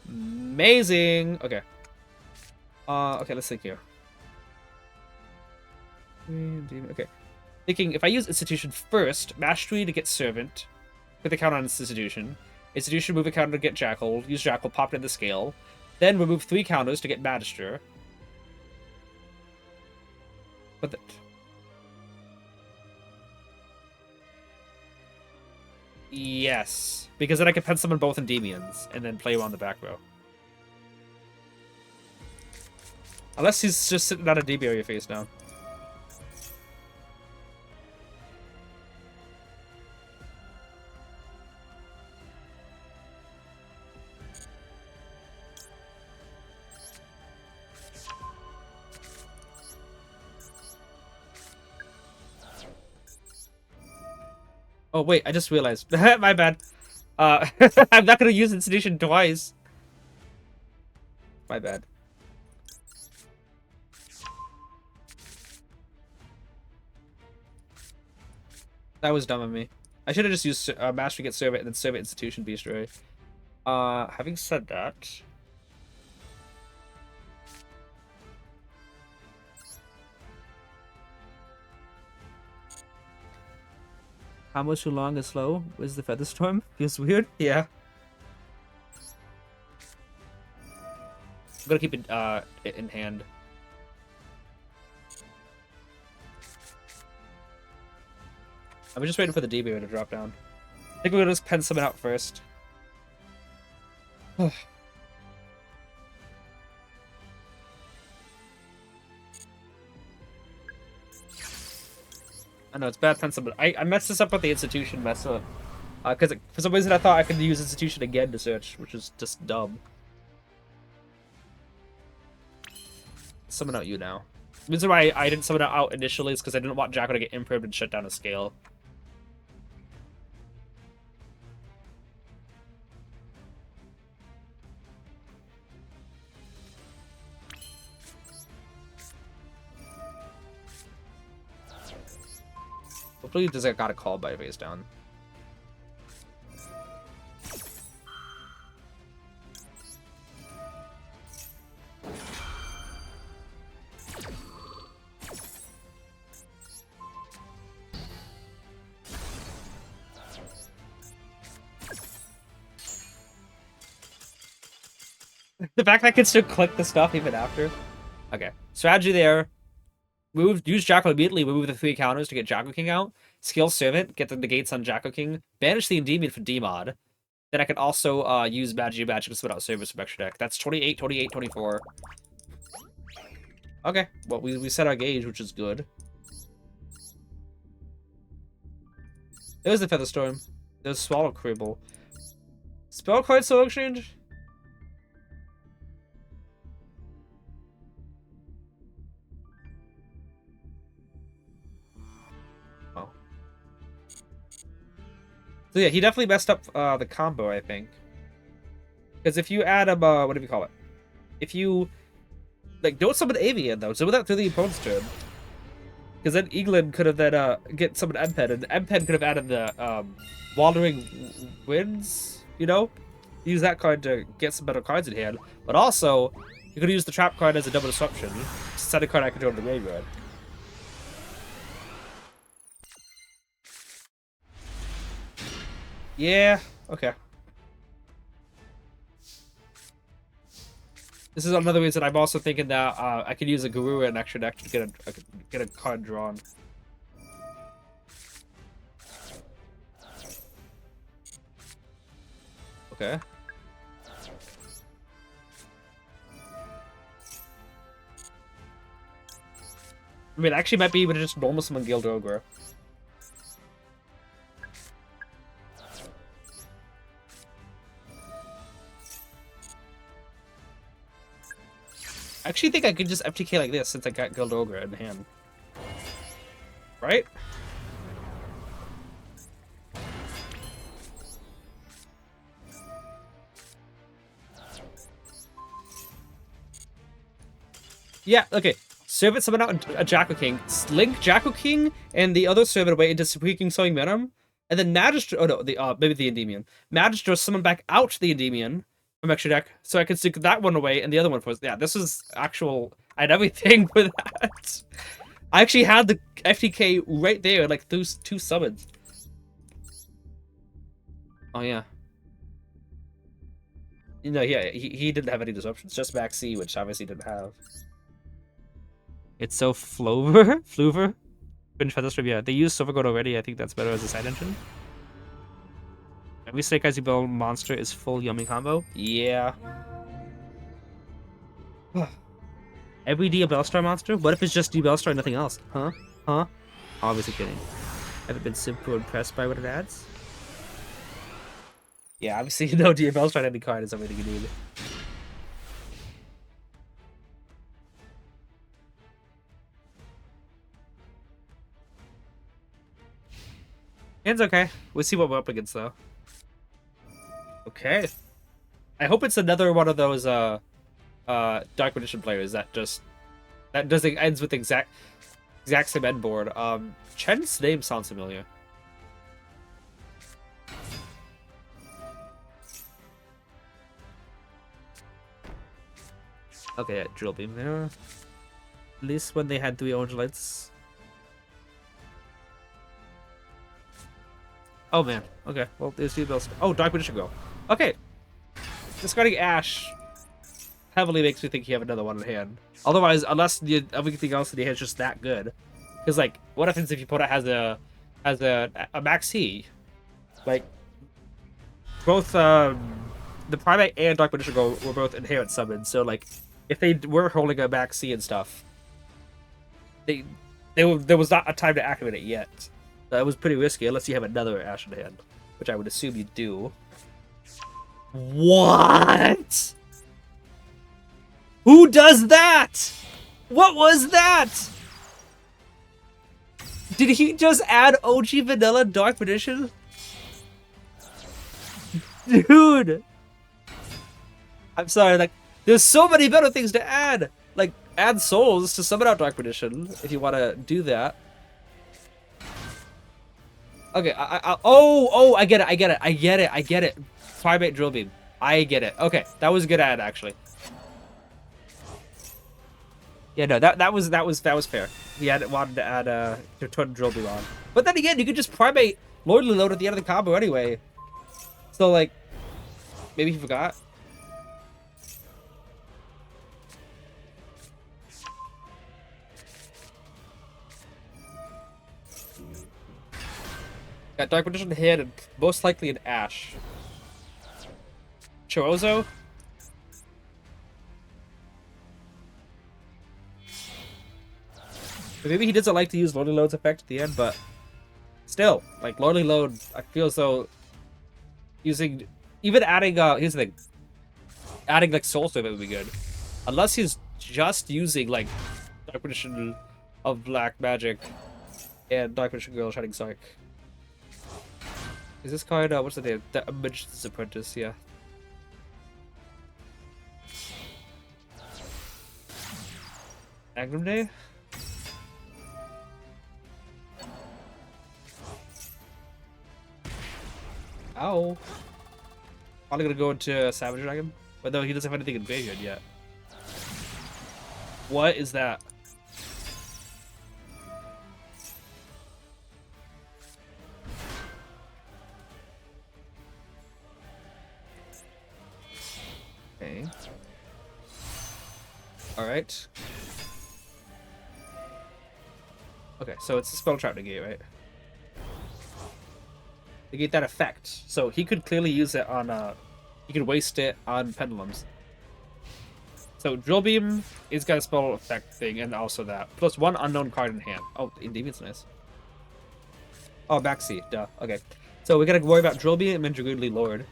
Amazing. Okay. Okay, let's think here. Okay. Thinking if I use Institution first, Mastery to get Servant, put the count on Institution. Institution, move a counter to get Jackal, use Jackal, pop it in the scale. Then remove 3 counters to get Magister. But yes. Because then I can pen summon both Endymions and then play him on the back row. Unless he's just sitting on a DB area face down. Oh, wait, I just realized. My bad. I'm not going to use Institution twice. My bad. That was dumb of me. I should have just used Mastery get Servant and then Servant Institution Beast Ray. Having said that... How much too long and slow was the Featherstorm? Feels weird? Yeah. I'm gonna keep it in hand. I'm just waiting for the DB to drop down. I think we're gonna just pen someone out first. I know it's bad pen summon. I messed this up with the Institution mess up. Because for some reason I thought I could use Institution again to search, which is just dumb. Summon out you now. The reason why I didn't summon it out initially is because I didn't want Jacko to get impermed and shut down a scale. Hopefully he doesn't got a call by face down. The fact that I can still click the stuff even after. Okay. Strategy there. Use Jackal immediately, remove the 3 counters to get Jackal King out. Skill Servant, get the negates on Jackal King. Banish the Endymion for DMOD. Then I can also use Magic to spit out Service from extra deck. That's 28, 28, 24. Okay, well, we set our gauge, which is good. There's the Featherstorm. There's Swallow Cribble. Spell card Soul Exchange? Oh. So yeah, he definitely messed up the combo, I think. Because if you add him, what do you call it? If you, like, don't summon Avian, though. Summon that through the opponent's turn. Because then Eaglin could have then, get summoned M-Pen, and M-Pen could have added the, Wandering Winds, you know? Use that card to get some better cards in hand. But also, you could use the Trap card as a double disruption. Set a card I control in the graveyard. Yeah, okay. This is another reason I'm also thinking that I could use a Guru and extra deck to get a card drawn. Okay. I mean, actually might be able to just normal summon Guild Ogre. I actually think I could just FTK like this since I got Guild Ogre in hand. Right? Yeah, okay. Serve it, summon out a Jackal King. Link Jackal King and the other serve it away into Supreme King Starving Venom. And then Magistro, oh no, maybe the Endymion. Magistro summon back out the Endymion from extra deck, so I can stick that one away and the other one for. Yeah, this is actual. I had everything for that. I actually had the FTK right there, like those 2 summons. Oh yeah. You know, yeah, he didn't have any disruptions, just Max C, which obviously didn't have. It's so Fluver? Finish Feather Strip, yeah. They use Silver Gold already, I think that's better as a side engine. Every Snake Eyes you build monster is full yummy combo. Yeah. Every D Bellstar monster? What if it's just D Bellstar and nothing else? Huh? Huh? Obviously kidding. Haven't been super impressed by what it adds. Yeah, obviously no D Bellstar any card is everything you need. Hand's okay. We'll see what we're up against though. Okay. I hope it's another one of those Dark Magician players that ends with exact same end board. Chen's name sounds familiar. Okay, yeah, Drill Beam there. At least when they had 3 orange lights. Oh man. Okay. Well, there's 2 bills. Oh, Dark Magician Girl. Okay. Discarding Ash heavily makes me think you have another one in hand. Otherwise, unless everything else in the hand is just that good. Because like, what happens if you put it as a Maxi? Like, both the Primate and Dark Magician Girl were both inherent summons. So like, if they were holding a Maxi and stuff, there was not a time to activate it yet. That was pretty risky unless you have another Ash in hand, which I would assume you do. What? Who does that? What was that? Did he just add OG Vanilla Dark Magician? Dude. I'm sorry, like, there's so many better things to add. Like, add souls to summon out Dark Magician if you want to do that. Okay, I get it. Primate Drill Beam. I get it. Okay, that was a good ad actually. Yeah, no, that was fair. He wanted to add to turn Drill Beam on. But then again, you could just Primate Lordly Load at the end of the combo anyway. So like, maybe he forgot. Got Dark Magician in hand and most likely an Ash. Chorozo? Maybe he doesn't like to use Lordly Load's effect at the end, but still, like Lordly Load, I feel as though using, even adding, here's the thing, adding like Soul Servant would be good. Unless he's just using like Dark Magician of Black Magic and Dark Magician Girl Shining Sark. Is this card, what's the name? The Magician's Apprentice, yeah. Magnum Day? Ow. Probably gonna go into Savage Dragon, but though he doesn't have anything in graveyard yet. What is that? Okay. Alright. Okay, so it's a spell trap negate, right? Negate that effect. So he could clearly use it on he could waste it on pendulums. So Drill Beam is got a spell effect thing and also that. Plus 1 unknown card in hand. Oh, Endymion's nice. Oh, backseat, duh. Okay. So we gotta worry about Drill Beam and Dragoonly Lord.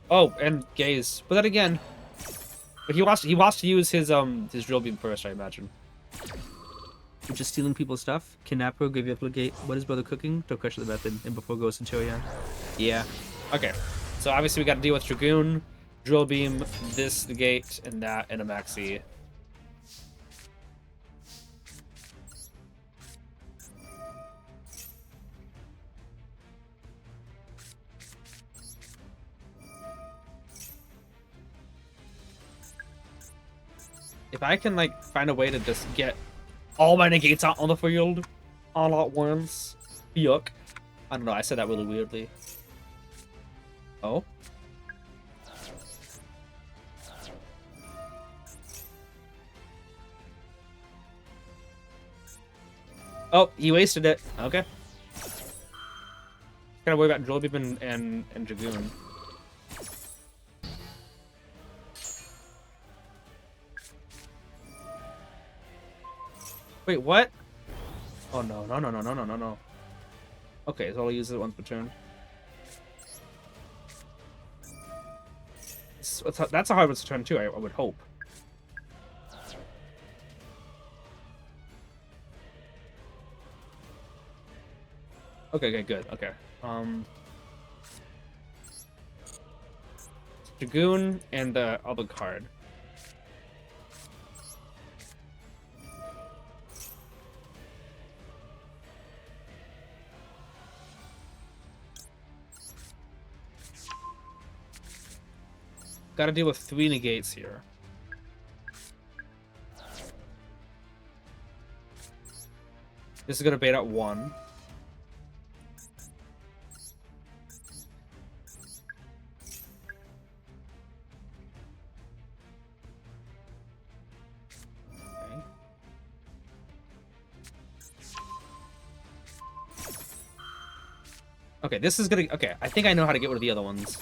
Oh, and Gaze. But then again, he wants to use his Drill Beam first, I imagine. You're just stealing people's stuff. Kidnapper, give you a gate. What is brother cooking? Don't question the method. And before goes into Choyan. Yeah. Okay. So obviously we got to deal with Dragoon, Drill Beam, this, the gate, and that, and a Maxi. If I can, like, find a way to just get all my negates out on the field all at once. Yuck. I don't know, I said that really weirdly. Oh? Oh, he wasted it. Okay. Gotta worry about Drill Beam and Dragoon. Wait, what? Oh no, no, no, no, no, no, no, no. Okay, so I'll use it once per turn. That's a hard one to turn too, I would hope. Okay, okay, good. Okay. Dragoon and the other card. Gotta deal with 3 negates here. This is gonna bait out 1. Okay, this is gonna... Okay, I think I know how to get rid of the other ones.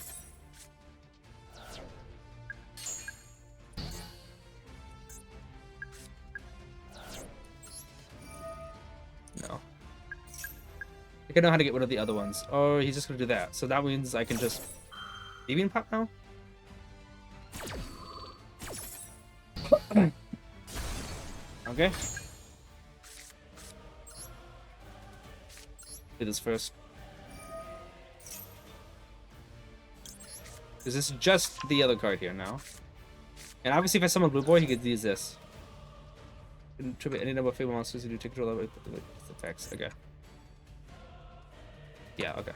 No. I think I know how to get rid of the other ones. Oh, he's just gonna do that. So that means I can just... Deviant Pop now? Okay. Do this first. Because this is just the other card here now. And obviously if I summon Blue Boy, he could use this. Tribute any number of favorite monsters who do take control of its effects. Okay. Yeah, okay.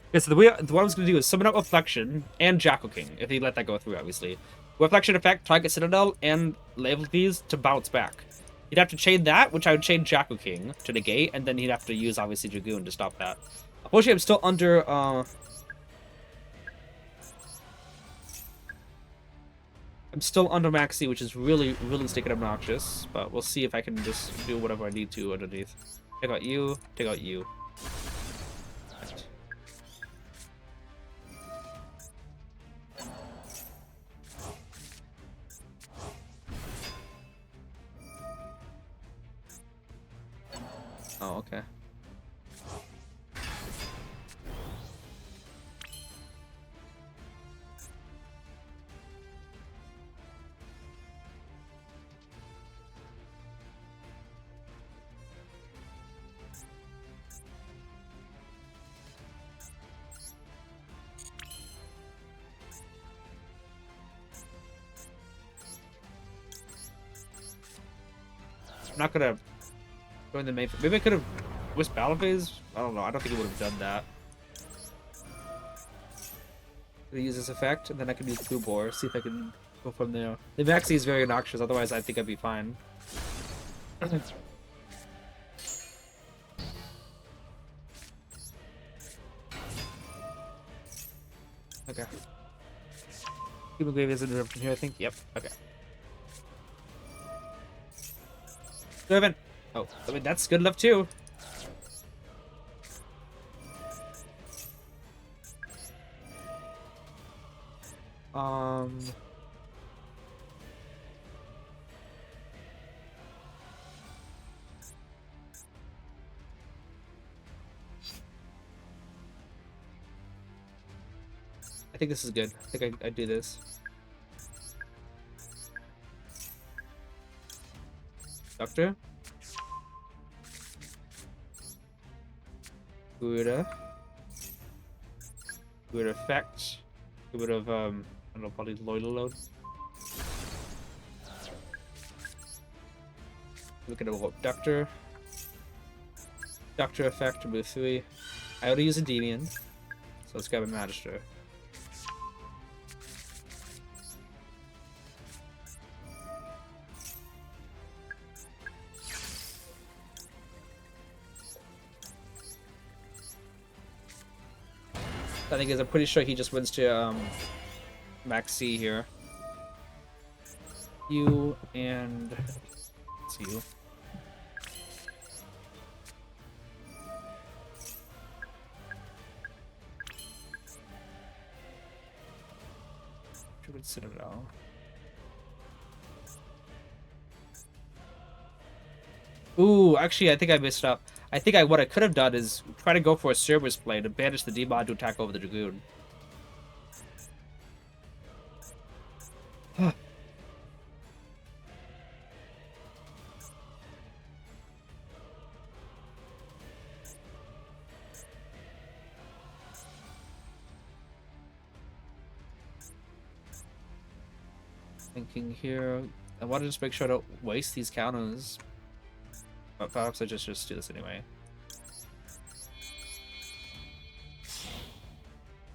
Okay, so what I was going to do is summon up Reflection and Jackal King, if he let that go through, obviously. Reflection effect, target Citadel, and label these to bounce back. He'd have to chain that, which I would chain Jackal King to negate, and then he'd have to use, obviously, Dragoon to stop that. Unfortunately, I'm still under, Maxi, which is really, really stinking obnoxious. But we'll see if I can just do whatever I need to underneath. Take out you, take out you. Right. Oh, okay. I'm not gonna go in the main. Maybe I could have Wisp Battle Phase. I don't know. I don't think he would have done that. I'm gonna use this effect, and then I can use Blue Boar. See if I can go from there. The Maxi is very obnoxious. Otherwise, I think I'd be fine. Okay. Human Grave is interrupted here, I think. Yep. Okay. Seven. Oh, I mean, that's good enough too. I think this is good. I think I do this. Doctor. Good effect. Good of I don't know, probably loyal load. Look at a Doctor. Doctor effect, remove 3. I already use Endymion, so let's grab a Magister. I think is I'm pretty sure he just wins to Max C here. You and it's you. Druid Citadel. Ooh, actually, I think I missed up. I think what I could have done is try to go for a Cerberus play to banish the DMOD to attack over the Dragoon. Thinking here, I want to just make sure I don't waste these counters. But perhaps I just do this anyway.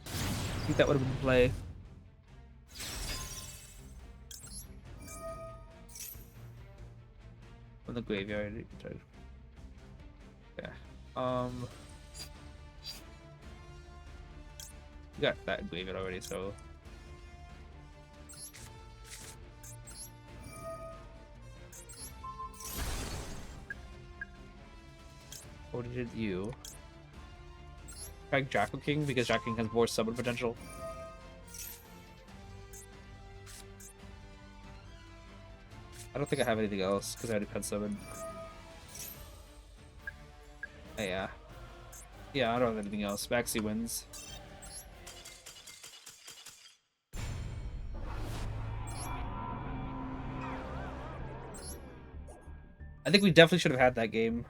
I think that would have been the play. From the graveyard. Yeah. We got that graveyard already, so. What did you? Try Jackal King because Jackal King has more summon potential. I don't think I have anything else because I already pen summon. Yeah. Yeah, I don't have anything else. Maxi wins. I think we definitely should have had that game.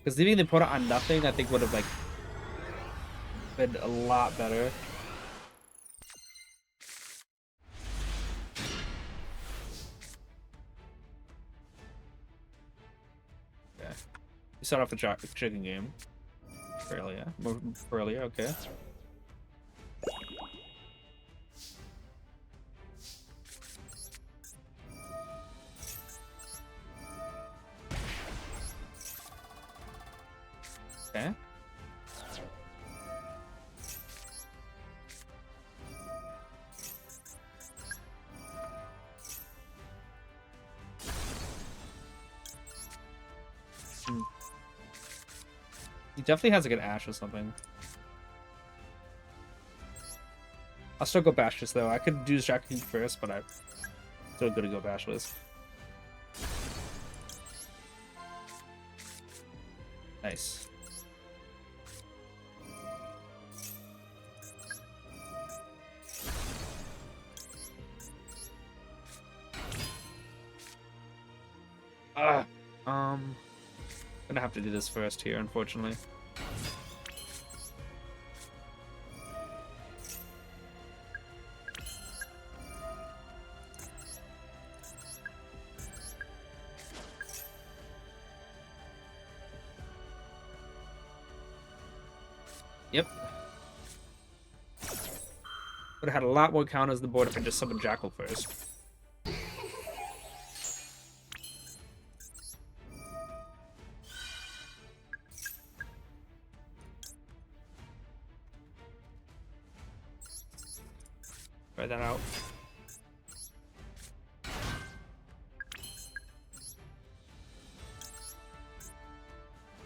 Because leaving the opponent on nothing, I think would have like been a lot better. Yeah, you start off the chicken game earlier. More earlier, okay. Okay. He definitely has like an Ash or something. I'll still go Bashless though. I could do Jack King first, but I'm still gonna go Bashless. Nice. Gonna have to do this first here, unfortunately. Yep. Would have had a lot more counters on the board if I just summoned Jackal first. Try that out.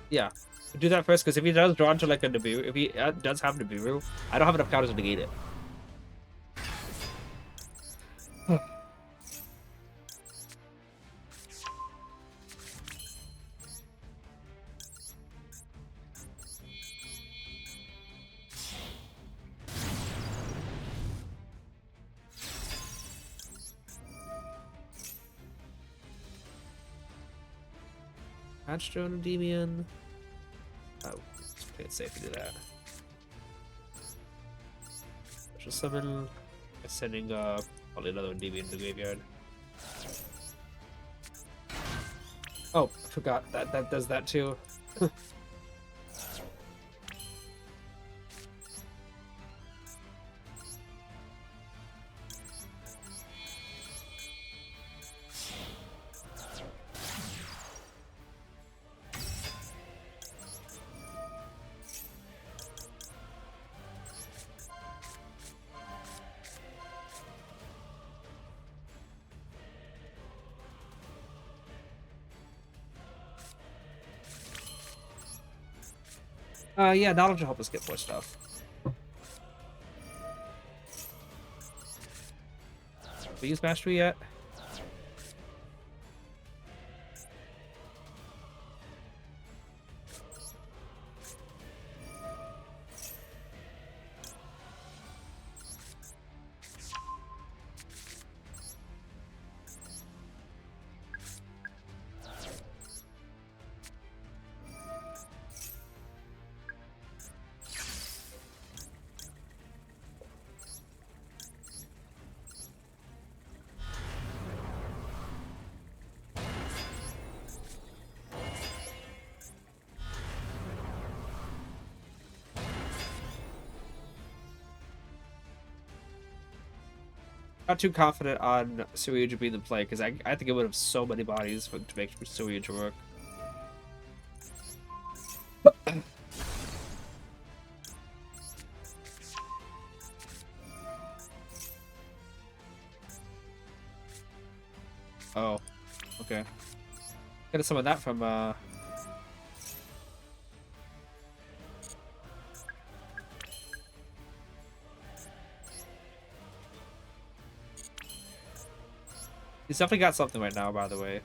Yeah, do that first because if he does draw into like a Nibiru, if he does have Nibiru, I don't have enough counters to negate it. Matchstone Endymion. Oh, let's play it safe to do that. Special summon. Sending probably another Endymion to the graveyard. Oh, I forgot that does that too. Yeah, knowledge will help us get more stuff. We use mastery yet? Not too confident on Suryuja being the play because I think it would have so many bodies to make Suryuja work. Oh, okay. Get some of that from He's definitely got something right now, by the way.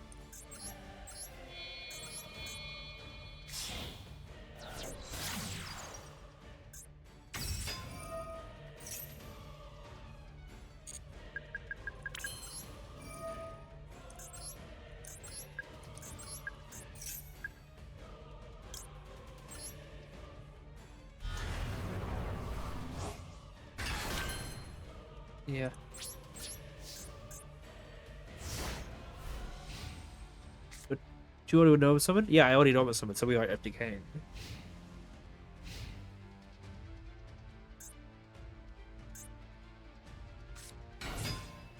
Yeah. But do you want to know someone? Yeah, I already know about someone, so we are FDKing.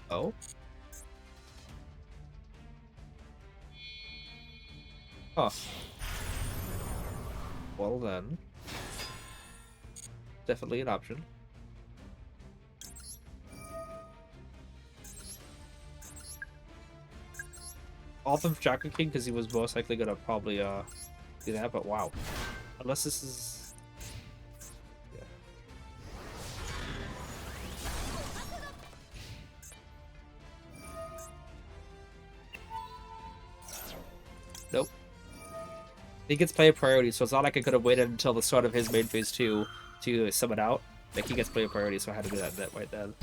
Oh? Huh. Well then. Definitely an option. All from Dragon King because he was most likely gonna probably do that, but wow. Unless this is yeah. Nope. He gets player priority, so it's not like I could have waited until the start of his main phase 2 to summon out. Like he gets player priority, so I had to do that right then.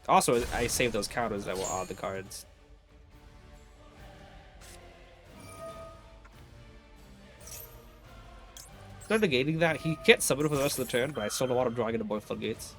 Also, I saved those counters that were on the cards. Not negating that, he can't summon for the rest of the turn, but I still don't want him drawing into more floodgates.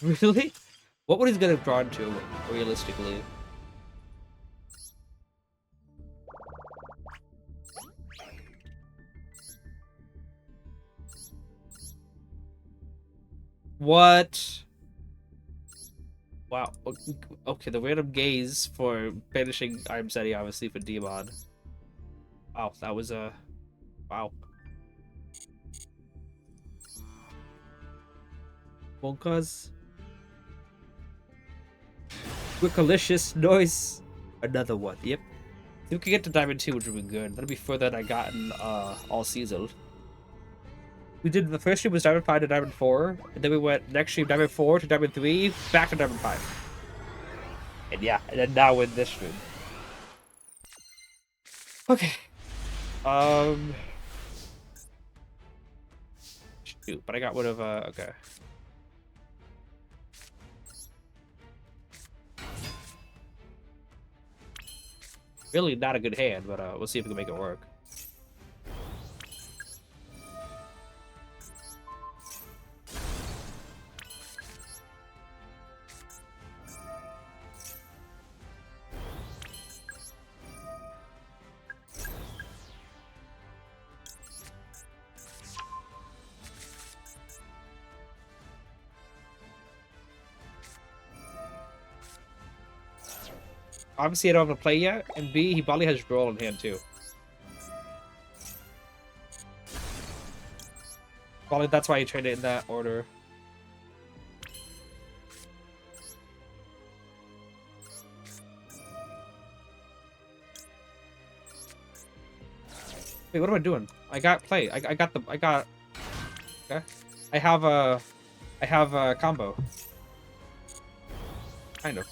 Really? What would he get drawn to, realistically? What? Wow. Okay, the random gaze for banishing I'm Seti, obviously, for DMOD. Wow, that was a... wow. Wonka's... Wickalicious noise. Another one, yep. If we could get to Diamond 2, which would be good. That'd be further than I gotten all season. We did the first stream was Diamond 5 to Diamond 4, and then we went next stream Diamond 4 to Diamond 3, back to Diamond 5. And yeah, and then now in this stream. Okay. Shoot, but I got rid of okay. Really not a good hand, but we'll see if we can make it work. obviously I don't have a play yet, and B, he probably has Duel in hand too. Probably that's why he traded it in that order. Wait, what am I doing? I got play. I got. Okay. I have a combo. Kind of.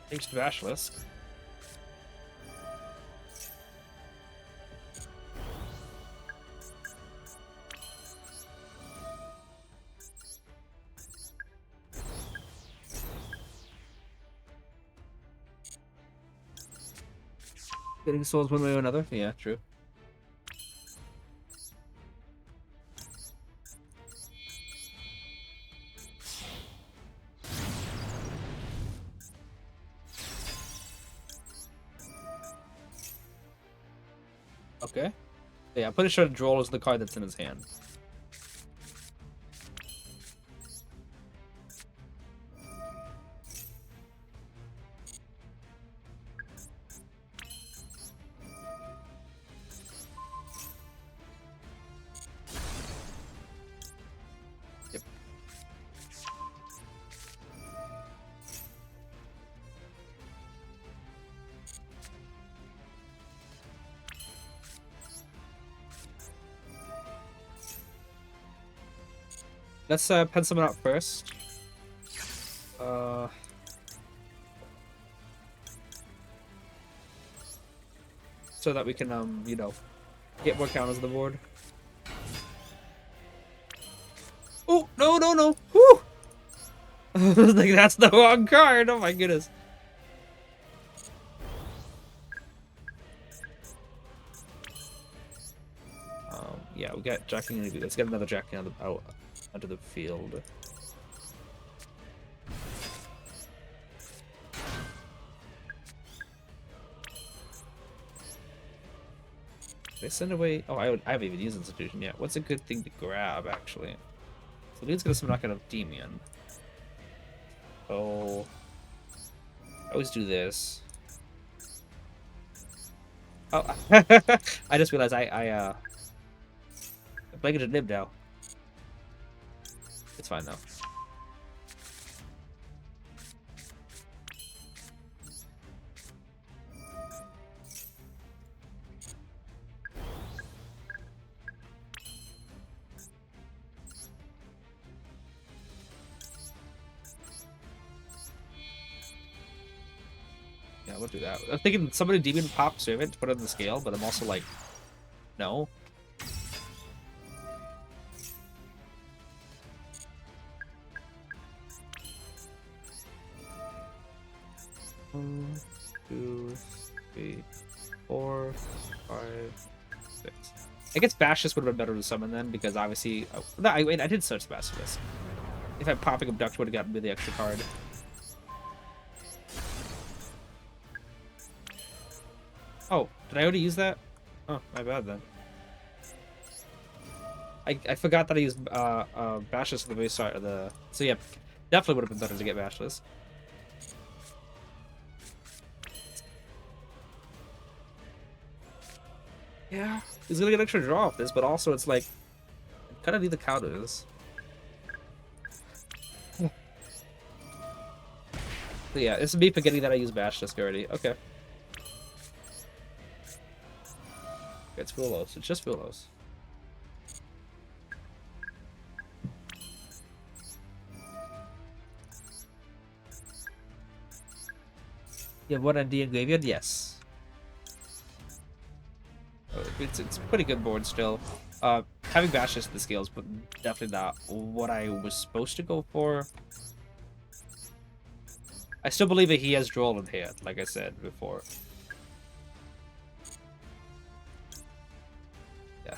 Thanks to Lyrilusc. Getting souls one way or another? Yeah, true. Okay. Yeah, I'm pretty sure Duel is the card that's in his hand. Let's pen someone out first. So that we can, you know, get more counters on the board. Oh, no, no, no. Whew! I was like, that's the wrong card. Oh my goodness. Yeah, we got jacking. Let's get another jacking out onto the field. They send away. Oh, I haven't even used Institution yet. What's a good thing to grab, actually? So Lee's gonna summon out of Endymion. Oh, I always do this. Oh, I just realized I'm playing a nib now. It's fine though. Yeah, we'll do that. I'm thinking somebody demon pop servant to put on the scale, but I'm also like, no. One, two, three, 4, 5, 6. I guess Bashes would have been better to summon then, because obviously... Oh, no, wait, I did search Bashes. If I'm popping Abduct, would have gotten me the extra card. Oh, did I already use that? Oh, my bad then. I forgot that I used Bashes at the very start of the... So yeah, definitely would have been better to get Bashes. Yeah, he's gonna get extra draw off this, but also it's like, I kind of need the counters. So yeah, it's me forgetting that I use Bash Disc already. Okay. It's Fulos. It's just Fulos. You have one on D and Graveyard? Yes. It's a pretty good board still. Having Bashes to the scales, but definitely not what I was supposed to go for. I still believe that he has Duel in hand, like I said before. Yeah.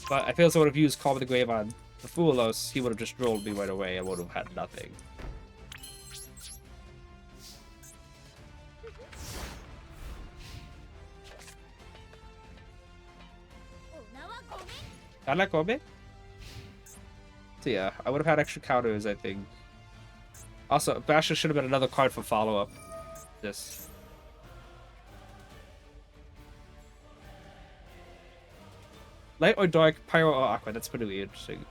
But I feel so would have used Call of the Grave on the Fulos, he would have just Dueled me right away and would have had nothing. Kala Kobe? So yeah, I would have had extra counters, I think. Also, Basher should have been another card for follow-up. This. Light or dark, pyro or aqua, that's pretty interesting.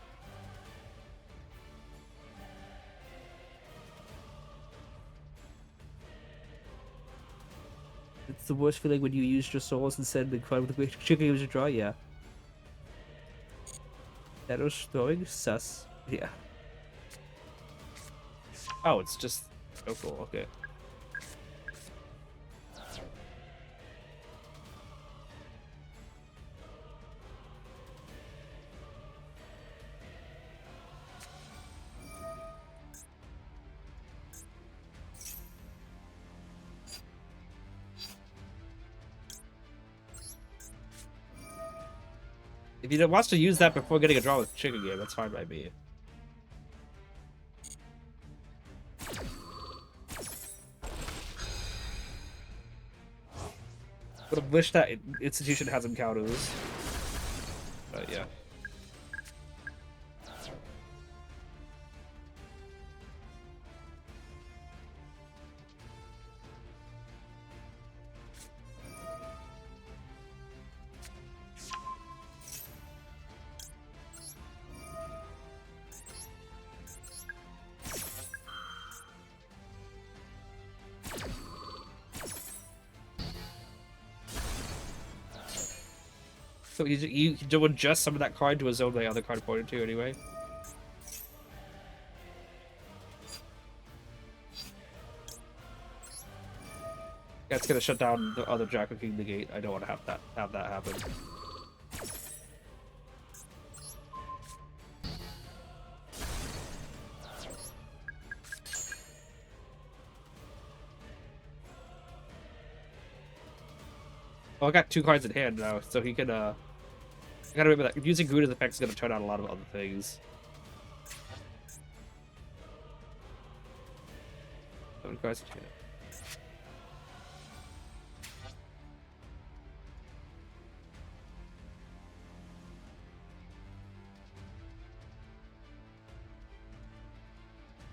It's the worst feeling when you used your souls instead of the card with the chicken was a draw, yeah. That was throwing sus. Yeah. Oh, it's just so cool, okay. If he wants to use that before getting a draw with chicken game, that's fine by me. Would have wished that Institution had some counters. But yeah. So you do adjust some of that card to a zone the other card pointed to anyway. That's gonna shut down the other Draco King negate. I don't want to have that happen. Oh, I got 2 cards in hand now, so he can I gotta remember that using Gruda's effect is gonna turn on a lot of other things. 7 cards in hand.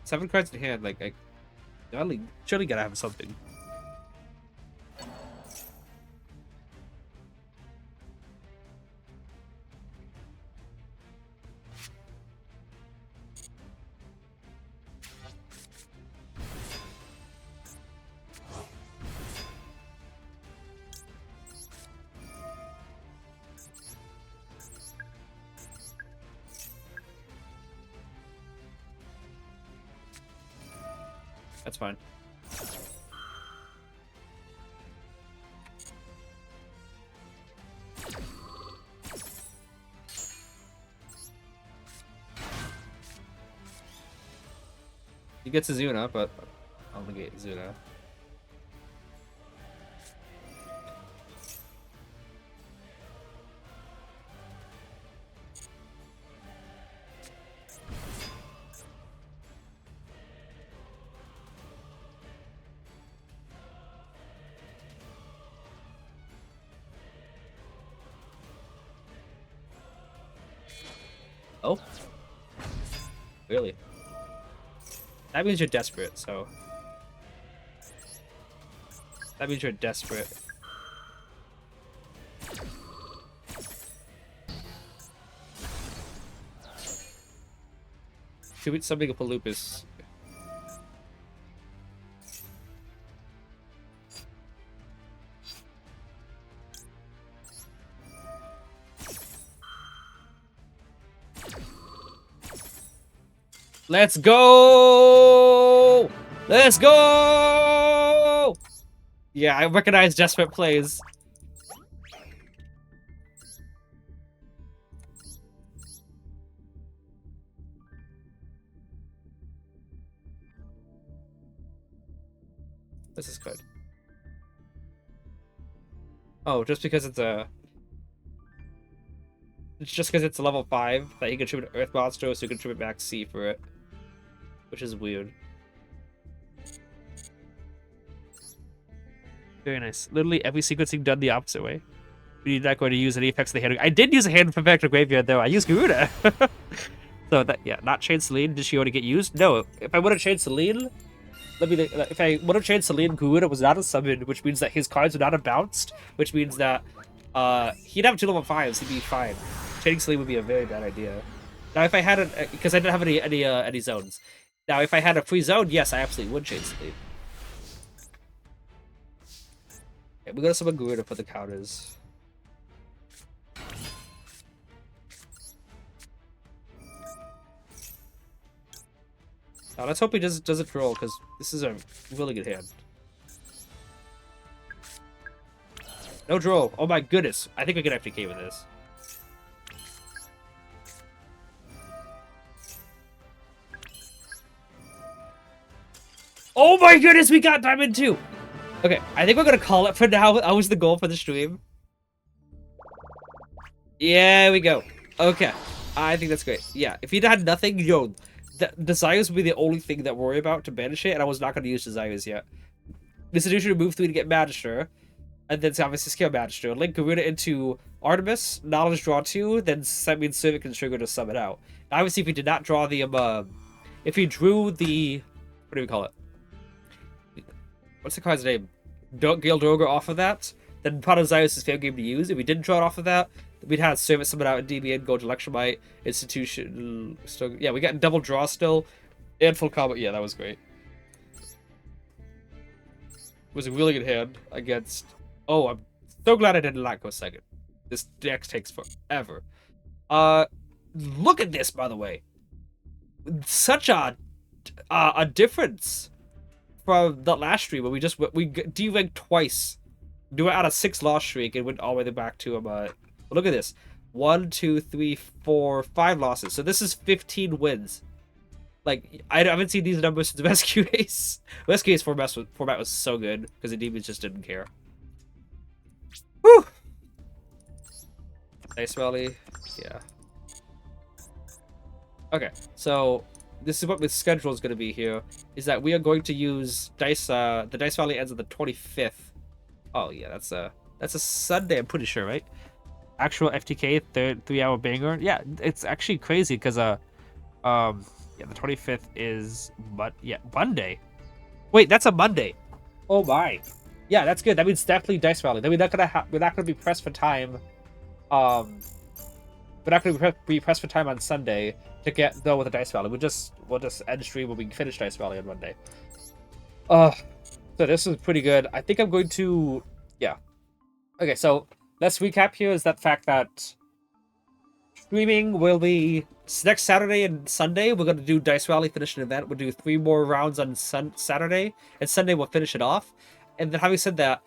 Seven cards in hand, like I surely gotta have something. That's fine. He gets a Zuna, but I'll negate Zuna. Oh? Really? That means you're desperate, so... That means you're desperate. Should we something up a lupus? Let's go! Let's go! Yeah, I recognize desperate plays. This is good. Oh, just because it's a... It's just because it's a level 5 that you can tribute Earth Monster, so you can tribute Max C for it. Which is weird. Very nice. Literally every sequencing done the opposite way. You're not going to use any effects of the hand. I did use a hand from back to graveyard though. I used Garuda. So that, yeah, not chain Celine. Did she already get used? No. If I would have chained Celine, if I would have chained Celine, Garuda was not a summon, which means that his cards would not have bounced, which means that he'd have 2 level 5s, he'd be fine. Chaining Celine would be a very bad idea. Now, if I had it, because I didn't have any zones. Now, if I had a free zone, yes, I absolutely would chain Celine. Okay, we gotta summon Garuda for the counters. Now, let's hope he doesn't draw, because this is a really good hand. No draw. Oh my goodness. I think we can FTK with this. Oh my goodness, we got Diamond 2! Okay, I think we're gonna call it for now. That was the goal for the stream. Yeah, we go. Okay. I think that's great. Yeah, if he had nothing, yo, Desires would be the only thing that we're worried about to banish it, and I was not going to use Desires yet. Institution to move 3 to get Magister, and then obviously scale Magister. Link Garuda into Artemis, Knowledge draw 2, then that means Servant can trigger to summon out. Now, obviously, if he did not draw the, if he drew the, what do we call it? What's the card's name? Gale Droger off of that, then Pot of Desires is fair game to use. If we didn't draw it off of that, we'd have Servant summon out Endymion, go to Electromite, Institution. Still, yeah, we got double draw still, and full combo. Yeah, that was great. It was a really good hand against. Oh, I'm so glad I didn't not go second. This deck takes forever. Look at this, by the way. Such a difference from the last stream where we D-ranked twice. Do it out of 6 loss streak and went all the way back to him. Look at this. 1, 2, 3, 4, 5 losses. So this is 15 wins. Like, I haven't seen these numbers since Rescue Ace. Rescue Ace format was so good because the demons just didn't care. Whew! Nice Valley. Yeah. Okay, so this is what the schedule is going to be here. Is that we are going to use Dice. The Dice Valley ends on the 25th. Oh yeah, that's a Sunday. I'm pretty sure, right? Actual FTK 3-hour banger. Yeah, it's actually crazy because yeah, the 25th is Monday. Wait, that's a Monday. Oh my. Yeah, that's good. That means definitely Dice Valley. Then we're not gonna be pressed for time. We're not gonna be pressed for time on Sunday to get go with the Dice Valley. We'll just end stream when we finish Dice Valley on Monday. So this is pretty good. I think I'm going to, yeah. Okay, so let's recap here. Is that fact that streaming will be next Saturday and Sunday. We're going to do Dice Valley, finish an event. We'll do 3 more rounds on Saturday, and Sunday we'll finish it off. And then having said that,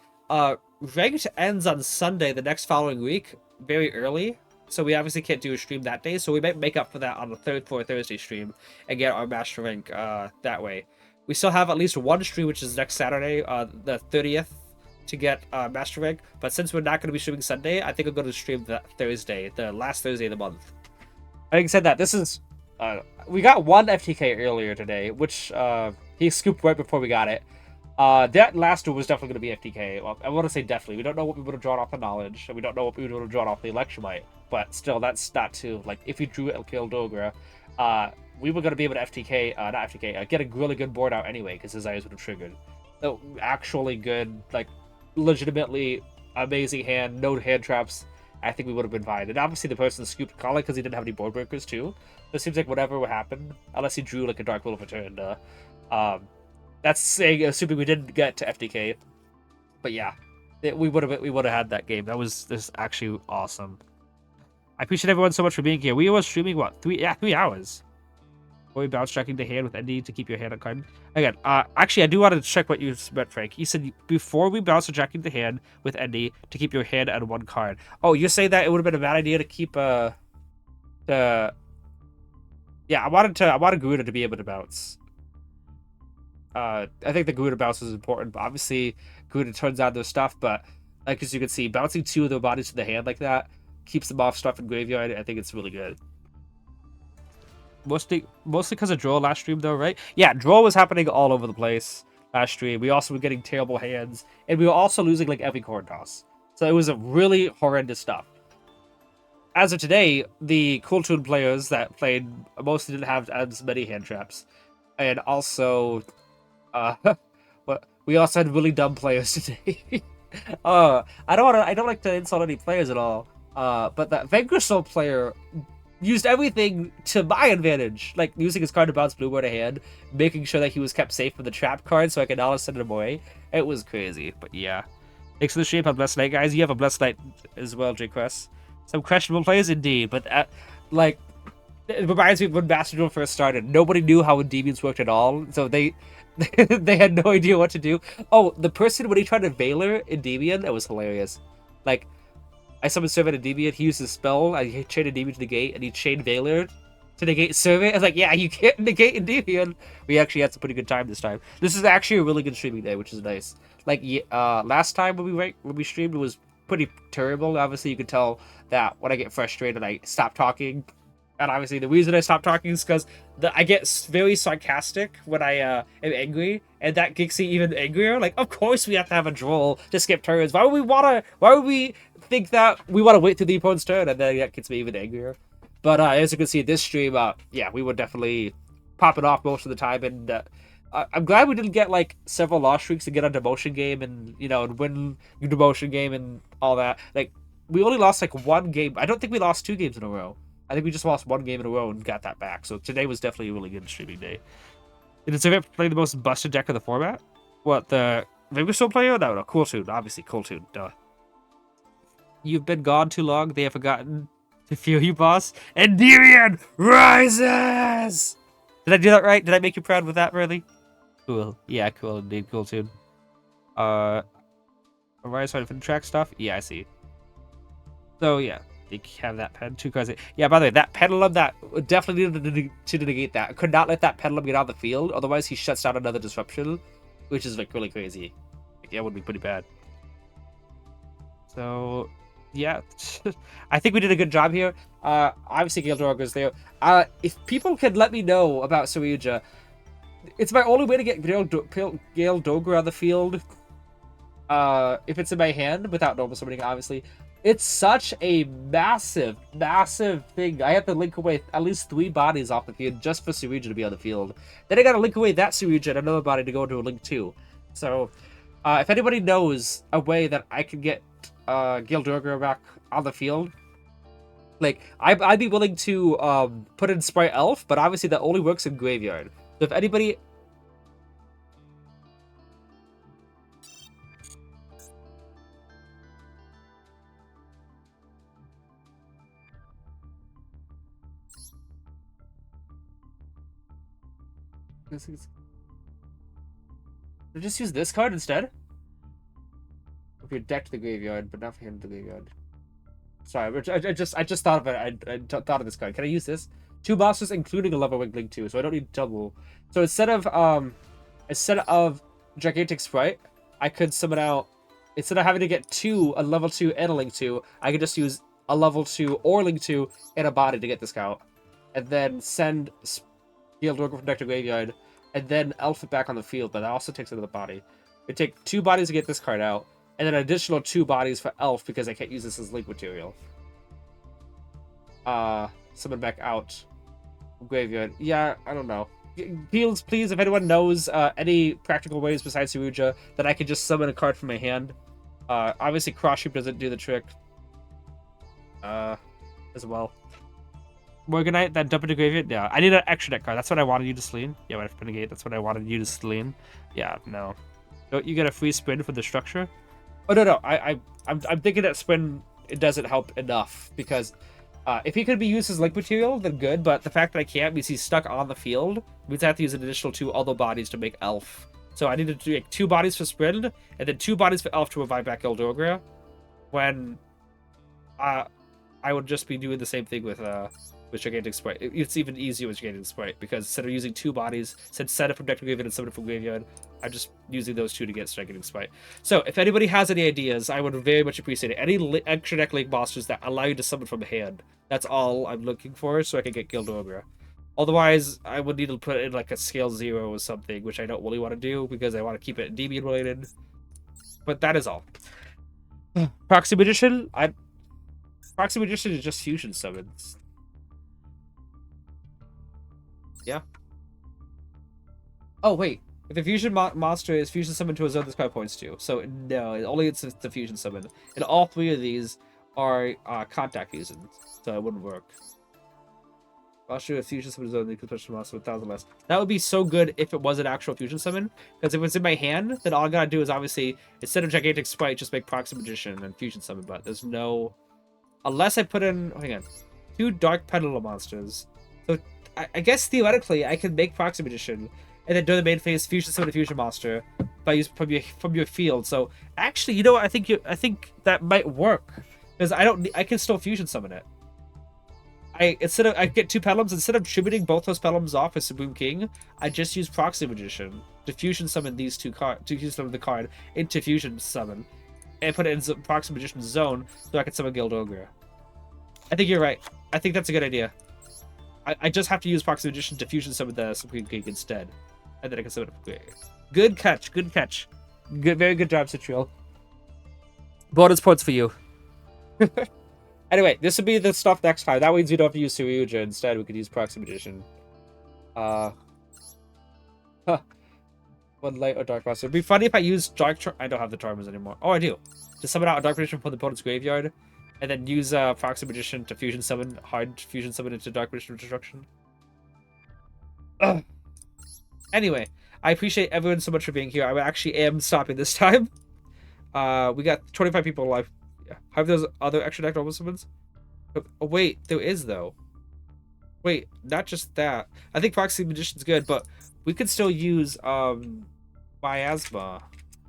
Ranked ends on Sunday the next following week, very early. So we obviously can't do a stream that day. So we might make up for that on the Thursday stream and get our Master Rank that way. We still have at least 1 stream, which is next Saturday, the 30th, to get Master Rank. But since we're not going to be streaming Sunday, I think I'm going to stream that Thursday, the last Thursday of the month. Having said that, this is... we got 1 FTK earlier today, which he scooped right before we got it. That last one was definitely going to be FTK. Well, I want to say definitely. We don't know what we would have drawn off the Knowledge, and we don't know what we would have drawn off the Electromite. But still, that's not too... Like, if we drew El Dogra, we were going to be able to FTK, not FTK, get a really good board out anyway, because his eyes would have triggered. So, actually good, like, legitimately amazing hand, no hand traps. I think we would have been fine. And obviously the person scooped Kala because he didn't have any board breakers too. So it seems like whatever would happen, unless he drew like a Dark Will of Return. That's saying, assuming we didn't get to FTK. But yeah, we would have had that game. That was this actually awesome. I appreciate everyone so much for being here. We were streaming what 3 hours. Or we bounce checking the hand with Endy to keep your hand on card. Again, actually, I do want to check what you meant, Frank. You said before we bounce checking the hand with Endy to keep your hand on 1 card. Oh, you say that it would have been a bad idea to keep yeah, I wanted Garuda to be able to bounce. I think the Garuda bounce is important, but obviously Garuda turns out their stuff. But like as you can see, bouncing 2 of their bodies to the hand like that keeps them off stuff in graveyard. I think it's really good. Mostly because of draw last stream, though, right? Yeah, draw was happening all over the place last stream. We also were getting terrible hands, and we were also losing like every coin toss. So it was a really horrendous stuff. as of today, the Cool Tune players that played mostly didn't have as many hand traps, and also, but we also had really dumb players today. I don't like to insult any players at all. But that Vanquisher player used everything to my advantage, like using his card to bounce blue to hand, making sure that he was kept safe from the trap card so I could not send him away. It was crazy, but yeah. Thanks for the stream. Have a blessed night, guys. You have a blessed night as well, J-Quest. Some questionable players indeed, but like, it reminds me of when Master Duel first started. Nobody knew how Endymions worked at all, so they they had no idea what to do. Oh, the person when he tried to Veiler Endymion, that was hilarious. Like, I summoned Survey Endymion, he used his spell, I chained Endymion to negate, and he chained Veiler to negate Survey. I was like, yeah, you can't negate Endymion. We actually had some pretty good time this time. This is actually a really good streaming day, which is nice. Like, last time when we streamed, it was pretty terrible. Obviously, you could tell that when I get frustrated, I stop talking. And obviously, the reason I stop talking is because I get very sarcastic when I am angry, and that gets me even angrier. Like, of course we have to have a droll to skip turns. Why would we think that we want to wait through the opponent's turn? And then that gets me even angrier. But as you can see, this stream, yeah, we were definitely popping off most of the time, and I'm glad we didn't get like several loss streaks to get on demotion game and and win demotion game and all that. Like, we only lost like one game. I don't think we lost 2 games in a row. I think we just lost 1 game in a row and got that back. So today was definitely a really good streaming day. Did it Survey play the most busted deck of the format? What, the Vanquisher player? No, Cool Tune. Obviously, Cool Tune. Duh. You've been gone too long. They have forgotten to feel you, boss. Endymion rises! Did I do that right? Did I make you proud with that, really? Cool. Yeah, cool indeed. Cool Tune. Rise for the track stuff? Yeah, I see. So, yeah. They have that pen, 2 cards. Yeah, by the way, that Pendulum, that definitely needed to negate that. Could not let that Pendulum get out of the field, otherwise he shuts down another disruption, which is like really crazy. Like, yeah, it would be pretty bad. So, yeah, I think we did a good job here. Obviously, Gale Drogo's there. If people could let me know about Sahuja, it's my only way to get Gale Dogra on the field. If it's in my hand, without normal summoning, obviously. It's such a massive, massive thing. I have to link away at least 3 bodies off the field just for Sahuja to be on the field. Then I gotta link away that Sahuja and another body to go into a link 2. So, if anybody knows a way that I can get Gale Dogra back on the field, like, I'd be willing to put in Sprite Elf, but obviously that only works in Graveyard. So if anybody... Just use this card instead? If you're decked to the graveyard, but not for him to the graveyard. Sorry, I just thought of it. I thought of this card. Can I use this? 2 monsters, including a level Link 2, so I don't need double. So instead of Gigantic Sprite, I could summon out, instead of having to get a level 2 and a Link 2, I could just use a level 2 or Link 2 and a body to get this count. And then send Gale Dogra from deck to graveyard, and then elf it back on the field, but that also takes another body. It'd take 2 bodies to get this card out, and then an additional 2 bodies for elf because I can't use this as link material. Summon back out. Graveyard. Yeah, I don't know. Please, if anyone knows any practical ways besides Sahuja that I could just summon a card from my hand. Obviously, Cross Sheep doesn't do the trick. As well. Morganite, that dump into graveyard? Yeah, I need an extra deck card. That's what I wanted you to Slean. Yeah, when I negate, that's what I wanted you to Slean. Yeah, no. Don't you get a free spin for the structure? Oh, no. I'm thinking that spin, it doesn't help enough, because if he could be used as link material, then good, but the fact that I can't means he's stuck on the field means I have to use an additional 2 other bodies to make elf. So I need to do like 2 bodies for spin, and then 2 bodies for elf to revive back Gale Dogra, when I would just be doing the same thing with Gigantic Sprite. It's even easier with Gigantic Sprite, because instead of using 2 bodies, since set it from deck to graveyard and summon it from graveyard, I'm just using those 2 to get Gigantic Sprite. So if anybody has any ideas, I would very much appreciate it. Any extra deck link monsters that allow you to summon from hand. That's all I'm looking for, so I can get Gale Dogra. Otherwise, I would need to put in like a scale 0 or something, which I don't really want to do, because I want to keep it Endymion related. But that is all. Proxy Magician, Proxy Magician is just fusion summons. Yeah. Oh, wait. If the fusion monster is fusion summoned to a zone, this card points to. So, no, only it's the fusion summon. And all three of these are contact fusions. So it wouldn't work. I'll show a fusion summon zone, you could push the monster with 1,000 less. That would be so good if it was an actual fusion summon. Because if it's in my hand, then all I gotta do is obviously, instead of Gigantic Sprite, just make Proxy Magician and fusion summon. But there's no... Unless I put in... Hang on. 2 Dark Pendulum monsters. So I guess theoretically, I can make Proxy Magician and then during the main phase, fusion summon a fusion monster by using from your field. So actually, you know what? I think that might work because I can still fusion summon it. I get 2 Pedalums, instead of tributing both those Pedalums off with Supreme King, I just use Proxy Magician to fusion summon these 2 cards, to fusion summon the card into fusion summon, and put it in Proxy Magician zone so I can summon Gildogre. I think you're right. I think that's a good idea. I just have to use Proxy Magician to fusion summon the Supreme King instead, and then I can summon it. Good catch. Good catch. Good, very good job, Citriel. Bonus points for you. Anyway, this would be the stuff next time. That means we don't have to use Ryuja. Instead, we could use Proxy Magician. One light or dark monster. It'd be funny if I used dark. I don't have the Charmers anymore. Oh, I do. To summon out a dark magician from the opponent's graveyard, and then use Proxy Magician to fusion summon, hard fusion summon into dark magician destruction. Ugh. Anyway, I appreciate everyone so much for being here. I actually am stopping this time. We got 25 people alive. Yeah. Have those other extra deck normal summons? Oh, wait, there is though. Wait, not just that. I think Proxy Magician's good, but we could still use Miasma,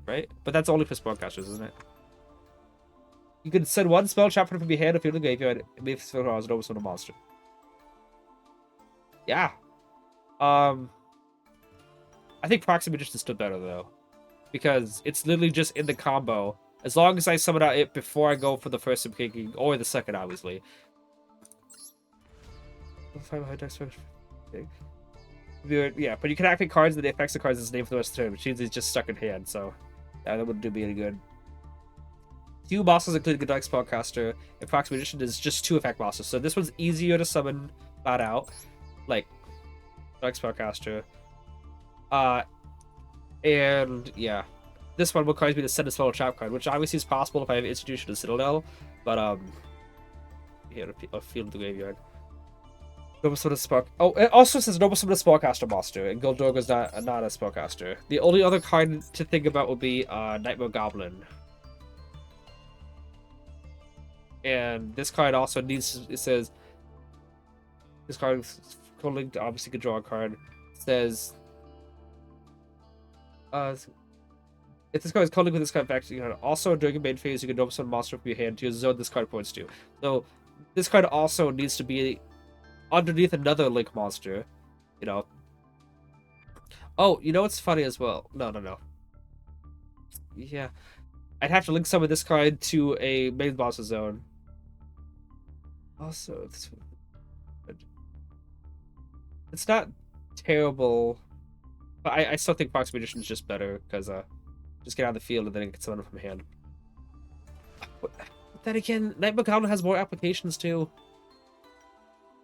right? But that's only for spellcasters, isn't it? You can send 1 spell trap from your hand if you're in the graveyard, and maybe spell draws and oversummon a monster. Yeah. I think Proxy Magician is still better though, because it's literally just in the combo. As long as I summon out it before I go for the first Supreme King, or the second, obviously. Yeah, but you can activate cards that affects the cards' name for the rest of the turn, which means it's just stuck in hand, so that wouldn't do me any good. 2 monsters, including a Dark Spellcaster, and Proxy Magician is just 2 effect monsters, so this one's easier to summon flat out, like Dark Spellcaster. And yeah. This one requires me to send a spell trap card, which obviously is possible if I have Institution and Citadel, but yeah, a field in the graveyard. Noble Summon a Spell. Oh, it also says Noble Summon a Spellcaster monster, and Gildorgo's not a spellcaster. The only other card to think about would be Nightmare Goblin. And this card also needs. It says this card is linked. Obviously, could draw a card. It says. If this card is calling with this card effect, you can also during your main phase you can Noble Summon a monster from your hand to your zone this card points to. So this card also needs to be underneath another link monster, you know. Oh, you know what's funny as well? No. Yeah, I'd have to link some of this card to a main monster zone. Also, it's not terrible, but I still think Proxy Magician is just better because just get out of the field and then it can summon from hand. But then again, Nightmare Goblin has more applications too.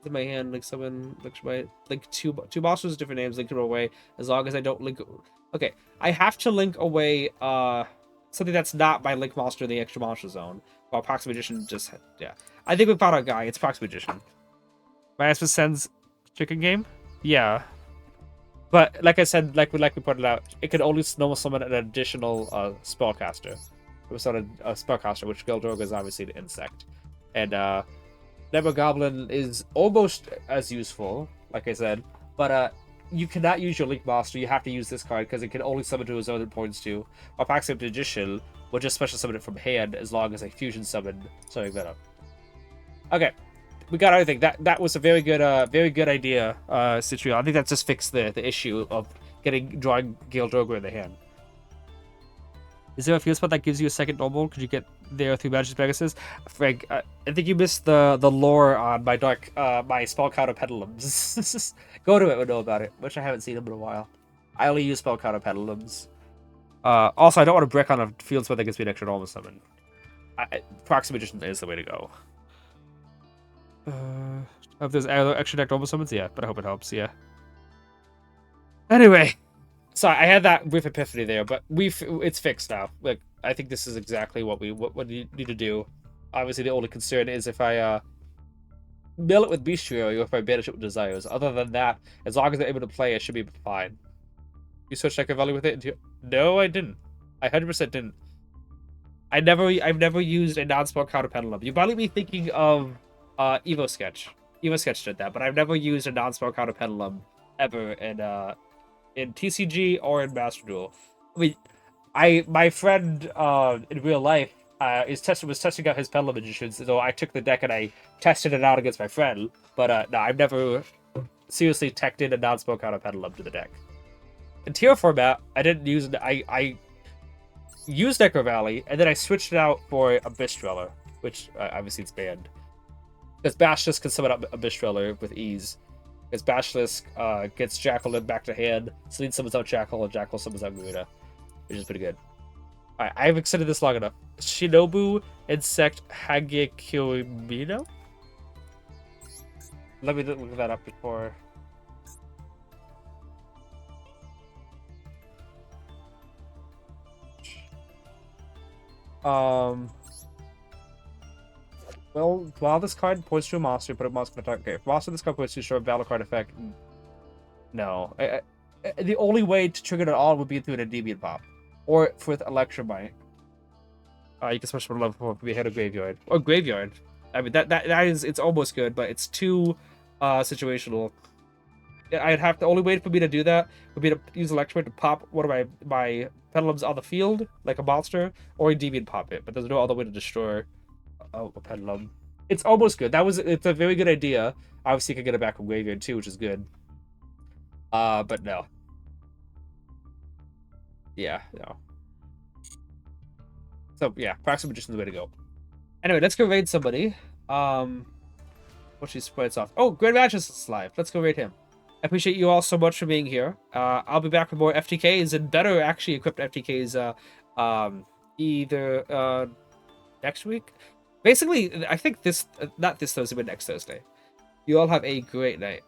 In my hand, like summon, like two monsters with different names, link them away. As long as I don't link. Okay, I have to link away something that's not my link monster in the extra monster zone. While Proxy Magician just I think we found our guy. It's Proxy Magician. My answer sends chicken game. Yeah. But like I said, like we pointed out, it can only normal summon an additional spellcaster. It was not a spellcaster, which Gildorgo is obviously the insect. And Nightmare Goblin is almost as useful, like I said, but you cannot use your Link Monster. You have to use this card because it can only summon to a zone it points to. While Proxy Magician will just special summon it from hand as long as I fusion summon Starving Venom. Okay. We got everything. That was a very good idea, Citriel. I think that just fixed the issue of drawing Gildorgo in the hand. Is there a field spot that gives you a second normal? Could you get there through Magic Pegasus? Frank, I think you missed the lore on my my spell counter Pedalums. Go to it and know about it, which I haven't seen them in a while. I only use spell counter Pedalums. Also, I don't want to brick on a field spot that gives me an extra normal summon. Proxy Magician is the way to go. If there's extra deck normal summons, yeah, but I hope it helps, yeah. Anyway, sorry, I had that brief epiphany there, but it's fixed now. Like, I think this is exactly what we need to do. Obviously, the only concern is if I mill it with Bestiary or if I banish it with Desires. Other than that, as long as I'm able to play, I should be fine. You switched Echo Valley with it? No, I didn't. I 100% didn't. I've never used a non-spell counter pendulum. You probably be thinking of Evo Sketch. Evo Sketch did that, but I've never used a non-spell counter pendulum ever in TCG or in Master Duel. I mean, my friend in real life was testing out his pendulum magicians, so I took the deck and I tested it out against my friend. But no, I've never seriously teched in a non-spell counter pendulum to the deck. In tier format, I didn't use I used Echo Valley, and then I switched it out for Abyss Dweller, which obviously it's banned. Because Basilisk can summon up Abyss Dweller with ease. Because Basilisk gets Jackal back to hand, Celine summons out Jackal, and Jackal summons out Garuda, which is pretty good. Alright, I've extended this long enough. Shinobu Insect Hagekyoumino? Let me look that up before. Well, while this card points to a monster, put a monster in attack. Okay, if monster this card points to a short battle card effect. No. The only way to trigger it on would be through an Endymion pop. Or with Electromite. You can switch from level 4 to be ahead of Graveyard. Or Graveyard. I mean, that is, it's almost good, but it's too situational. I'd have the only way for me to do that would be to use Electromite to pop one of my pendulums on the field, like a monster, or Endymion pop it. But there's no other way to destroy a pendulum. It's almost good. It's a very good idea. Obviously, you can get it back from Graveyard too, which is good. But no. Yeah, no. So yeah, Proxy Magician's the way to go. Anyway, let's go raid somebody. What she spreads off. Oh, Grand Matches is live. Let's go raid him. I appreciate you all so much for being here. I'll be back with more FTKs and better actually equipped FTKs either next week. Basically, I think not this Thursday, but next Thursday. You all have a great night.